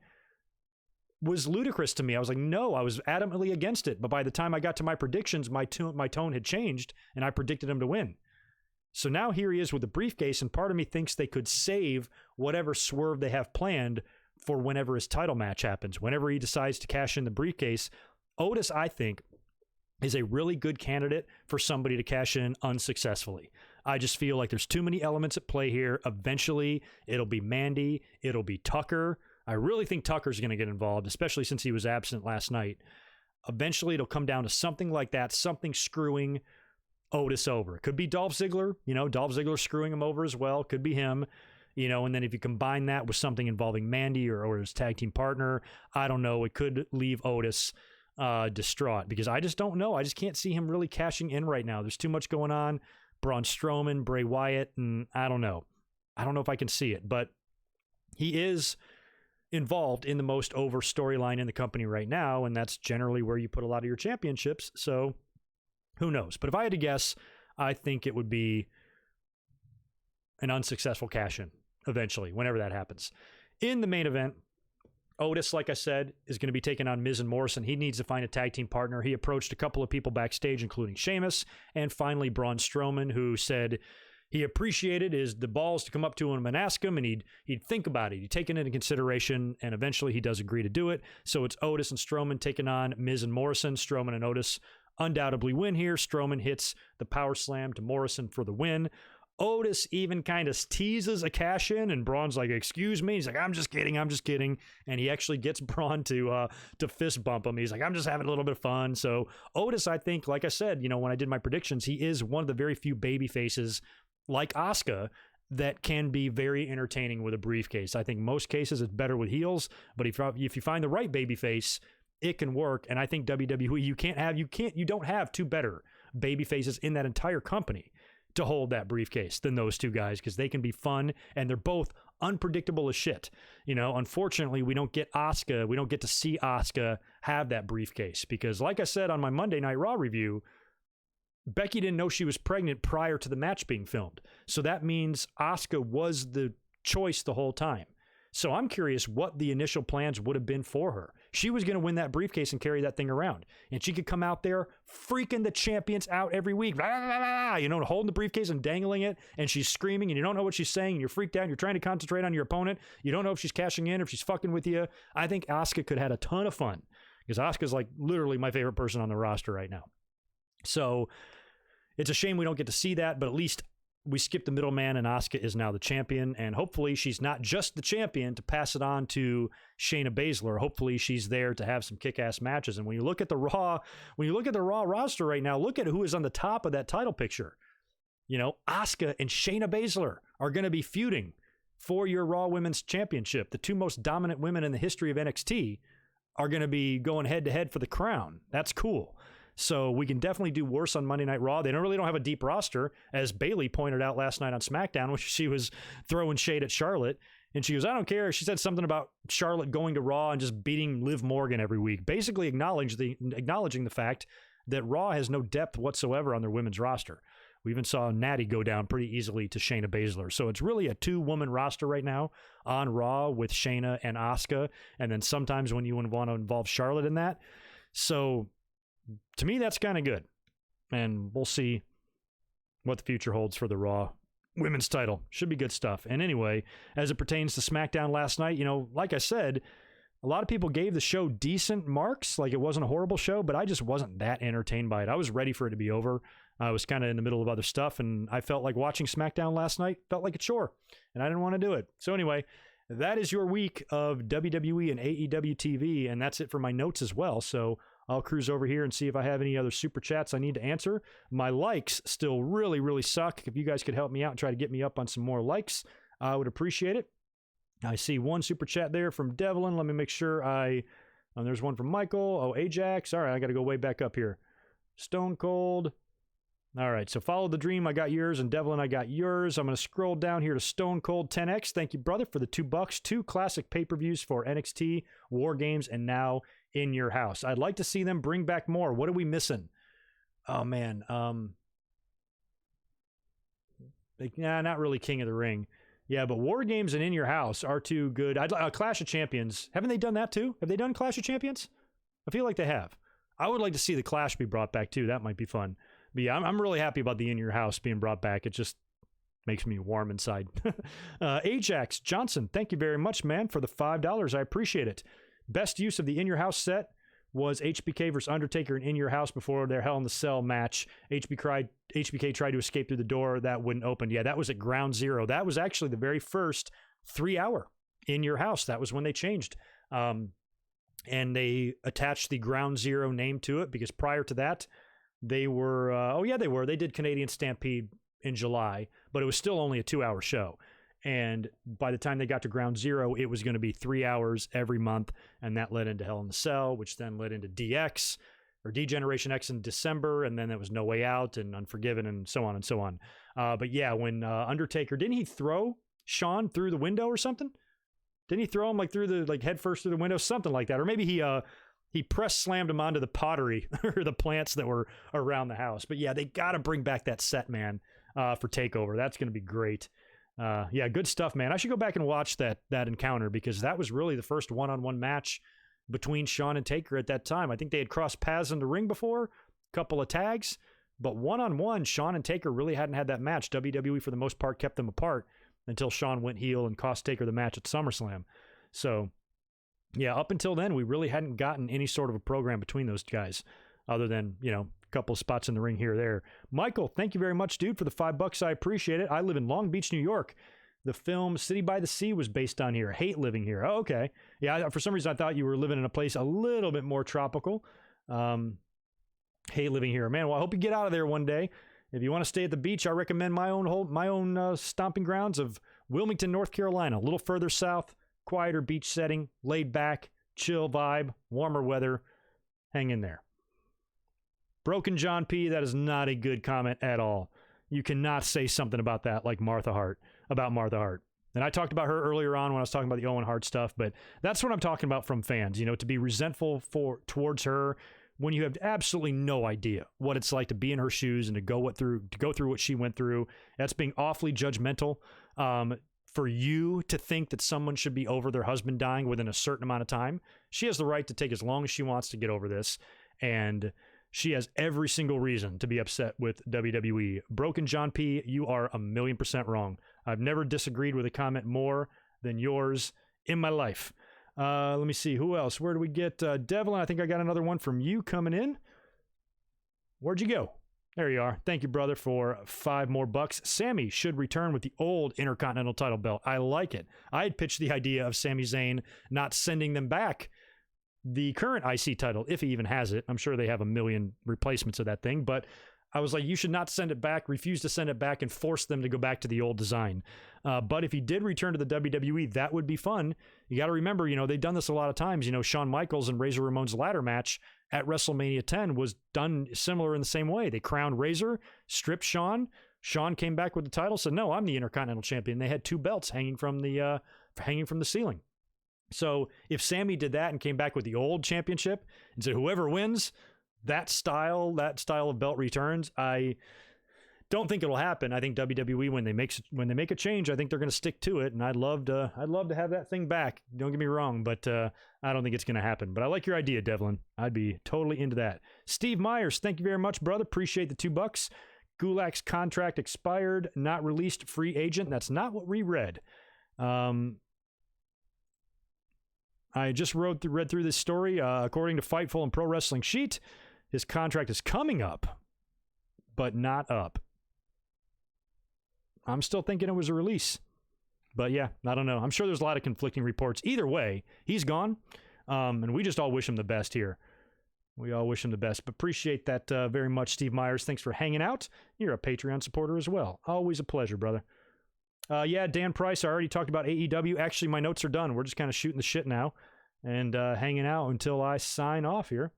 was ludicrous to me. I was like, no, I was adamantly against it. But by the time I got to my predictions, my tone had changed, and I predicted him to win. So now here he is with the briefcase, and part of me thinks they could save whatever swerve they have planned for whenever his title match happens. Whenever he decides to cash in the briefcase, Otis, I think, is a really good candidate for somebody to cash in unsuccessfully. I just feel like there's too many elements at play here. Eventually, it'll be Mandy. It'll be Tucker. I really think Tucker's going to get involved, especially since he was absent last night. Eventually, it'll come down to something like that, something screwing Otis over. It could be Dolph Ziggler. Dolph Ziggler screwing him over as well. Could be him. And then if you combine that with something involving Mandy or his tag team partner, I don't know. It could leave Otis distraught because I just don't know. I just can't see him really cashing in right now. There's too much going on. Braun Strowman, Bray Wyatt, and I don't know. I don't know if I can see it, but he is involved in the most over storyline in the company right now, and that's generally where you put a lot of your championships, so who knows? But if I had to guess, I think it would be an unsuccessful cash-in eventually, whenever that happens. In the main event, Otis, like I said, is going to be taking on Miz and Morrison. He needs to find a tag team partner. He approached a couple of people backstage, including Sheamus, and finally Braun Strowman, who said he appreciated the balls to come up to him and ask him, and he'd think about it. He'd take it into consideration, and eventually he does agree to do it. So it's Otis and Strowman taking on Miz and Morrison. Strowman and Otis undoubtedly win here. Strowman hits the power slam to Morrison for the win. Otis even kind of teases a cash in, and Braun's like, excuse me. He's like, I'm just kidding. And he actually gets Braun to fist bump him. He's like, I'm just having a little bit of fun. So Otis, I think, like I said, when I did my predictions, he is one of the very few baby faces like Asuka that can be very entertaining with a briefcase. I think most cases it's better with heels, but if you find the right baby face, it can work. And I think WWE, you don't have two better baby faces in that entire company to hold that briefcase than those two guys, because they can be fun and they're both unpredictable as shit. Unfortunately, we don't get to see Asuka have that briefcase because, like I said on my Monday Night Raw review, Becky didn't know she was pregnant prior to the match being filmed. So that means Asuka was the choice the whole time. So I'm curious what the initial plans would have been for her. She was going to win that briefcase and carry that thing around. And she could come out there freaking the champions out every week, holding the briefcase and dangling it. And she's screaming and you don't know what she's saying. And you're freaked out. And you're trying to concentrate on your opponent. You don't know if she's cashing in or if she's fucking with you. I think Asuka could have had a ton of fun because Asuka's like literally my favorite person on the roster right now. So it's a shame we don't get to see that, but at least we skipped the middleman and Asuka is now the champion, and hopefully she's not just the champion to pass it on to Shayna Baszler. Hopefully she's there to have some kick-ass matches. And when you look at the Raw roster right now, look at who is on the top of that title picture. Asuka and Shayna Baszler are going to be feuding for your Raw Women's Championship. The two most dominant women in the history of NXT are going to be going head-to-head for the crown. That's cool. So we can definitely do worse on Monday Night Raw. They don't have a deep roster, as Bayley pointed out last night on SmackDown, when she was throwing shade at Charlotte. And she goes, I don't care. She said something about Charlotte going to Raw and just beating Liv Morgan every week, basically acknowledging the fact that Raw has no depth whatsoever on their women's roster. We even saw Natty go down pretty easily to Shayna Baszler. So it's really a two-woman roster right now on Raw with Shayna and Asuka. And then sometimes when you want to involve Charlotte in that. So to me, that's kind of good. And we'll see what the future holds for the Raw women's title. Should be good stuff. And anyway, as it pertains to SmackDown last night, like I said, a lot of people gave the show decent marks. Like it wasn't a horrible show, but I just wasn't that entertained by it. I was ready for it to be over. I was kind of in the middle of other stuff, and I felt like watching SmackDown last night felt like a chore, and I didn't want to do it. So anyway, that is your week of WWE and AEW TV, and that's it for my notes as well. So I'll cruise over here and see if I have any other super chats I need to answer. My likes still really, really suck. If you guys could help me out and try to get me up on some more likes, I would appreciate it. I see one super chat there from Devlin. Let me make sure there's one from Michael. Oh, Ajax. All right, I got to go way back up here. Stone Cold. All right, so Follow the Dream, I got yours, and Devlin, I got yours. I'm going to scroll down here to Stone Cold 10X. Thank you, brother, for the $2. 2 classic pay-per-views for NXT, War Games, and now In Your House. I'd like to see them bring back more. What are we missing? Oh, man. Not really King of the Ring. Yeah, but War Games and In Your House are too good. Clash of Champions. Haven't they done that too? Have they done Clash of Champions? I feel like they have. I would like to see the Clash be brought back too. That might be fun. But yeah, I'm really happy about the In Your House being brought back. It just makes me warm inside. Ajax Johnson, thank you very much, man, for the $5. I appreciate it. Best use of the In Your House set was HBK versus Undertaker in Your House before their Hell in the Cell match. HBK tried to escape through the door. That wouldn't open. Yeah, that was at Ground Zero. That was actually the very first 3-hour In Your House. That was when they changed. And they attached the Ground Zero name to it because prior to that, they were, they did Canadian Stampede in July, but it was still only a 2-hour show. And by the time they got to Ground Zero, it was going to be 3 hours every month. And that led into Hell in the Cell, which then led into DX or D-Generation X in December. And then there was No Way Out and Unforgiven and so on and so on. But yeah, when Undertaker, didn't he throw Shawn through the window or something? Didn't he throw him like through the, like head first through the window, something like that? Or maybe he press slammed him onto the pottery or the plants that were around the house. But yeah, they got to bring back that set, man, for TakeOver. That's going to be great. Yeah, good stuff, man. I should go back and watch that encounter because that was really the first one-on-one match between Shawn and Taker at that time. I think they had crossed paths in the ring before, a couple of tags, but one-on-one, Shawn and Taker really hadn't had that match. WWE, for the most part, kept them apart until Shawn went heel and cost Taker the match at SummerSlam. So, yeah, up until then, we really hadn't gotten any sort of a program between those guys other than, couple of spots in the ring here or there. Michael, thank you very much, dude, for the $5. I appreciate it. I live in Long Beach, New York. The film City by the Sea was based on here. Hate living here. Oh, okay. Yeah, for some reason I thought you were living in a place a little bit more tropical. Hate living here. Man, well, I hope you get out of there one day. If you want to stay at the beach, I recommend my own stomping grounds of Wilmington, North Carolina. A little further south, quieter beach setting, laid back, chill vibe, warmer weather. Hang in there. Broken John P., that is not a good comment at all. You cannot say something about that like Martha Hart. And I talked about her earlier on when I was talking about the Owen Hart stuff, but that's what I'm talking about from fans, to be resentful towards her when you have absolutely no idea what it's like to be in her shoes and to go through what she went through. That's being awfully judgmental. For you to think that someone should be over their husband dying within a certain amount of time, she has the right to take as long as she wants to get over this. And she has every single reason to be upset with WWE. Broken John P., you are 1,000,000% wrong. I've never disagreed with a comment more than yours in my life. Let me see. Who else? Where do we get Devlin? I think I got another one from you coming in. Where'd you go? There you are. Thank you, brother, for $5 more. Sammy should return with the old Intercontinental title belt. I like it. I had pitched the idea of Sami Zayn not sending them back the current IC title, if he even has it. I'm sure they have a million replacements of that thing, but I was like, you should not send it back, refuse to send it back, and force them to go back to the old design. But if he did return to the WWE, that would be fun. You got to remember, they've done this a lot of times. Shawn Michaels and Razor Ramon's ladder match at WrestleMania 10 was done similar in the same way. They crowned Razor, stripped Shawn. Shawn came back with the title, said, no, I'm the Intercontinental Champion. They had 2 belts hanging from the ceiling. So if Sammy did that and came back with the old championship and said, whoever wins, that style of belt returns, I don't think it'll happen. I think WWE, when they make a change, I think they're going to stick to it. And I'd love to have that thing back. Don't get me wrong, but I don't think it's going to happen. But I like your idea, Devlin. I'd be totally into that. Steve Myers, thank you very much, brother. Appreciate the $2. Gulak's contract expired, not released, free agent. That's not what we read. I just read through this story. According to Fightful and Pro Wrestling Sheet, his contract is coming up, but not up. I'm still thinking it was a release. But yeah, I don't know. I'm sure there's a lot of conflicting reports. Either way, he's gone. And we just all wish him the best here. We all wish him the best. But appreciate that very much, Steve Myers. Thanks for hanging out. You're a Patreon supporter as well. Always a pleasure, brother. Yeah, Dan Price, I already talked about AEW. Actually, my notes are done. We're just kind of shooting the shit now and hanging out until I sign off here.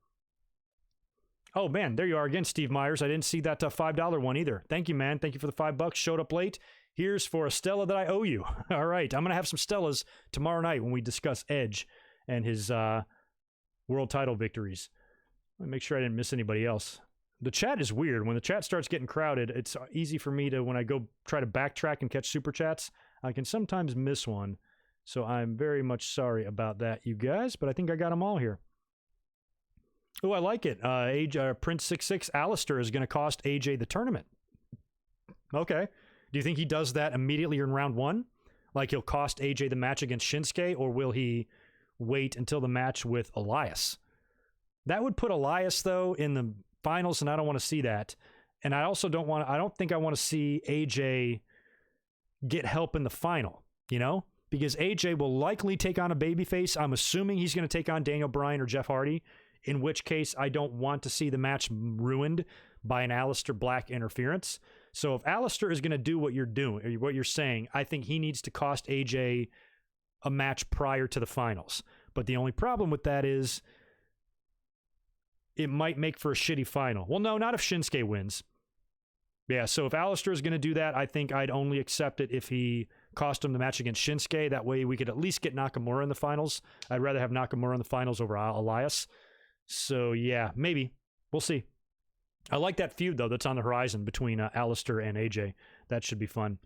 Oh, man, there you are again, Steve Myers. I didn't see that $5 one either. Thank you, man. Thank you for the $5. Showed up late. Here's for a Stella that I owe you. All right, I'm going to have some Stellas tomorrow night when we discuss Edge and his world title victories. Let me make sure I didn't miss anybody else. The chat is weird. When the chat starts getting crowded, it's easy for me to, when I go try to backtrack and catch super chats, I can sometimes miss one, so I'm very much sorry about that, you guys, but I think I got them all here. Oh, I like it. Prince 66 Alistair is going to cost AJ the tournament. Okay. Do you think he does that immediately in round one? Like he'll cost AJ the match against Shinsuke, or will he wait until the match with Elias? That would put Elias, though, in the finals, and I don't want to see that. And I also don't think I want to see AJ get help in the final, because AJ will likely take on a babyface. I'm assuming he's going to take on Daniel Bryan or Jeff Hardy, in which case I don't want to see the match ruined by an Aleister Black interference. So if Aleister is going to do what you're doing, or what you're saying, I think he needs to cost AJ a match prior to the finals. But the only problem with that is it might make for a shitty final. Well, no, not if Shinsuke wins. Yeah, so if Aleister is going to do that, I think I'd only accept it if he cost him the match against Shinsuke. That way we could at least get Nakamura in the finals. I'd rather have Nakamura in the finals over Elias. So yeah, maybe. We'll see. I like that feud, though, that's on the horizon between Aleister and AJ. That should be fun.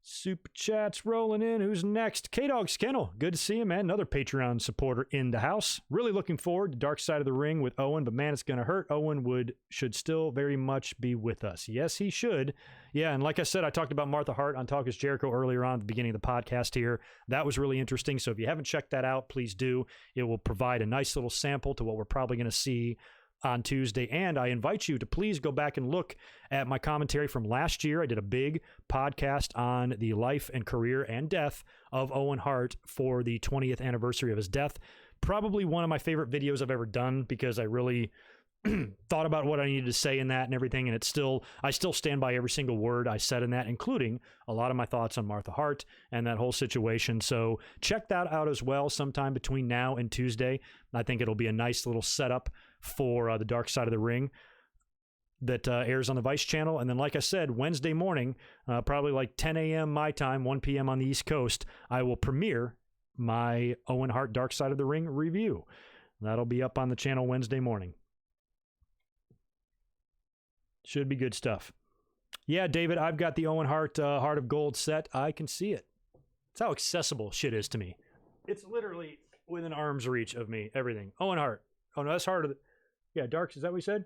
Super chats rolling in. Who's next? K-Dog Skennel. Good to see you, man. Another Patreon supporter in the house. Really looking forward to Dark Side of the Ring with Owen, but man, it's going to hurt. Owen should still very much be with us. Yes, he should. Yeah, and like I said, I talked about Martha Hart on Talk is Jericho earlier on at the beginning of the podcast here. That was really interesting, so if you haven't checked that out, please do. It will provide a nice little sample to what we're probably going to see on Tuesday, and I invite you to please go back and look at my commentary from last year. I did a big podcast on the life and career and death of Owen Hart for the 20th anniversary of his death. Probably one of my favorite videos I've ever done, because I really thought about what I needed to say in that and everything, and I still stand by every single word I said in that, including a lot of my thoughts on Martha Hart and that whole situation. So check that out as well sometime between now and Tuesday. I think it'll be a nice little setup for the Dark Side of the Ring that airs on the Vice channel. And then, like I said, Wednesday morning, probably like 10 a.m. my time, 1 p.m. on the East Coast, I will premiere my Owen Hart Dark Side of the Ring review. That'll be up on the channel Wednesday morning. Should be good stuff. Yeah, David, I've got the Owen Hart Heart of Gold set. I can see it. It's how accessible shit is to me. It's literally within arm's reach of me, everything. Owen Hart. Oh, no, that's Heart of the... Yeah, Dark, is that what we said?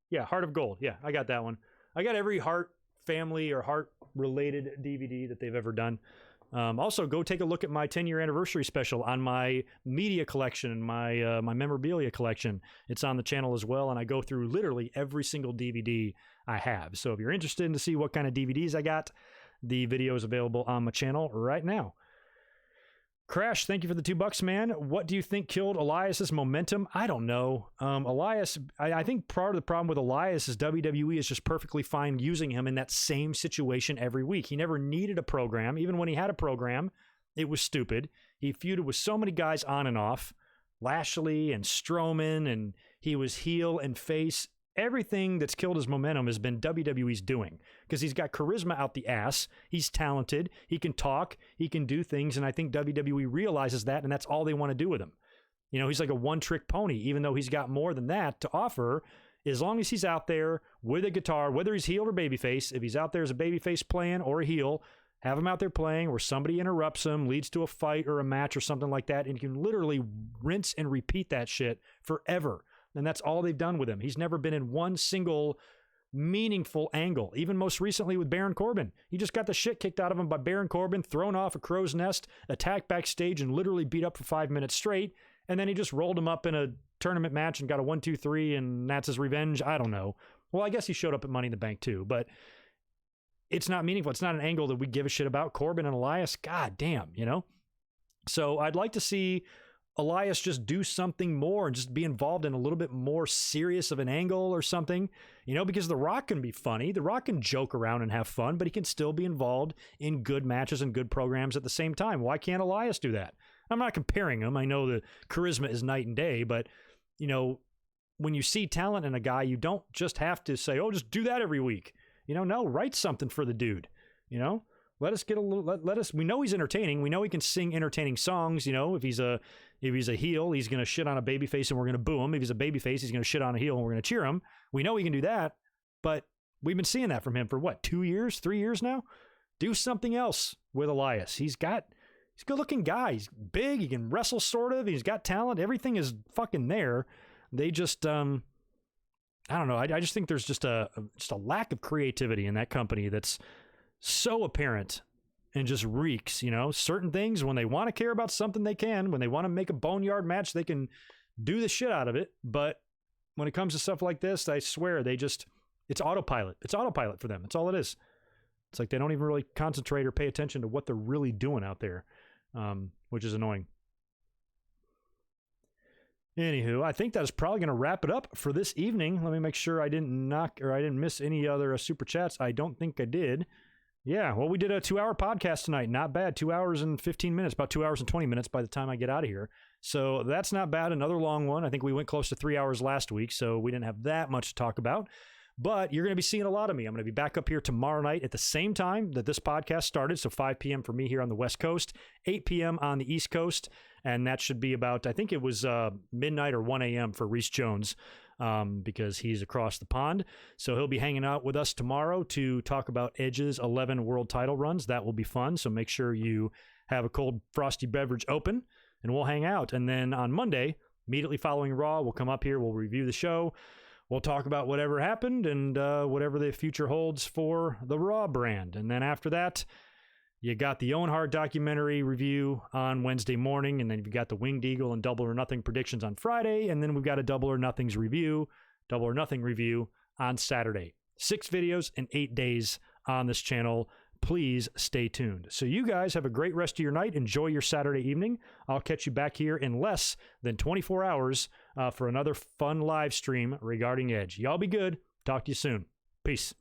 Yeah, Heart of Gold. Yeah, I got that one. I got every Hart family or Hart-related DVD that they've ever done. Also, go take a look at my 10-year anniversary special on my media collection and my memorabilia collection. It's on the channel as well, and I go through literally every single DVD I have. So if you're interested in to see what kind of DVDs I got, the video is available on my channel right now. Crash, thank you for the $2, man. What do you think killed Elias's momentum? I don't know. Elias, I think part of the problem with Elias is WWE is just perfectly fine using him in that same situation every week. He never needed a program. Even when he had a program, it was stupid. He feuded with so many guys on and off, Lashley and Strowman, and he was heel and face. Everything that's killed his momentum has been WWE's doing, because he's got charisma out the ass. He's talented. He can talk. He can do things. And I think WWE realizes that, and that's all they want to do with him. He's like a one-trick pony, even though he's got more than that to offer. As long as he's out there with a guitar, whether he's heel or babyface, if he's out there as a babyface playing or a heel, have him out there playing where somebody interrupts him, leads to a fight or a match or something like that, and you can literally rinse and repeat that shit forever. And that's all they've done with him. He's never been in one single meaningful angle. Even most recently with Baron Corbin. He just got the shit kicked out of him by Baron Corbin, thrown off a crow's nest, attacked backstage, and literally beat up for 5 minutes straight. And then he just rolled him up in a tournament match and got a 1-2-3, and that's his revenge. I don't know. Well, I guess he showed up at Money in the Bank too, but it's not meaningful. It's not an angle that we give a shit about. Corbin and Elias, god damn, So I'd like to see Elias just do something more and just be involved in a little bit more serious of an angle or something, because The Rock can be funny. The Rock can joke around and have fun, but he can still be involved in good matches and good programs at the same time. Why can't Elias do that? I'm not comparing him. I know the charisma is night and day, but, when you see talent in a guy, you don't just have to say, oh, just do that every week. No, write something for the dude, Let us get a little. Let us. We know he's entertaining. We know he can sing entertaining songs. If he's a heel, he's gonna shit on a babyface and we're gonna boo him. If he's a babyface, he's gonna shit on a heel and we're gonna cheer him. We know he can do that, but we've been seeing that from him for what, 2 years, 3 years now. Do something else with Elias. He's a good-looking guy. He's big. He can wrestle, sort of. He's got talent. Everything is fucking there. They just, I don't know. I just think there's just a lack of creativity in that company that's so apparent and just reeks, certain things. When they want to care about something, they can. When they want to make a boneyard match, they can do the shit out of it. But when it comes to stuff like this, I swear it's autopilot. It's autopilot for them. That's all it is. It's like they don't even really concentrate or pay attention to what they're really doing out there, which is annoying. Anywho, I think that is probably going to wrap it up for this evening. Let me make sure I didn't miss any other super chats. I don't think I did. Yeah, well, we did a 2-hour podcast tonight. Not bad. 2 hours and 15 minutes, about 2 hours and 20 minutes by the time I get out of here. So that's not bad. Another long one. I think we went close to 3 hours last week, so we didn't have that much to talk about. But you're going to be seeing a lot of me. I'm going to be back up here tomorrow night at the same time that this podcast started, so 5 p.m. for me here on the West Coast, 8 p.m. on the East Coast, and that should be about, I think it was midnight or 1 a.m. for Reese Jones, because he's across the pond. So he'll be hanging out with us tomorrow to talk about Edge's 11 world title runs. That will be fun, so make sure you have a cold frosty beverage open, and we'll hang out. And then on Monday, immediately following Raw, we'll come up here, we'll review the show. We'll talk about whatever happened and whatever the future holds for the Raw brand. And then after that, you got the Owen Hart documentary review on Wednesday morning, and then you've got the Winged Eagle and Double or Nothing predictions on Friday, and then we've got a Double or Nothing review on Saturday. 6 videos in 8 days on this channel. Please stay tuned. So you guys have a great rest of your night. Enjoy your Saturday evening. I'll catch you back here in less than 24 hours for another fun live stream regarding Edge. Y'all be good. Talk to you soon. Peace.